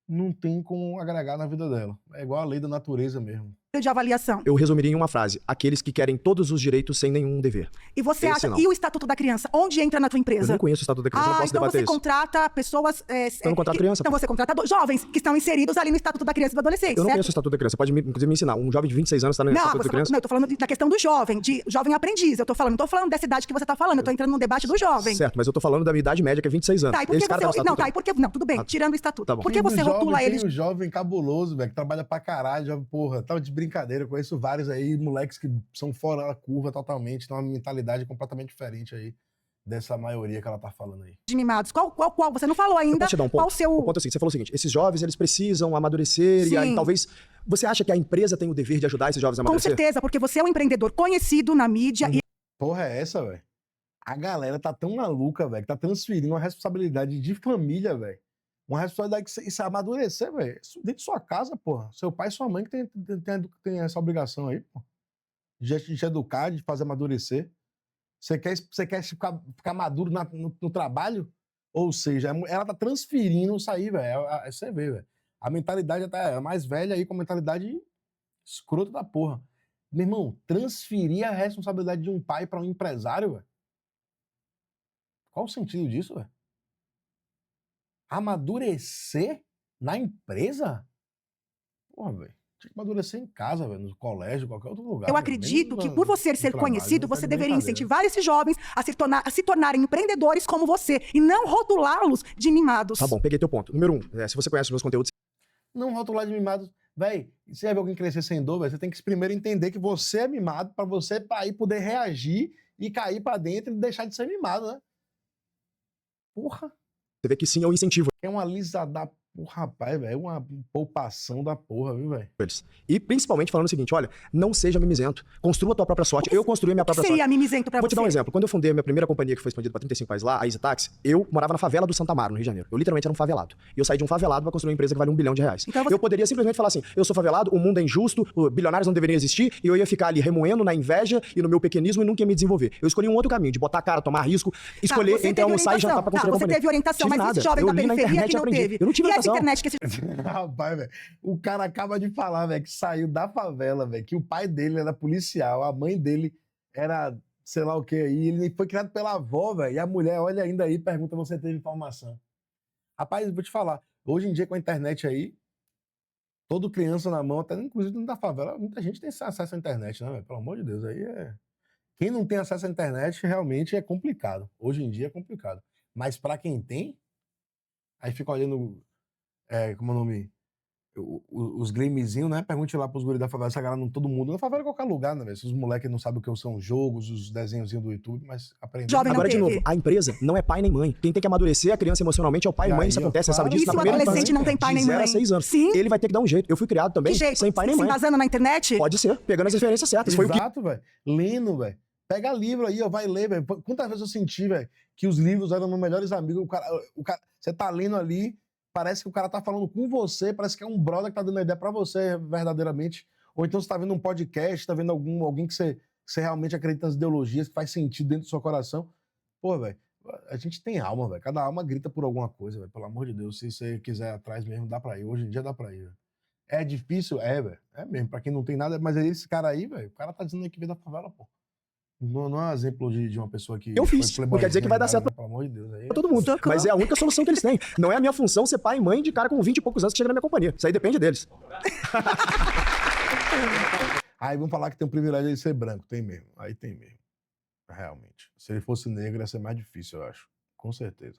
Speaker 1: não tem como agregar na vida dela. É igual a lei da natureza mesmo.
Speaker 3: de avaliação.
Speaker 2: Eu resumiria em uma frase: aqueles que querem todos os direitos sem nenhum dever.
Speaker 3: E você
Speaker 2: Esse
Speaker 3: acha,
Speaker 2: não.
Speaker 3: e o Estatuto da Criança, onde entra na tua
Speaker 2: Eu
Speaker 3: empresa?
Speaker 2: nem conheço o Estatuto da Criança, eu não posso
Speaker 3: então
Speaker 2: debater
Speaker 3: você
Speaker 2: isso.
Speaker 3: contrata pessoas...
Speaker 2: Eu não contrato criança.
Speaker 3: Então você contrata jovens que estão inseridos ali no Estatuto da Criança e do Adolescente,
Speaker 2: Eu não
Speaker 3: certo?
Speaker 2: conheço o Estatuto da Criança, pode inclusive me ensinar. Um jovem de 26 anos está no
Speaker 3: Não,
Speaker 2: Estatuto da Criança?
Speaker 3: não, eu tô falando da questão do jovem, de jovem aprendiz. Eu tô falando, não tô falando dessa idade que você tá falando, eu tô entrando no debate do jovem.
Speaker 2: Certo, mas eu tô falando da minha idade média, que é 26 anos.
Speaker 3: Tá, e por que
Speaker 2: Esse cara tá no
Speaker 3: você... Não,
Speaker 2: Estatuto.
Speaker 3: tá, e por que... Não, tudo bem, tirando o Estatuto.
Speaker 2: Tá bom.
Speaker 3: Por que você rotula eles...
Speaker 1: Tem um jovem cabuloso, velho, que trabalha pra caralho, jovem, porra, tava de brincadeira, eu conheço vários aí, moleques que são fora da curva totalmente, têm uma mentalidade completamente diferente aí dessa maioria que ela tá falando aí.
Speaker 3: de mimados? Qual? Você não falou
Speaker 2: Eu
Speaker 3: ainda
Speaker 2: posso te dar um ponto?
Speaker 3: qual o seu...
Speaker 2: O ponto é o seguinte, você falou o seguinte: esses jovens, eles precisam amadurecer e aí
Speaker 3: Sim.
Speaker 2: talvez... Você acha que a empresa tem o dever de ajudar esses jovens a
Speaker 3: Com
Speaker 2: amadurecer?
Speaker 3: certeza, porque você é um empreendedor conhecido na mídia e
Speaker 1: Porra, é essa, velho? A galera tá tão maluca, velho, que tá transferindo uma responsabilidade de família, velho. Uma responsabilidade que isso amadurecer, velho. Dentro de sua casa, porra. Seu pai e sua mãe que tem essa obrigação aí, pô. De educar, de fazer amadurecer. Você quer ficar maduro no trabalho? Ou seja, ela tá transferindo isso aí, velho. Você vê, velho. A mentalidade até é mais velha aí, com a mentalidade escrota da porra. Meu irmão, transferir a responsabilidade de um pai para um empresário, velho. Qual o sentido disso, velho? Amadurecer na empresa? Porra, velho. Tinha que amadurecer em casa, velho, no colégio, qualquer outro lugar.
Speaker 3: eu
Speaker 1: velho.
Speaker 3: acredito
Speaker 1: Nem
Speaker 3: que por você
Speaker 1: no
Speaker 3: ser
Speaker 1: trabalho,
Speaker 3: conhecido,
Speaker 1: tá
Speaker 3: você
Speaker 1: de
Speaker 3: deveria
Speaker 1: brincadeira.
Speaker 3: incentivar esses jovens a se tornarem empreendedores como você e não rotulá-los de mimados.
Speaker 2: Tá bom, peguei teu ponto. Número 1, se você conhece os meus conteúdos,
Speaker 1: Não rotular de mimado. Véi, se vai ver alguém crescer sem dor, véi, você tem que primeiro entender que você é mimado pra você aí poder reagir e cair pra dentro e deixar de ser mimado, né? Porra.
Speaker 2: você vê que sim, eu incentivo
Speaker 1: É uma lisa da porra, rapaz, velho. É uma poupação da porra, viu, velho?
Speaker 2: eles. E principalmente falando o seguinte: olha, não seja mimizento. Construa a tua própria sorte. Eu construí a minha
Speaker 3: O que
Speaker 2: própria
Speaker 3: seria
Speaker 2: sorte.
Speaker 3: mimizento pra
Speaker 2: Vou
Speaker 3: você?
Speaker 2: te dar um exemplo. Quando eu fundei a minha primeira companhia, que foi expandida para 35 países lá, a Easy Taxi, eu morava na favela do Santa Amaro, no Rio de Janeiro. Eu literalmente era um favelado. E eu saí de um favelado para construir uma empresa que vale R$1 bilhão.
Speaker 3: Então você-
Speaker 2: Eu poderia simplesmente falar assim: eu sou favelado, o mundo é injusto, bilionários não deveriam existir, e eu ia ficar ali remoendo na inveja e no meu pequenismo e nunca ia me desenvolver. Eu escolhi um outro caminho, de botar a cara, tomar risco, escolher
Speaker 3: você
Speaker 2: entre
Speaker 3: teve
Speaker 2: almoçar e
Speaker 3: orientação.
Speaker 2: jantar para construir a
Speaker 3: Você
Speaker 2: companhia.
Speaker 3: teve orientação,
Speaker 2: Tive
Speaker 3: mas
Speaker 2: nada.
Speaker 3: esse jovem
Speaker 2: Eu
Speaker 3: da
Speaker 2: li na
Speaker 3: periferia
Speaker 2: internet
Speaker 3: que
Speaker 2: e
Speaker 3: não
Speaker 2: aprendi.
Speaker 3: teve.
Speaker 2: Eu não tive
Speaker 3: E essa
Speaker 2: orientação.
Speaker 3: internet que esse...
Speaker 1: Rapaz, velho. O cara acaba de falar, velho, que saiu da favela, velho, que o pai dele era policial, a mãe dele era sei lá o que aí, ele foi criado pela avó, velho, e a mulher olha ainda aí e pergunta: você teve informação? Rapaz, eu vou te falar, hoje em dia com a internet aí, todo criança na mão, até inclusive dentro da favela, muita gente tem acesso à internet, né, velho? Pelo amor de Deus, aí é... Quem não tem acesso à internet realmente é complicado. Hoje em dia é complicado. Mas pra quem tem, aí fica olhando, como é o nome? Os gamezinhos, né? Pergunte lá pros guris da favela, essa galera não todo mundo. Na favela é qualquer lugar, né, velho? Se os moleques não sabem o que são os jogos, os desenhozinhos do YouTube, mas aprender.
Speaker 3: Jovem não
Speaker 2: Agora, de
Speaker 3: teve.
Speaker 2: novo, a empresa não é pai nem mãe. Quem tem que amadurecer a criança emocionalmente é o pai e
Speaker 1: E
Speaker 2: mãe.
Speaker 1: aí,
Speaker 2: Isso
Speaker 1: ó,
Speaker 2: acontece, você sabe
Speaker 1: claro.
Speaker 2: disso
Speaker 3: E
Speaker 2: na
Speaker 3: se o
Speaker 2: primeira
Speaker 3: adolescente
Speaker 2: infância.
Speaker 3: não tem pai nem
Speaker 2: De 0
Speaker 3: mãe?
Speaker 2: a 6 anos.
Speaker 3: Sim.
Speaker 2: Ele vai ter que dar um jeito. Eu fui criado também
Speaker 3: Que jeito?
Speaker 2: sem pai nem
Speaker 3: Se
Speaker 2: mãe.
Speaker 3: embasando na internet?
Speaker 2: Pode ser, pegando as referências certas. Foi o que
Speaker 1: Exato, velho. Lendo, velho. Pega livro aí, ó, vai ler, velho. Quantas vezes eu senti, velho, que os livros eram meus melhores amigos. Você tá lendo ali, parece que o cara tá falando com você, parece que é um brother que tá dando ideia pra você, verdadeiramente. Ou então você tá vendo um podcast, tá vendo alguém que você realmente acredita nas ideologias, que faz sentido dentro do seu coração. Pô, velho, a gente tem alma, velho. Cada alma grita por alguma coisa, velho. Pelo amor de Deus, se você quiser ir atrás mesmo, dá pra ir. Hoje em dia dá pra ir, velho. É difícil? É, velho. É mesmo, pra quem não tem nada. Mas esse cara aí, velho, o cara tá dizendo aí que veio da favela, pô. Não é um exemplo de uma pessoa que...
Speaker 2: Eu fiz,
Speaker 1: foi
Speaker 2: não quer dizer que vai dar
Speaker 1: playboyzinha,
Speaker 2: certo
Speaker 1: né? Pelo amor de Deus. Aí...
Speaker 2: pra todo mundo.
Speaker 3: Socorro.
Speaker 2: Mas é a única solução que eles têm. Não é a minha função ser pai e mãe de cara com 20 e poucos anos que chega na minha companhia. Isso aí depende deles.
Speaker 1: Aí vamos falar que tem o privilégio de ser branco. Tem mesmo. Aí tem mesmo. Realmente. Se ele fosse negro, ia ser mais difícil, eu acho. Com certeza.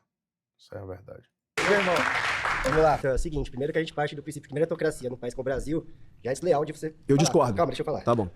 Speaker 1: Isso é a verdade.
Speaker 12: Meu irmão, vamos lá. Então, é o seguinte, primeiro que a gente parte do princípio que meritocracia num país como o Brasil já é desleal de você
Speaker 2: Eu
Speaker 12: falar.
Speaker 2: discordo.
Speaker 12: Calma, deixa eu falar.
Speaker 2: Tá bom.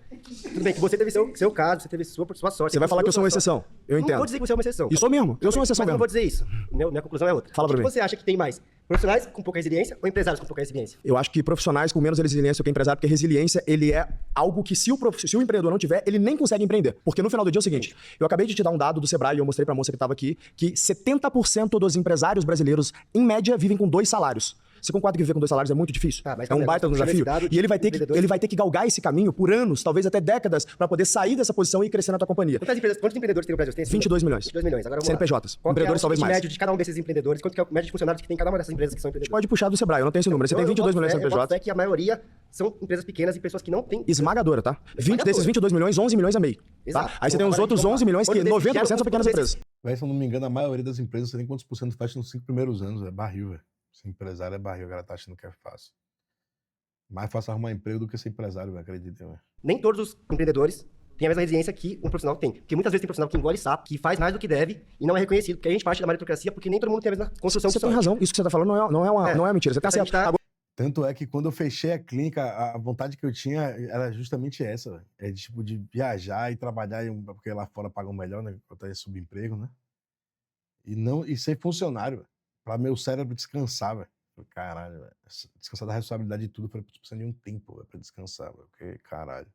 Speaker 12: Tudo bem que você teve seu caso, você teve sua sorte.
Speaker 2: Você vai falar que eu sou uma
Speaker 12: sua sorte.
Speaker 2: exceção. Eu
Speaker 12: Não
Speaker 2: entendo.
Speaker 12: vou dizer que você é uma exceção.
Speaker 2: E sou mesmo. Eu sou uma exceção
Speaker 12: Mas eu não
Speaker 2: mesmo.
Speaker 12: vou dizer isso. Minha conclusão é outra.
Speaker 2: Fala
Speaker 12: O
Speaker 2: pra
Speaker 12: que
Speaker 2: mim.
Speaker 12: você acha que tem mais? Profissionais com pouca resiliência ou empresários com pouca resiliência?
Speaker 2: Eu acho que profissionais com menos resiliência do que empresário, porque resiliência, ele é algo que se o empreendedor não tiver, ele nem consegue empreender. Porque no final do dia é o seguinte, eu acabei de te dar um dado do Sebrae, e eu mostrei pra moça que tava aqui, que 70% dos empresários brasileiros, em média, vivem com 2 salários. Você concorda que viver com 2 salários é muito difícil?
Speaker 12: mas
Speaker 2: É um
Speaker 12: também,
Speaker 2: baita
Speaker 12: puxando
Speaker 2: desafio.
Speaker 12: esse dado
Speaker 2: E ele vai,
Speaker 12: de
Speaker 2: ter que galgar esse caminho por anos, talvez até décadas, para poder sair dessa posição e crescer na tua companhia.
Speaker 12: Quantos empreendedores tem no Brasil? Tem
Speaker 2: 22 milhões.
Speaker 12: 22 milhões. Agora vamos
Speaker 2: CNPJs.
Speaker 12: lá. Qual que é
Speaker 2: Empreendedores
Speaker 12: o
Speaker 2: talvez
Speaker 12: ticket
Speaker 2: mais.
Speaker 12: médio de cada um desses empreendedores? Quanto que é o médio de funcionários que tem cada uma dessas empresas que são empreendedores?
Speaker 2: Pode puxar do Sebrae, eu não tenho esse número. Você tem 22 milhões de
Speaker 12: Eu boto
Speaker 2: CNPJs.
Speaker 12: fé que a maioria são empresas pequenas e pessoas que não têm...
Speaker 2: Esmagadora, tá? Desses 22 milhões, 11 milhões é MEI. Tá?
Speaker 12: Exato.
Speaker 2: Aí você tem os
Speaker 12: Agora,
Speaker 2: outros
Speaker 12: vamos lá.
Speaker 2: 11 milhões que
Speaker 12: Quanto desses
Speaker 2: 90% são
Speaker 12: geram-
Speaker 2: pequenas
Speaker 12: quanto desses-
Speaker 2: empresas.
Speaker 1: Véi, se eu não me engano, a maioria das empresas, você tem quantos por cento fecha nos 5 primeiros anos? É barril, velho. Ser empresário é barril, o cara tá achando que é fácil. Mais fácil arrumar emprego do que ser empresário, velho, acredita, velho.
Speaker 12: Nem todos os empreendedores têm a mesma resiliência que um profissional tem. Porque muitas vezes tem profissional que engole sapo, que faz mais do que deve e não é reconhecido. Porque a gente parte da meritocracia porque nem todo mundo tem a mesma construção
Speaker 2: Você
Speaker 12: de
Speaker 2: tem
Speaker 12: sorte.
Speaker 2: razão. Isso que você tá falando não é mentira. Você tá
Speaker 12: A gente
Speaker 2: certo.
Speaker 12: tá-
Speaker 2: Agora,
Speaker 1: Tanto é que quando eu fechei a clínica, a vontade que eu tinha era justamente essa, velho. É tipo de viajar e trabalhar, porque lá fora pagam melhor, né? Quando é subemprego, né? E ser funcionário, velho. Pra meu cérebro descansar, velho. Falei, caralho, velho. Descansar da responsabilidade de tudo, falei, precisa de um tempo, velho, pra descansar, velho. Porque, caralho.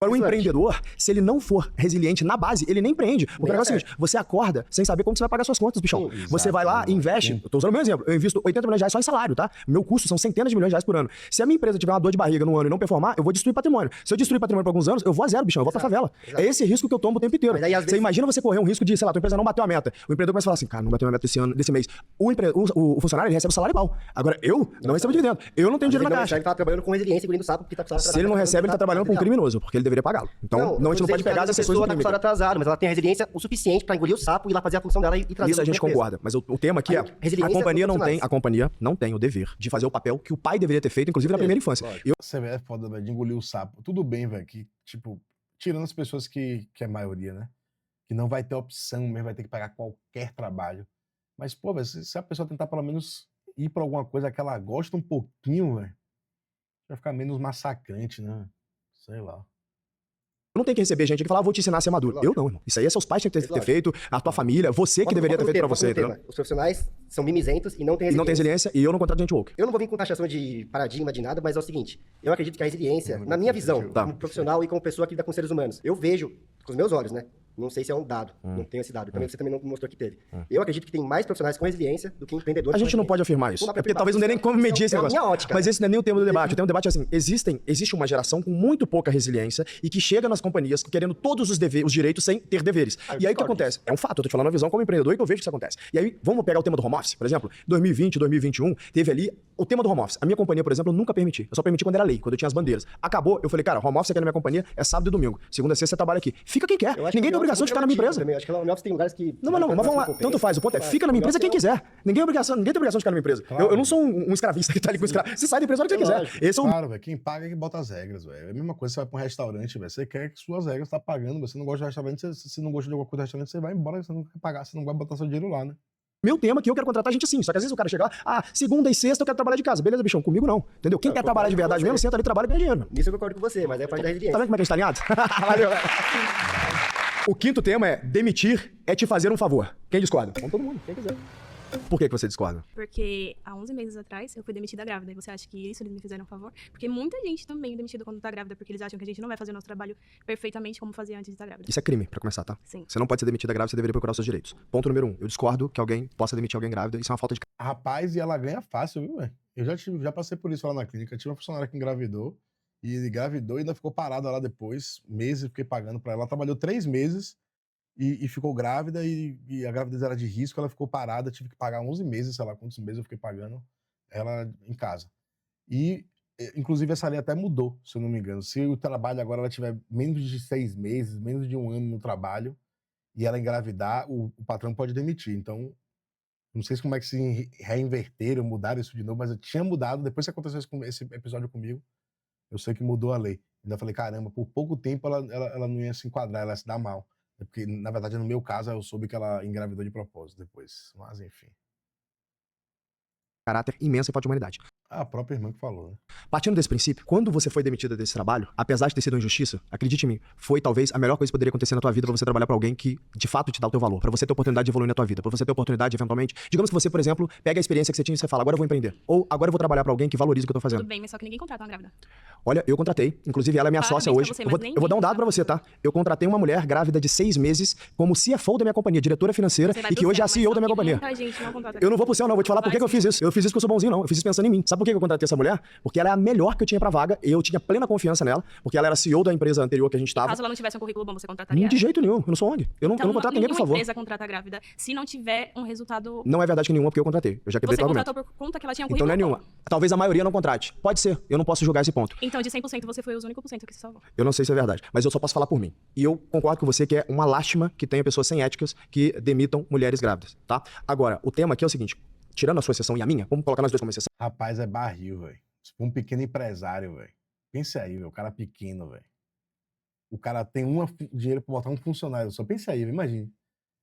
Speaker 2: o empreendedor, se ele não for resiliente na base, ele nem empreende. O negócio é o seguinte, você acorda sem saber como você vai pagar suas contas, bichão.
Speaker 1: Sim,
Speaker 2: Você vai lá,
Speaker 1: exato,
Speaker 2: investe.
Speaker 1: sim.
Speaker 2: Eu tô usando o meu exemplo. Eu invisto 80 milhões de reais só em salário, tá? Meu custo são centenas de milhões de reais por ano. Se a minha empresa tiver uma dor de barriga num ano e não performar, eu vou destruir patrimônio. Se eu destruir patrimônio por alguns anos, eu vou a zero, bichão. Eu vou pra favela.
Speaker 12: Exato.
Speaker 2: É esse risco que eu tomo o tempo inteiro.
Speaker 12: Mas aí, às
Speaker 2: Você
Speaker 12: vezes-
Speaker 2: imagina você correr um risco de, sei lá, tua empresa não bateu a meta. O empreendedor começa a falar assim, cara, não bateu a meta desse mês. O funcionário, ele recebe o salário igual. Agora, eu não recebo dividendo. Eu não tenho dinheiro na caixa.
Speaker 12: Ele tá trabalhando com resiliência, engolindo sapo, porque tá
Speaker 2: Se ele não recebe, ele tá trabalhando com um criminoso, porque ele deveria pagá-lo. Então, a gente não pode pegar as
Speaker 12: pessoas
Speaker 2: exceções do
Speaker 12: tá com
Speaker 2: crime.
Speaker 12: salário atrasado, mas ela tem a resiliência o suficiente pra engolir o sapo e ir lá fazer a função dela e trazer
Speaker 2: Isso a
Speaker 12: o
Speaker 2: gente
Speaker 12: lucro pra
Speaker 2: concorda, mas o tema aqui é
Speaker 12: resiliência
Speaker 2: a companhia
Speaker 12: dos profissionais.
Speaker 2: não tem o dever de fazer o papel que o pai deveria ter feito, inclusive na primeira infância. Eu,
Speaker 1: Você vê, é foda, velho, de engolir o sapo. Tudo bem, velho, que, tipo, tirando as pessoas que é a maioria, né? Que não vai ter opção mesmo, vai ter que pagar qualquer trabalho. Mas, pô, velho, se a pessoa tentar pelo menos ir pra alguma coisa que ela gosta um pouquinho, velho, vai ficar menos massacrante, né? Sei lá.
Speaker 2: não tenho que receber gente que fala, vou te ensinar a ser maduro. Eu não, irmão. Isso aí é seus pais que têm que ter feito, a tua família, você que deveria ter feito pra você, entendeu?
Speaker 12: Os profissionais são mimizentos e não têm
Speaker 2: E não tem resiliência e eu não contrato gente woke.
Speaker 12: Eu não vou vir com taxação de paradigma de nada, mas é o seguinte, eu acredito que a resiliência, na minha visão,
Speaker 2: Tá.
Speaker 12: como profissional e como pessoa que lida com seres humanos, eu vejo com os meus olhos, né? Não sei se é um dado, não tenho esse dado, você também não mostrou que teve. Eu acredito que tem mais profissionais com resiliência do que empreendedores.
Speaker 2: A
Speaker 12: com
Speaker 2: gente não
Speaker 12: resiliência.
Speaker 2: pode afirmar isso.
Speaker 12: Não dá pra
Speaker 2: É porque
Speaker 12: afirmar.
Speaker 2: talvez não dê nem como medir esse
Speaker 12: É a
Speaker 2: negócio.
Speaker 12: minha ótica,
Speaker 2: Mas
Speaker 12: né?
Speaker 2: esse não é nem o tema do debate. O tema do debate é assim, existe uma geração com muito pouca resiliência e que chega nas companhias querendo todos os direitos sem ter deveres. E aí o que acontece? É um fato, eu tô te falando a visão como empreendedor e que eu vejo que isso acontece. E aí, vamos pegar o tema do home office, por exemplo. 2020, 2021, teve ali o tema do home office. A minha companhia, por exemplo, eu nunca permiti. Eu só permiti quando era lei, quando eu tinha as bandeiras. Acabou, eu falei, cara, home office aqui na minha companhia é sábado e domingo. Segunda a sexta você trabalha aqui. Fica quem quer.
Speaker 12: Eu acho
Speaker 2: Ninguém
Speaker 12: que
Speaker 2: tem obrigação de ficar na minha empresa.
Speaker 12: também. Acho que lá no office tem lugares que...
Speaker 2: Não, mas vamos lá. Tanto faz. O ponto é, fica na minha empresa quem quiser. Ninguém tem obrigação de ficar na minha empresa. Eu não sou um escravista que tá ali com escravo. Você sai da empresa a hora que você quiser. Esse é o
Speaker 1: Claro, velho, quem paga é que bota as regras, velho. É a mesma coisa, você vai pra um restaurante, velho. Você quer que suas regras tá pagando, você não gosta de restaurante, você não gosta de alguma coisa do restaurante, você vai embora, você não quer pagar, você não vai botar seu dinheiro lá, né?
Speaker 2: meu tema que eu quero contratar gente assim. Só que às vezes o cara chega lá, segunda e sexta eu quero trabalhar de casa. Beleza, bichão, comigo não. Entendeu? Quem quer trabalhar de verdade mesmo, senta ali, trabalha e ganha dinheiro.
Speaker 12: Nisso eu concordo com você, mas é a parte da resiliência.
Speaker 2: Tá vendo como é que a gente tá alinhado? Valeu. O quinto tema é demitir é te fazer um favor. Quem discorda? Vamos todo mundo, quem quiser. Por que você discorda?
Speaker 7: Porque há 11 meses atrás eu fui demitida grávida. E você acha que isso eles me fizeram um favor? Porque muita gente também é demitida quando tá grávida, porque eles acham que a gente não vai fazer o nosso trabalho perfeitamente como fazia antes de estar grávida.
Speaker 2: Isso é crime, pra começar, tá?
Speaker 7: Sim.
Speaker 2: Você não pode ser demitida grávida, você deveria procurar os seus direitos. Ponto número 1. Eu discordo que alguém possa demitir alguém grávida. Isso é uma falta de...
Speaker 1: Rapaz, e ela ganha fácil, viu, velho? Eu já passei por isso lá na clínica. Tive uma funcionária que engravidou. E engravidou e ainda ficou parada lá depois. Meses, fiquei pagando pra ela. Ela trabalhou 3 meses. E ficou grávida, e a gravidez era de risco, ela ficou parada, tive que pagar 11 meses, sei lá quantos meses eu fiquei pagando ela em casa. E, inclusive, essa lei até mudou, se eu não me engano. Se o trabalho agora ela tiver menos de 6 meses, menos de 1 ano no trabalho, e ela engravidar, o patrão pode demitir. Então, não sei como é que se reinverteram, mudaram isso de novo, mas eu tinha mudado, depois que aconteceu esse episódio comigo, eu sei que mudou a lei. Ainda falei, caramba, por pouco tempo ela não ia se enquadrar, ela ia se dar mal. Porque, na verdade, no meu caso, eu soube que ela engravidou de propósito depois. Mas, enfim.
Speaker 2: Caráter imenso e falta de humanidade.
Speaker 1: A própria irmã que falou, né?
Speaker 2: Partindo desse princípio, quando você foi demitida desse trabalho, apesar de ter sido uma injustiça, acredite em mim, foi talvez a melhor coisa que poderia acontecer na tua vida pra você trabalhar pra alguém que de fato te dá o teu valor, pra você ter oportunidade de evoluir na tua vida, pra você ter oportunidade eventualmente, digamos que você, por exemplo, pega a experiência que você tinha e você fala, agora eu vou empreender, ou agora eu vou trabalhar pra alguém que valoriza o que eu tô fazendo.
Speaker 7: Tudo bem, mas só que ninguém contrata uma grávida.
Speaker 2: Olha, eu contratei, inclusive ela é minha
Speaker 7: Parabéns
Speaker 2: sócia
Speaker 7: pra
Speaker 2: hoje.
Speaker 7: você,
Speaker 2: Eu
Speaker 7: mas
Speaker 2: vou dar um dado pra você, tá? Eu contratei uma mulher grávida de 6 meses como CFO da minha companhia, diretora financeira,
Speaker 7: Você vai
Speaker 2: e que
Speaker 7: pro
Speaker 2: hoje é a
Speaker 7: céu,
Speaker 2: CEO
Speaker 7: mas
Speaker 2: da minha
Speaker 7: só que
Speaker 2: companhia.
Speaker 7: muita gente não contrata
Speaker 2: Eu não vou pro céu, não. Vou te falar por que eu fiz isso. Eu fiz isso porque eu sou bonzinho, não. Eu fiz isso pensando em mim. Sabe por que eu contratei essa mulher? Porque ela é a melhor que eu tinha pra vaga. Eu tinha plena confiança nela, porque ela era CEO da empresa anterior que a gente tava.
Speaker 7: Caso ela não tivesse um currículo bom, você contrataria?
Speaker 2: De jeito nenhum. Eu não sou ONG. Eu não contrato ninguém, por favor.
Speaker 7: Nenhuma empresa contrata grávida se não tiver um resultado...
Speaker 2: Não é verdade que nenhuma, porque eu contratei. Eu já quebrei
Speaker 7: Você
Speaker 2: teu argumento.
Speaker 7: contratou por conta que ela tinha um
Speaker 2: Então
Speaker 7: currículo
Speaker 2: não é nenhuma.
Speaker 7: bom.
Speaker 2: Talvez a maioria não contrate. Pode ser. Eu não posso julgar esse ponto.
Speaker 7: Então, de 100%, você foi os únicos % que se salvou.
Speaker 2: Eu não sei se é verdade, mas eu só posso falar por mim. E eu concordo com você que é uma lástima que tenha pessoas sem éticas que demitam mulheres grávidas, tá? Agora, o tema aqui é o seguinte, tirando a sua exceção e a minha, vamos colocar nós dois como exceção.
Speaker 1: Rapaz, é barril, velho. Um pequeno empresário, velho. Pensa aí, velho. O cara pequeno, velho. O cara tem dinheiro pra botar um funcionário só. Pensa aí, imagine.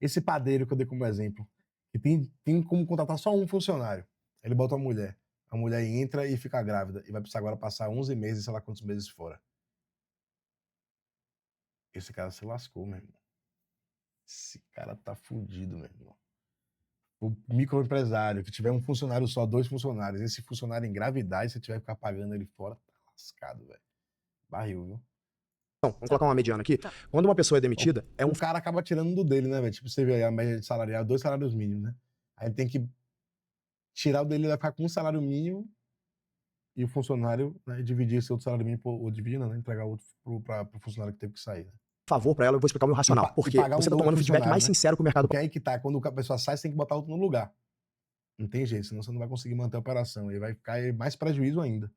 Speaker 1: Esse padeiro que eu dei como exemplo, que tem como contratar só um funcionário. Ele bota uma mulher. A mulher entra e fica grávida. E vai precisar agora passar 11 meses, sei lá quantos meses fora. Esse cara se lascou, meu irmão. Esse cara tá fudido, meu irmão. O microempresário que tiver um funcionário só, 2 funcionários, esse funcionário engravidar e você tiver que ficar pagando ele fora, tá lascado, velho. Barril, viu?
Speaker 2: Então, vamos colocar uma mediana aqui. Quando uma pessoa é demitida,
Speaker 1: O cara acaba tirando do dele, né, velho? Tipo, você vê aí a média de salarial, 2 salários mínimos, né? Aí ele tem que tirar o dele, ele vai ficar com um salário mínimo e o funcionário, né, dividir esse outro salário mínimo, ou dividir, né? Entregar outro pro funcionário que teve que sair, né?
Speaker 2: favor pra ela, eu vou explicar o meu racional. Porque você tá tomando um feedback mais sincero que o mercado.
Speaker 1: Porque aí que tá, quando a pessoa sai, você tem que botar outro no lugar. Não tem jeito, senão você não vai conseguir manter a operação. E vai ficar mais prejuízo ainda.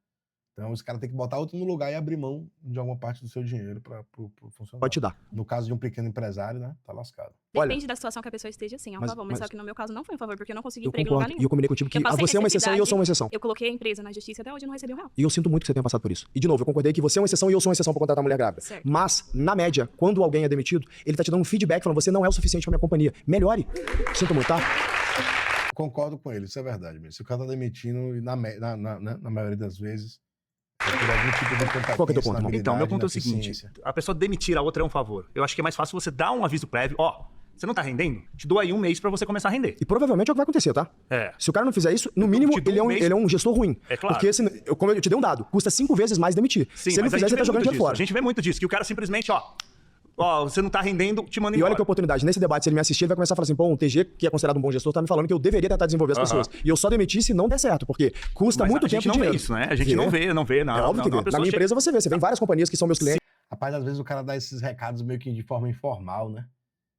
Speaker 1: Então, os caras têm que botar outro no lugar e abrir mão de alguma parte do seu dinheiro pro funcionário.
Speaker 2: Pode te dar.
Speaker 1: No caso de um pequeno empresário, né? Tá lascado.
Speaker 7: Depende da situação que a pessoa esteja, sim, é um favor. Mas só que no meu caso não foi um favor, porque eu não consegui
Speaker 2: eu
Speaker 7: emprego em
Speaker 2: concordo.
Speaker 7: lugar nenhum.
Speaker 2: E eu combinei contigo que você é uma exceção e eu sou uma exceção.
Speaker 7: Eu coloquei a empresa na justiça e até hoje eu não recebi R$1.
Speaker 2: E eu sinto muito que você tenha passado por isso. E, de novo, eu concordei que você é uma exceção e eu sou uma exceção pra contratar uma mulher grávida.
Speaker 7: Certo.
Speaker 2: Mas, na média, quando alguém é demitido, ele tá te dando um feedback falando, você não é o suficiente pra minha companhia. Melhore. Sinto muito, tá?
Speaker 1: Concordo com ele, isso é verdade mesmo. Se o cara tá demitindo, e na maioria das vezes, é por algum tipo de competência.
Speaker 2: Qual que é o teu ponto?
Speaker 8: Então, meu ponto é o
Speaker 1: eficiência.
Speaker 8: seguinte: a pessoa demitir a outra é um favor. Eu acho que é mais fácil você dar um aviso prévio. Ó, você não tá rendendo? Te dou aí um mês pra você começar a render.
Speaker 2: E provavelmente é o que vai acontecer, tá?
Speaker 8: É.
Speaker 2: Se o cara não fizer isso, no mínimo, ele é um gestor ruim.
Speaker 8: É claro.
Speaker 2: Porque, como eu te dei um dado, custa 5 vezes mais demitir.
Speaker 8: Sim,
Speaker 2: se ele não
Speaker 8: mas a
Speaker 2: fizer,
Speaker 8: gente
Speaker 2: você
Speaker 8: vê
Speaker 2: tá jogando
Speaker 8: muito
Speaker 2: dinheiro
Speaker 8: disso.
Speaker 2: fora.
Speaker 8: A gente vê muito disso, que o cara simplesmente, ó, você não tá rendendo, te manda
Speaker 2: E
Speaker 8: embora.
Speaker 2: olha que oportunidade. Nesse debate, se ele me assistir, ele vai começar a falar assim, pô, um TG, que é considerado um bom gestor, tá me falando que eu deveria tentar desenvolver as pessoas. E eu só demiti se não der certo, porque custa
Speaker 8: Mas
Speaker 2: muito
Speaker 8: a gente
Speaker 2: tempo e
Speaker 8: não vê
Speaker 2: dinheiro.
Speaker 8: isso, né? A gente não vê.
Speaker 2: É óbvio que vê. Na minha empresa você vê. Você vê em várias companhias que são meus clientes.
Speaker 1: Rapaz, às vezes o cara dá esses recados meio que de forma informal, né?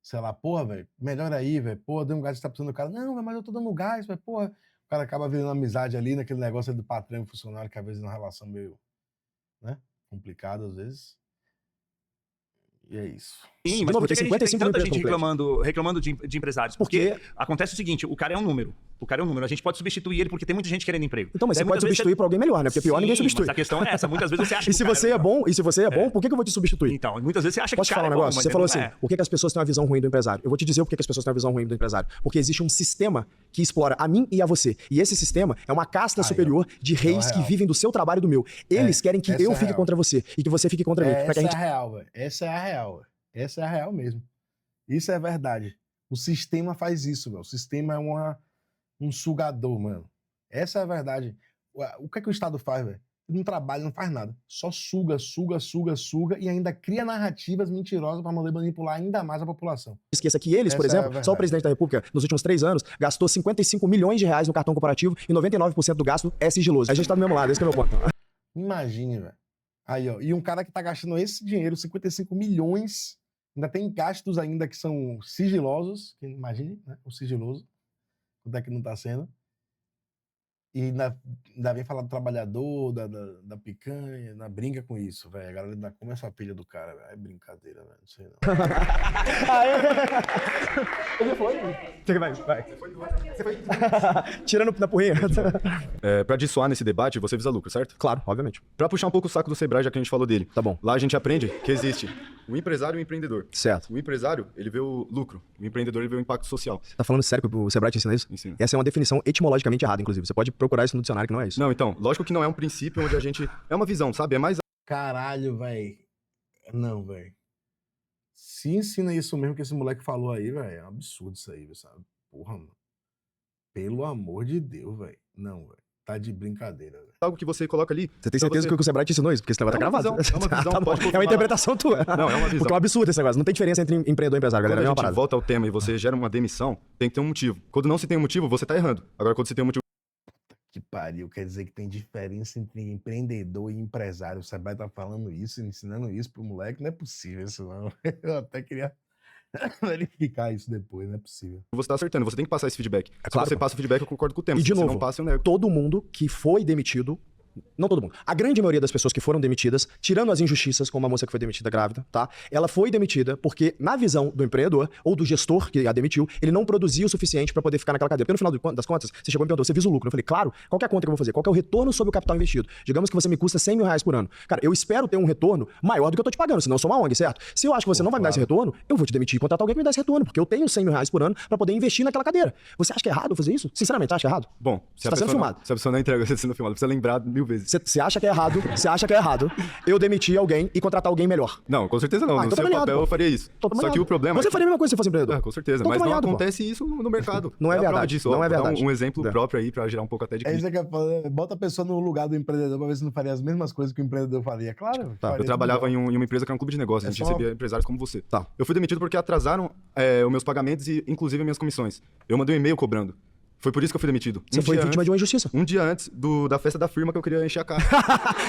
Speaker 1: Sei lá, porra, velho, melhor aí, velho. Porra, deu um gás, você tá precisando do cara. Não, mas eu tô dando gás, velho, porra. O cara acaba virando amizade ali naquele negócio do patrão e funcionário, que às vezes é uma relação meio, né? Complicada, às vezes. E é isso.
Speaker 8: Sim, mas por que a gente tem tanta gente reclamando de empresários? Porque acontece o seguinte, o cara é um número. A gente pode substituir ele porque tem muita gente querendo emprego.
Speaker 2: Então, mas você pode substituir pra alguém melhor, né? Porque pior ninguém substitui.
Speaker 8: Mas a questão é essa. Muitas vezes você acha que
Speaker 2: E se você é bom, por que eu vou te substituir?
Speaker 8: Então, muitas vezes você acha que o
Speaker 2: Posso te
Speaker 8: cara
Speaker 2: falar um
Speaker 8: é bom,
Speaker 2: negócio?
Speaker 8: mas
Speaker 2: Você falou assim,
Speaker 8: não é.
Speaker 2: por que as pessoas têm uma visão ruim do empresário? Eu vou te dizer por que as pessoas têm uma visão ruim do empresário. Porque existe um sistema que explora a mim e a você. E esse sistema é uma casta superior de reis que vivem do seu trabalho e do meu. Eles querem que eu fique contra você e que você fique contra mim.
Speaker 1: Essa é a real, velho. Essa é a real, velho. Essa é a real mesmo. Isso é verdade. O sistema faz isso, velho. O sistema é um sugador, mano. Essa é a verdade. O que é que o Estado faz, velho? Ele não trabalha, não faz nada. Só suga e ainda cria narrativas mentirosas para manipular ainda mais a população.
Speaker 2: Esqueça que eles, por exemplo, só o presidente da República, nos últimos 3 anos, gastou 55 milhões de reais no cartão corporativo e 99% do gasto é sigiloso. A gente tá do mesmo lado, esse que é o meu ponto.
Speaker 1: Imagine, velho. Aí, ó. E um cara que tá gastando esse dinheiro, 55 milhões, ainda tem gastos ainda que são sigilosos. Imagine, né? O sigiloso. Quanto é que não tá sendo. E ainda vem falar do trabalhador, da picanha, ainda brinca com isso, velho. A galera ainda come essa pilha do cara, velho. É brincadeira, velho. Não sei não.
Speaker 2: Você foi? Vai. Você foi? Tirando na porrinha.
Speaker 10: Pra dissuar nesse debate, você visa lucro, certo?
Speaker 2: Claro, obviamente.
Speaker 10: Pra puxar um pouco o saco do Sebrae, já que a gente falou dele.
Speaker 2: Tá bom.
Speaker 10: Lá a gente aprende que existe O empresário e o empreendedor.
Speaker 2: Certo.
Speaker 10: O empresário, ele vê o lucro. O empreendedor, ele vê o impacto social.
Speaker 2: Você tá falando sério que o Sebrae te ensina isso?
Speaker 10: Ensina.
Speaker 2: Essa é uma definição etimologicamente errada, inclusive. Você pode procurar isso no dicionário, que não é isso.
Speaker 10: Não, então, lógico que não é um princípio onde a gente... É uma visão, sabe? É mais...
Speaker 1: Caralho, velho. Não, velho. Se ensina isso mesmo que esse moleque falou aí, velho, é um absurdo isso aí, sabe? Porra, mano. Pelo amor de Deus, velho. Não, velho. Tá de brincadeira, velho.
Speaker 10: Algo que você coloca ali...
Speaker 2: Você tem certeza que o Sebrae te ensinou isso? Porque esse negócio tá gravado.
Speaker 10: É uma visão,
Speaker 2: Tá bom.
Speaker 10: pode
Speaker 2: É uma
Speaker 10: confirmar.
Speaker 2: interpretação tua.
Speaker 10: Não, é uma visão.
Speaker 2: Porque é um absurdo esse negócio. Não tem diferença entre empreendedor e empresário, galera.
Speaker 10: Quando
Speaker 2: É
Speaker 10: a
Speaker 2: uma
Speaker 10: gente
Speaker 2: parada.
Speaker 10: volta ao tema e você gera uma demissão, tem que ter um motivo. Quando não se tem um motivo, você tá errando. Agora, quando você tem um motivo...
Speaker 1: Que pariu, quer dizer que tem diferença entre empreendedor e empresário. O Sebrae tá falando isso, ensinando isso pro moleque. Não é possível isso, não. Eu até queria verificar isso depois, não é possível.
Speaker 10: Você tá acertando, você tem que passar esse feedback.
Speaker 2: claro,
Speaker 10: Se você
Speaker 2: pô.
Speaker 10: passa o feedback, eu concordo com o tema.
Speaker 2: E de
Speaker 10: Se você
Speaker 2: novo,
Speaker 10: não passa, eu nego.
Speaker 2: todo mundo que foi demitido, não todo mundo, a grande maioria das pessoas que foram demitidas, tirando as injustiças, como a moça que foi demitida grávida, tá? Ela foi demitida porque, na visão do empreendedor ou do gestor que a demitiu, ele não produzia o suficiente pra poder ficar naquela cadeira. Porque no final das contas, você chegou e me perguntou, você visa o lucro? Eu falei, claro, qual que é a conta que eu vou fazer? Qual que é o retorno sobre o capital investido? Digamos que você me custa 100 mil reais por ano. Cara, eu espero ter um retorno maior do que eu tô te pagando, senão eu sou uma ONG, certo? Se eu acho que você não vai me dar esse retorno, eu vou te demitir e contratar alguém que me dá esse retorno, porque eu tenho 100 mil reais por ano pra poder investir naquela cadeira. Você acha que é errado eu fazer isso? Sinceramente, acha que é errado?
Speaker 10: Bom,
Speaker 2: Você tá sendo filmado.
Speaker 10: Se a pessoa não entrega, você tá sendo filmado. Precisa lembrar 1000 vezes.
Speaker 2: Você acha que é errado eu demitir alguém e contratar alguém melhor?
Speaker 10: Não, com certeza não.
Speaker 2: Ah,
Speaker 10: No
Speaker 2: então
Speaker 10: seu
Speaker 2: tá alinhado,
Speaker 10: papel
Speaker 2: pô.
Speaker 10: eu faria isso.
Speaker 2: Tô
Speaker 10: Só que
Speaker 2: alinhado.
Speaker 10: o problema
Speaker 2: Você
Speaker 10: é que...
Speaker 2: faria a mesma coisa se fosse empreendedor?
Speaker 10: Com certeza.
Speaker 2: Tô
Speaker 10: Mas não
Speaker 2: alinhado, pô.
Speaker 10: acontece isso no mercado.
Speaker 2: Não é
Speaker 10: a prova
Speaker 2: verdade,
Speaker 10: disso.
Speaker 2: não
Speaker 10: Ó,
Speaker 2: é
Speaker 10: vou dar
Speaker 2: verdade.
Speaker 10: um exemplo próprio aí pra gerar um pouco até de
Speaker 1: É
Speaker 10: crítica.
Speaker 1: isso que eu falo, bota a pessoa no lugar do empreendedor pra ver se não faria as mesmas coisas que o empreendedor faria. Claro.
Speaker 10: Tá, eu trabalhava em uma empresa que era um clube de negócios, a gente recebia empresários como você.
Speaker 2: Tá.
Speaker 10: Eu fui demitido porque atrasaram os meus pagamentos e, inclusive, as minhas comissões. Eu mandei um e-mail cobrando. Foi por isso que eu fui demitido.
Speaker 2: Você foi vítima de uma injustiça.
Speaker 10: Um dia antes da festa da firma que eu queria encher a cara.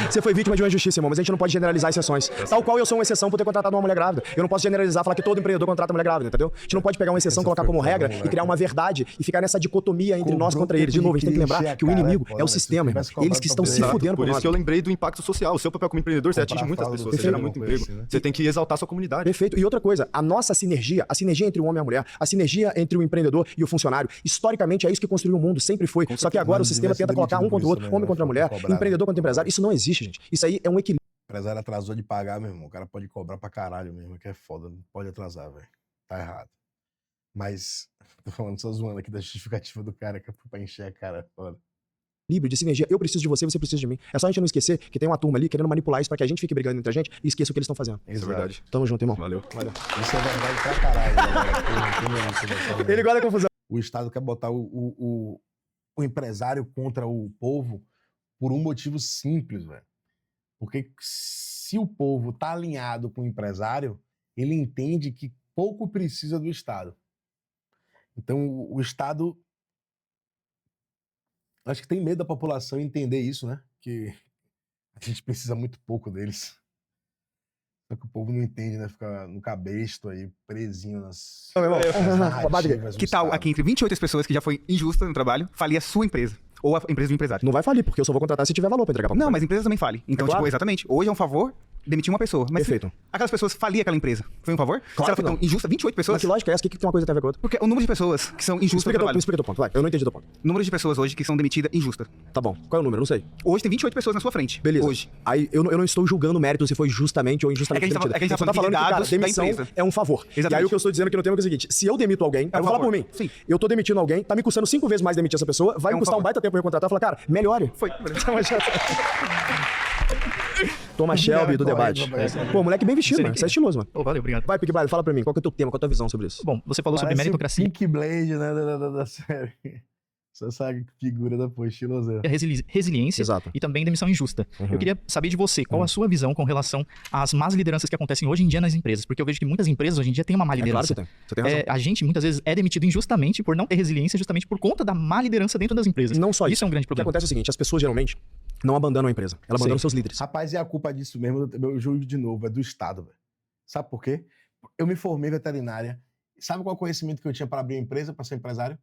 Speaker 2: Você foi vítima de uma injustiça, irmão, mas a gente não pode generalizar exceções. Tal qual eu sou uma exceção por ter contratado uma mulher grávida. Eu não posso generalizar, falar que todo empreendedor contrata mulher grávida, entendeu? A gente não pode pegar uma exceção, colocar como regra e criar uma verdade e ficar nessa dicotomia entre nós contra eles. De novo, a gente tem que lembrar que o inimigo é o sistema, irmão. Eles que estão se fudendo
Speaker 10: por
Speaker 2: por
Speaker 10: isso
Speaker 2: nós.
Speaker 10: que eu lembrei do impacto social. O seu papel como empreendedor, você atinge muitas pessoas, você gera muito emprego. Você tem que exaltar a sua comunidade.
Speaker 2: Perfeito. E outra coisa, a nossa sinergia, a sinergia entre o homem e a mulher, a sinergia entre o empreendedor e o funcionário, historicamente é isso que construiu o mundo, sempre foi. Só que agora o sistema tenta colocar um contra o outro, homem contra a mulher, empreendedor contra empresário. Isso não existe, gente. Isso aí é um equilíbrio.
Speaker 1: O empresário atrasou de pagar, meu irmão. O cara pode cobrar pra caralho mesmo, que é foda. Não pode atrasar, velho. Tá errado. Mas, tô falando só zoando aqui da justificativa do cara, que é pra encher a cara, foda.
Speaker 2: De sinergia. Eu preciso de você, você precisa de mim. É só a gente não esquecer que tem uma turma ali querendo manipular isso pra que a gente fique brigando entre a gente e esqueça o que eles estão fazendo.
Speaker 10: Isso é verdade.
Speaker 2: Tamo junto, irmão.
Speaker 10: Valeu.
Speaker 1: Isso é verdade pra caralho, galera.
Speaker 2: Ele gosta da confusão.
Speaker 1: O Estado quer botar o empresário contra o povo por um motivo simples, velho. Porque se o povo tá alinhado com o empresário, ele entende que pouco precisa do Estado. Então, o Estado... Acho que tem medo da população entender isso, né? Que a gente precisa muito pouco deles. Só que o povo não entende, né? Fica no cabresto aí, presinho nas narrativas do
Speaker 4: Que tal
Speaker 1: Estado.
Speaker 4: aqui entre 28 pessoas que já foi injusta no trabalho, falir a sua empresa? Ou a empresa do empresário?
Speaker 2: Não vai falir, porque eu só vou contratar se tiver valor pra entregar pra
Speaker 4: Não, mas a empresa também fale. Então,
Speaker 2: claro.
Speaker 4: tipo, exatamente. Hoje é um favor demitir uma pessoa. Mas
Speaker 2: Perfeito.
Speaker 4: aquelas pessoas falir aquela empresa, foi um favor? Se ela foi
Speaker 2: que
Speaker 4: tão
Speaker 2: não.
Speaker 4: injusta, 28 pessoas?
Speaker 2: Mas que lógica é essa? O que tem uma coisa que tem a ver com a outra?
Speaker 4: Porque o número de pessoas que são injustas no
Speaker 2: Me
Speaker 4: trabalho.
Speaker 2: explica teu ponto, vai. Eu não entendi teu ponto.
Speaker 4: Número de pessoas hoje que são demitidas injusta.
Speaker 2: Tá bom. Qual é o número? Não sei.
Speaker 4: Hoje tem 28 pessoas na sua frente.
Speaker 2: Beleza.
Speaker 4: Hoje.
Speaker 2: Aí eu não estou julgando o mérito se foi justamente ou injustamente
Speaker 4: É que a gente tá-
Speaker 2: demitida.
Speaker 4: é que a gente tá
Speaker 2: Eu só tô
Speaker 4: falando de
Speaker 2: falando que, cara,
Speaker 4: dados da
Speaker 2: demissão
Speaker 4: empresa.
Speaker 2: é um favor.
Speaker 4: Exatamente.
Speaker 2: E aí o que eu estou dizendo aqui no tema é o seguinte, se eu demito alguém, eu vou falar por mim.
Speaker 4: Sim.
Speaker 2: Eu tô demitindo alguém, tá me custando 5 vezes mais demitir essa pessoa, vai
Speaker 4: É
Speaker 2: me
Speaker 4: um
Speaker 2: custar um
Speaker 4: favor.
Speaker 2: baita tempo eu contratar, eu falar, cara, melhore.
Speaker 4: Foi.
Speaker 2: Toma Shelby do debate. Pô, moleque bem vestido, mano. Você é estiloso, mano.
Speaker 11: Oh, valeu, obrigado.
Speaker 2: Vai, Pique Baile, fala pra mim, qual que é o teu tema, qual é a tua visão sobre isso?
Speaker 11: Bom, você falou sobre
Speaker 1: Parece
Speaker 11: meritocracia.
Speaker 1: o Pink Blade, né, da série. Você sabe que figura da pô, estiloso.
Speaker 11: Resiliência
Speaker 2: Exato.
Speaker 11: e também demissão injusta.
Speaker 2: Uhum.
Speaker 11: Eu queria saber de você, qual a sua visão com relação às más lideranças que acontecem hoje em dia nas empresas? Porque eu vejo que muitas empresas hoje em dia têm uma má
Speaker 2: É claro
Speaker 11: liderança.
Speaker 2: que tem. Você tem razão.
Speaker 11: A gente muitas vezes é demitido injustamente por não ter resiliência, justamente por conta da má liderança dentro das empresas.
Speaker 2: Não só isso.
Speaker 11: Isso é um grande
Speaker 2: O que
Speaker 11: problema.
Speaker 2: acontece é o seguinte, as pessoas geralmente não abandonam a empresa, elas abandonam seus líderes.
Speaker 1: Rapaz, e a culpa disso mesmo, eu juro de novo, é do Estado, velho. Sabe por quê? Eu me formei veterinária. Sabe qual é o conhecimento que eu tinha para abrir a empresa, para ser empresário?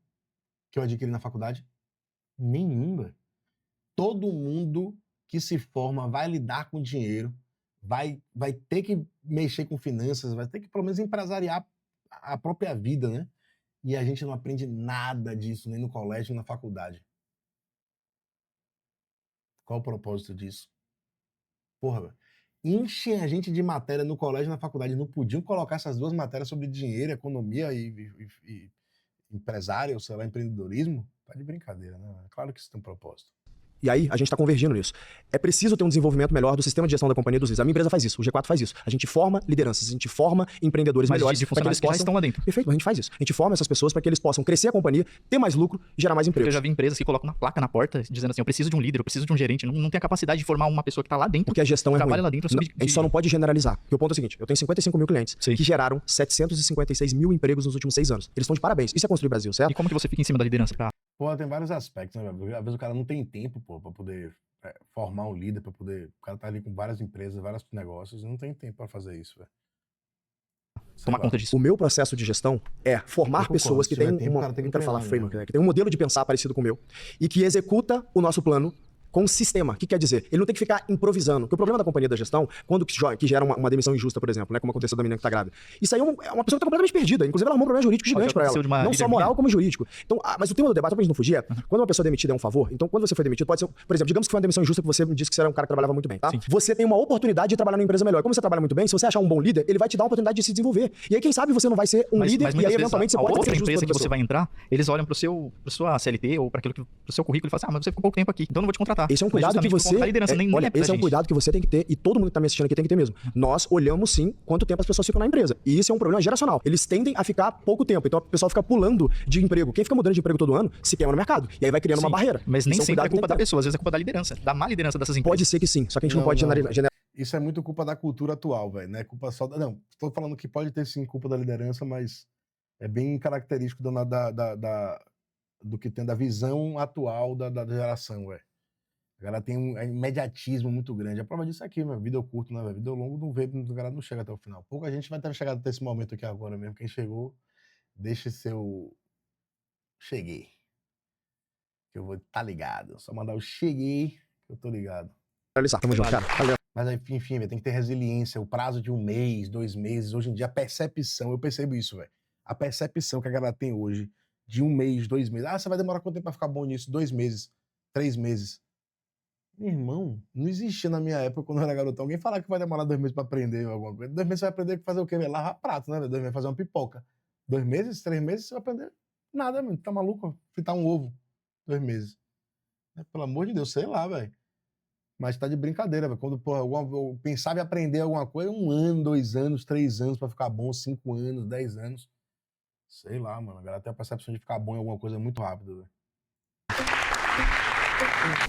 Speaker 1: Que eu adquiri na faculdade? Nenhum, velho. Todo mundo que se forma vai lidar com dinheiro, vai ter que mexer com finanças, vai ter que pelo menos empresariar a própria vida, né? E a gente não aprende nada disso, nem no colégio, nem na faculdade. Qual o propósito disso? Porra, velho. enchem a gente de matéria no colégio e na faculdade. Não podiam colocar essas duas matérias sobre dinheiro, economia e empresário, ou sei lá, empreendedorismo? Tá de brincadeira, né? Claro que isso tem um propósito.
Speaker 2: E aí, a gente está convergindo nisso. É preciso ter um desenvolvimento melhor do sistema de gestão da companhia dos líderes. A minha empresa faz isso, o G4 faz isso. A gente forma lideranças, a gente forma empreendedores
Speaker 11: Mas
Speaker 2: melhores
Speaker 11: de
Speaker 2: para que eles
Speaker 11: funcionários que já
Speaker 2: possam...
Speaker 11: estão lá dentro.
Speaker 2: Perfeito, a gente faz isso. A gente forma essas pessoas para que eles possam crescer a companhia, ter mais lucro e gerar mais
Speaker 11: Porque
Speaker 2: emprego.
Speaker 11: eu já vi empresas que colocam uma placa na porta dizendo assim, eu preciso de um líder, eu preciso de um gerente. Não tem a capacidade de formar uma pessoa que está lá dentro.
Speaker 2: Porque a gestão é ruim.
Speaker 11: Trabalha lá dentro.
Speaker 2: A gente só não pode generalizar. Porque o ponto é o seguinte, eu tenho 55 mil clientes
Speaker 11: Sim.
Speaker 2: que geraram 756 mil empregos nos últimos 6 anos. Eles estão de parabéns. Isso é construir o Brasil, certo?
Speaker 11: E como que você fica em cima da liderança?
Speaker 1: Pô, tem vários aspectos, né, velho? Às vezes o cara não tem tempo, pô, pra poder formar um líder, pra poder... O cara tá ali com várias empresas, vários negócios, e não tem tempo pra fazer isso, velho.
Speaker 11: Tomar conta disso.
Speaker 2: O meu processo de gestão é formar
Speaker 1: concordo,
Speaker 2: pessoas que
Speaker 1: se tiver
Speaker 2: têm
Speaker 1: tempo, o cara tem que
Speaker 2: não quero falar
Speaker 1: treinar,
Speaker 2: framework,
Speaker 1: né?
Speaker 2: né? Que tem um modelo de pensar parecido com o meu e que executa o nosso plano com um sistema. O que quer dizer? Ele não tem que ficar improvisando. Porque o problema da companhia da gestão, quando que gera uma demissão injusta, por exemplo, né, como aconteceu da menina que tá grávida, isso aí é uma pessoa que tá completamente perdida. Inclusive, ela arrumou um problema jurídico gigante pra ela. Não só moral, como jurídico. Então, mas o tema do debate, só pra gente não fugir, quando uma pessoa demitida é um favor, então quando você foi demitido, pode ser, por exemplo, digamos que foi uma demissão injusta que você me disse que você era um cara que trabalhava muito bem, tá?
Speaker 11: Sim.
Speaker 2: Você tem uma oportunidade de trabalhar numa empresa melhor. Como você trabalha muito bem, se você achar um bom líder, ele vai te dar a oportunidade de se desenvolver. E aí, quem sabe, você não vai ser um líder e aí, eventualmente, você pode
Speaker 11: outra
Speaker 2: ser justo
Speaker 11: empresa
Speaker 2: pra
Speaker 11: que
Speaker 2: pessoa.
Speaker 11: você vai entrar, eles olham pra sua CLT ou para aquilo pro seu currículo e falam assim, mas você ficou pouco tempo aqui, então eu não vou te contratar.
Speaker 2: Esse é um cuidado que você... olha, esse é um cuidado que você tem que ter, e todo mundo que tá me assistindo aqui tem que ter mesmo. Nós olhamos, sim, quanto tempo as pessoas ficam na empresa. E isso é um problema geracional. Eles tendem a ficar pouco tempo. Então, o pessoal fica pulando de emprego. Quem fica mudando de emprego todo ano, se queima no mercado. E aí vai criando uma barreira.
Speaker 11: Mas nem
Speaker 2: Isso é um
Speaker 11: sempre é
Speaker 2: cuidado que
Speaker 11: culpa
Speaker 2: tem
Speaker 11: da
Speaker 2: que ter.
Speaker 11: pessoa, às vezes é culpa da liderança, da má liderança dessas empresas.
Speaker 2: Pode ser que sim, só que a gente não pode generalizar.
Speaker 1: Isso é muito culpa da cultura atual, velho. Não é culpa só da... Não, tô falando que pode ter, sim, culpa da liderança, mas é bem característico do que tem da visão atual da geração, velho. A galera tem um imediatismo muito grande. A prova disso é aqui, meu. Vídeo curto, né, velho? Vídeo longo não vê, a galera não chega até o final. Pouca gente vai ter chegado até esse momento aqui agora mesmo. Quem chegou, deixa seu... Cheguei. Que eu vou tá ligado. Só mandar o cheguei, que eu tô ligado.
Speaker 2: Tamo junto, cara. Valeu.
Speaker 1: Mas aí, enfim, velho, tem que ter resiliência. O prazo de 1 mês, 2 meses. Hoje em dia, a percepção, eu percebo isso, velho. A percepção que a galera tem hoje de 1 mês, 2 meses. Ah, você vai demorar quanto tempo pra ficar bom nisso? 2 meses, 3 meses. Meu irmão, não existia na minha época, quando eu era garotão, alguém falar que vai demorar 2 meses pra aprender alguma coisa. 2 meses você vai aprender a fazer o quê? Lavar prato, né? 2 meses fazer uma pipoca. 2 meses, 3 meses, você vai aprender nada, mano. Tá maluco? Fritar um ovo. 2 meses. Pelo amor de Deus, sei lá, velho. Mas tá de brincadeira, velho. Quando, porra, eu pensava em aprender alguma coisa, 1 ano, 2 anos, 3 anos pra ficar bom, 5 anos, 10 anos. Sei lá, mano. A galera tem a percepção de ficar bom em alguma coisa muito rápido, velho.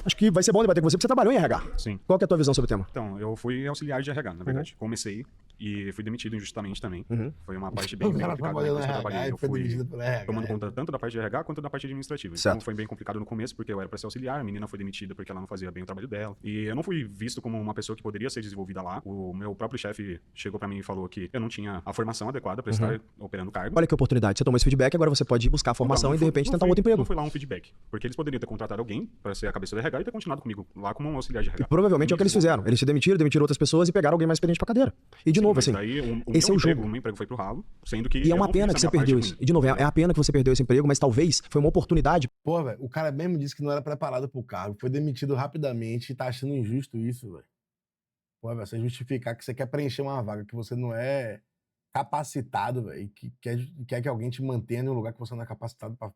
Speaker 2: Acho que vai ser bom debater com você, porque você trabalhou em RH.
Speaker 9: Sim.
Speaker 2: Qual que é a tua visão sobre o tema?
Speaker 9: Então, eu fui auxiliar de RH, na verdade. Comecei e fui demitido injustamente também. Foi uma parte bem,
Speaker 1: O
Speaker 9: bem
Speaker 1: cara
Speaker 9: complicada.
Speaker 1: trabalhou no
Speaker 9: Depois que eu
Speaker 1: RH
Speaker 9: trabalhei,
Speaker 1: e
Speaker 9: eu
Speaker 1: foi
Speaker 9: fui
Speaker 1: demitido pelo RH.
Speaker 9: tomando conta tanto da parte de RH quanto da parte administrativa.
Speaker 2: Certo.
Speaker 9: Então foi bem complicado no começo, porque eu era para ser auxiliar, a menina foi demitida porque ela não fazia bem o trabalho dela. E eu não fui visto como uma pessoa que poderia ser desenvolvida lá. O meu próprio chefe chegou para mim e falou que eu não tinha a formação adequada para estar operando o cargo.
Speaker 2: Olha que oportunidade. Você tomou esse feedback, agora você pode ir buscar a formação
Speaker 9: Então,
Speaker 2: e de repente tentar um outro
Speaker 9: Não
Speaker 2: emprego.
Speaker 9: foi lá um feedback, porque eles poderiam ter contratado alguém para ser a cabeça do RH e ter continuado comigo lá como um auxiliar de RH.
Speaker 2: E provavelmente é o que eles fizeram. Eles se demitiram outras pessoas e pegaram alguém mais experiente pra cadeira. E de novo,
Speaker 9: Mas
Speaker 2: assim,
Speaker 9: daí,
Speaker 2: esse é o jogo.
Speaker 9: O meu emprego foi pro ralo, sendo que
Speaker 2: E é
Speaker 9: eu
Speaker 2: uma
Speaker 9: não
Speaker 2: pena
Speaker 9: fiz
Speaker 2: que
Speaker 9: a
Speaker 2: você
Speaker 9: minha parte
Speaker 2: perdeu
Speaker 9: ruim.
Speaker 2: isso. E de novo, é a pena que você perdeu esse emprego, mas talvez foi uma oportunidade.
Speaker 1: Pô, velho, o cara mesmo disse que não era preparado pro cargo, foi demitido rapidamente e tá achando injusto isso, velho. Pô, velho, você justificar que você quer preencher uma vaga que você não é capacitado, velho, e que quer que alguém te mantenha em um lugar que você não é capacitado pra...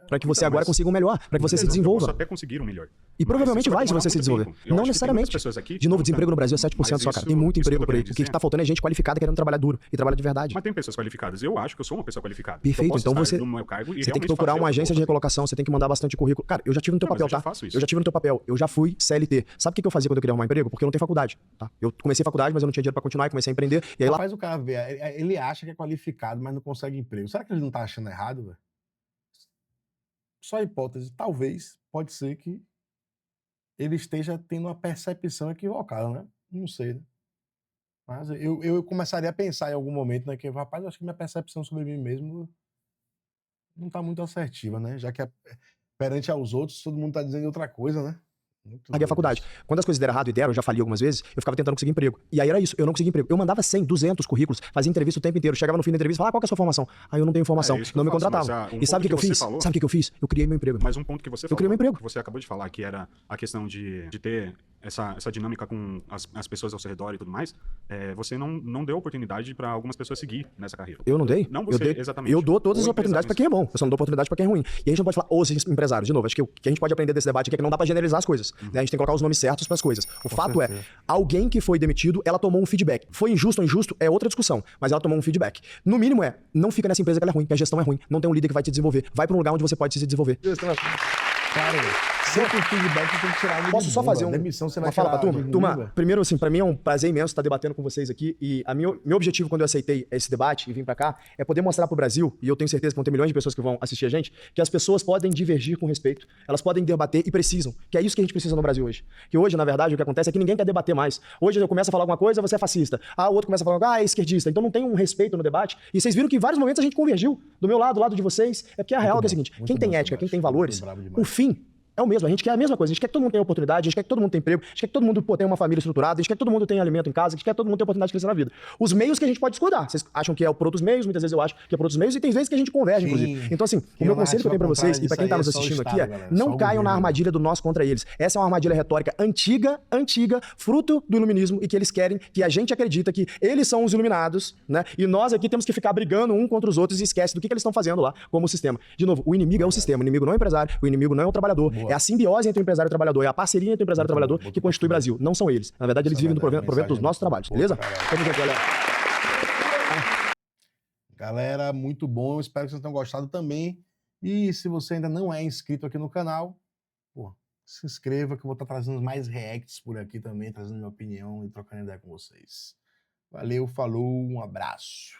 Speaker 2: Pra que você
Speaker 9: Então,
Speaker 2: agora
Speaker 9: mas-
Speaker 2: consiga um melhor, pra que você se
Speaker 9: Eu posso
Speaker 2: desenvolva.
Speaker 9: até conseguir um melhor.
Speaker 2: E
Speaker 9: Mas
Speaker 2: provavelmente
Speaker 9: isso
Speaker 2: vai se
Speaker 9: demorar
Speaker 2: você se
Speaker 9: muito
Speaker 2: desenvolver.
Speaker 9: tempo. Eu
Speaker 2: Não
Speaker 9: acho que tem
Speaker 2: necessariamente.
Speaker 9: muitas pessoas aqui que
Speaker 2: De novo,
Speaker 9: estão
Speaker 2: desemprego no
Speaker 9: tentando-
Speaker 2: Brasil é 7% só,
Speaker 9: Mas
Speaker 2: cara. Tem
Speaker 9: isso-
Speaker 2: muito
Speaker 9: isso que
Speaker 2: emprego
Speaker 9: eu
Speaker 2: por aí.
Speaker 9: quero
Speaker 2: O que
Speaker 9: dizer.
Speaker 2: tá faltando é gente qualificada querendo trabalhar duro e trabalhar de verdade.
Speaker 9: Mas tem pessoas qualificadas. Eu acho que eu sou uma pessoa qualificada.
Speaker 2: Perfeito,
Speaker 9: Eu posso
Speaker 2: então
Speaker 9: estar
Speaker 2: você,
Speaker 9: no meu cargo e
Speaker 2: você tem que
Speaker 9: realmente
Speaker 2: procurar
Speaker 9: fazer
Speaker 2: uma
Speaker 9: o que eu
Speaker 2: agência
Speaker 9: vou
Speaker 2: de
Speaker 9: fazer.
Speaker 2: recolocação, você tem que mandar bastante currículo. Cara, eu já tive no teu
Speaker 9: Não, mas
Speaker 2: papel,
Speaker 9: eu já
Speaker 2: tá?
Speaker 9: faço isso.
Speaker 2: Eu já tive no teu papel. Eu já fui CLT. Sabe o que eu fazia quando eu queria arrumar emprego? Porque eu não tenho faculdade, tá? Eu comecei faculdade, mas eu não tinha dinheiro pra continuar e comecei a empreender. E aí lá
Speaker 1: Faz o cara ver, ele acha que é qualificado, mas não consegue emprego. Será que ele não tá achando errado, velho? Só hipótese, talvez, pode ser que ele esteja tendo uma percepção equivocada, né? Não sei, né? Mas eu começaria a pensar em algum momento, né? Que, rapaz, eu acho que minha percepção sobre mim mesmo não tá muito assertiva, né? Já que perante aos outros, todo mundo tá dizendo outra coisa, né?
Speaker 2: Paguei a faculdade. Quando as coisas deram errado e deram, eu já falei algumas vezes, eu ficava tentando conseguir emprego. E aí era isso, eu não conseguia emprego. Eu mandava 100, 200 currículos, fazia entrevista o tempo inteiro. Chegava no fim da entrevista e falava, qual que é a sua formação? Aí eu não tenho formação,
Speaker 9: isso que
Speaker 2: não
Speaker 9: eu
Speaker 2: me
Speaker 9: faço,
Speaker 2: contratavam.
Speaker 9: mas,
Speaker 2: E sabe o que eu fiz?
Speaker 9: falou-
Speaker 2: Sabe o que eu fiz? Eu criei meu emprego.
Speaker 9: Mas um ponto que você
Speaker 2: Eu criei meu emprego.
Speaker 9: que você acabou de falar, que era a questão de ter essa dinâmica com as pessoas ao seu redor e tudo mais, você não deu oportunidade para algumas pessoas seguir nessa carreira.
Speaker 2: Eu não dei?
Speaker 9: Não você,
Speaker 2: eu dei,
Speaker 9: exatamente.
Speaker 2: Eu dou todas as
Speaker 9: Ou
Speaker 2: oportunidades pra
Speaker 9: empresários.
Speaker 2: quem é bom. Eu só não dou oportunidade pra quem é ruim. E a gente não pode falar os empresários. De novo, acho que o que a gente pode aprender desse debate aqui é que não dá pra generalizar as coisas. Né? A gente tem que colocar os nomes certos pras coisas. O fato é, alguém que foi demitido, ela tomou um feedback. Foi injusto ou injusto é outra discussão, mas ela tomou um feedback. No mínimo não fica nessa empresa que ela é ruim, que a gestão é ruim, não tem um líder que vai te desenvolver. Vai pra um lugar onde você pode se desenvolver.
Speaker 1: Claro, sempre o feedback você tem que tirar.
Speaker 2: Posso só fazer
Speaker 1: demissão, você vai
Speaker 2: uma fala pra
Speaker 1: tirar
Speaker 2: turma?
Speaker 1: de
Speaker 2: Turma,
Speaker 1: nível?
Speaker 2: primeiro, assim, pra mim é um prazer imenso estar debatendo com vocês aqui. E meu objetivo quando eu aceitei esse debate e vim pra cá é poder mostrar pro Brasil, e eu tenho certeza que vão ter milhões de pessoas que vão assistir a gente, que as pessoas podem divergir com respeito, elas podem debater e precisam. Que é isso que a gente precisa no Brasil hoje. Que hoje, na verdade, o que acontece é que ninguém quer debater mais. Hoje eu começo a falar alguma coisa, você é fascista. O outro começa a falar, é esquerdista. Então não tem um respeito no debate. E vocês viram que em vários momentos a gente convergiu. Do meu lado, do lado de vocês. É porque a real é o seguinte, quem tem ética, quem tem valores, o fim é o mesmo, a gente quer a mesma coisa, a gente quer que todo mundo tenha oportunidade, a gente quer que todo mundo tenha emprego, a gente quer que todo mundo tenha uma família estruturada, a gente quer que todo mundo tenha alimento em casa, a gente quer que todo mundo tenha oportunidade de crescer na vida. Os meios que a gente pode discordar, vocês acham que é por outros meios, muitas vezes eu acho que é por outros meios, e tem vezes que a gente converge, inclusive. Então assim, o meu conselho que eu tenho pra vocês, e pra quem tá nos assistindo aqui, não caiam na armadilha do nós contra eles. Essa é uma armadilha retórica antiga, fruto do iluminismo, e que eles querem que a gente acredita que eles são os iluminados, né? E nós aqui temos que ficar brigando um contra os outros e esquece do que eles estão fazendo lá como sistema. De novo, o inimigo é o sistema, o inimigo não é o empresário, o inimigo não é o trabalhor, é a simbiose entre o empresário e o trabalhor, é a parceria entre o empresário e o trabalhador que constitui o Brasil. Não são eles. Na verdade, eles vivem do provento dos nossos trabalhos, beleza? Tamo junto, galera.
Speaker 1: Galera, muito bom. Espero que vocês tenham gostado também. E se você ainda não é inscrito aqui no canal, se inscreva que eu vou estar trazendo mais reacts por aqui também, trazendo minha opinião e trocando ideia com vocês. Valeu, falou, um abraço.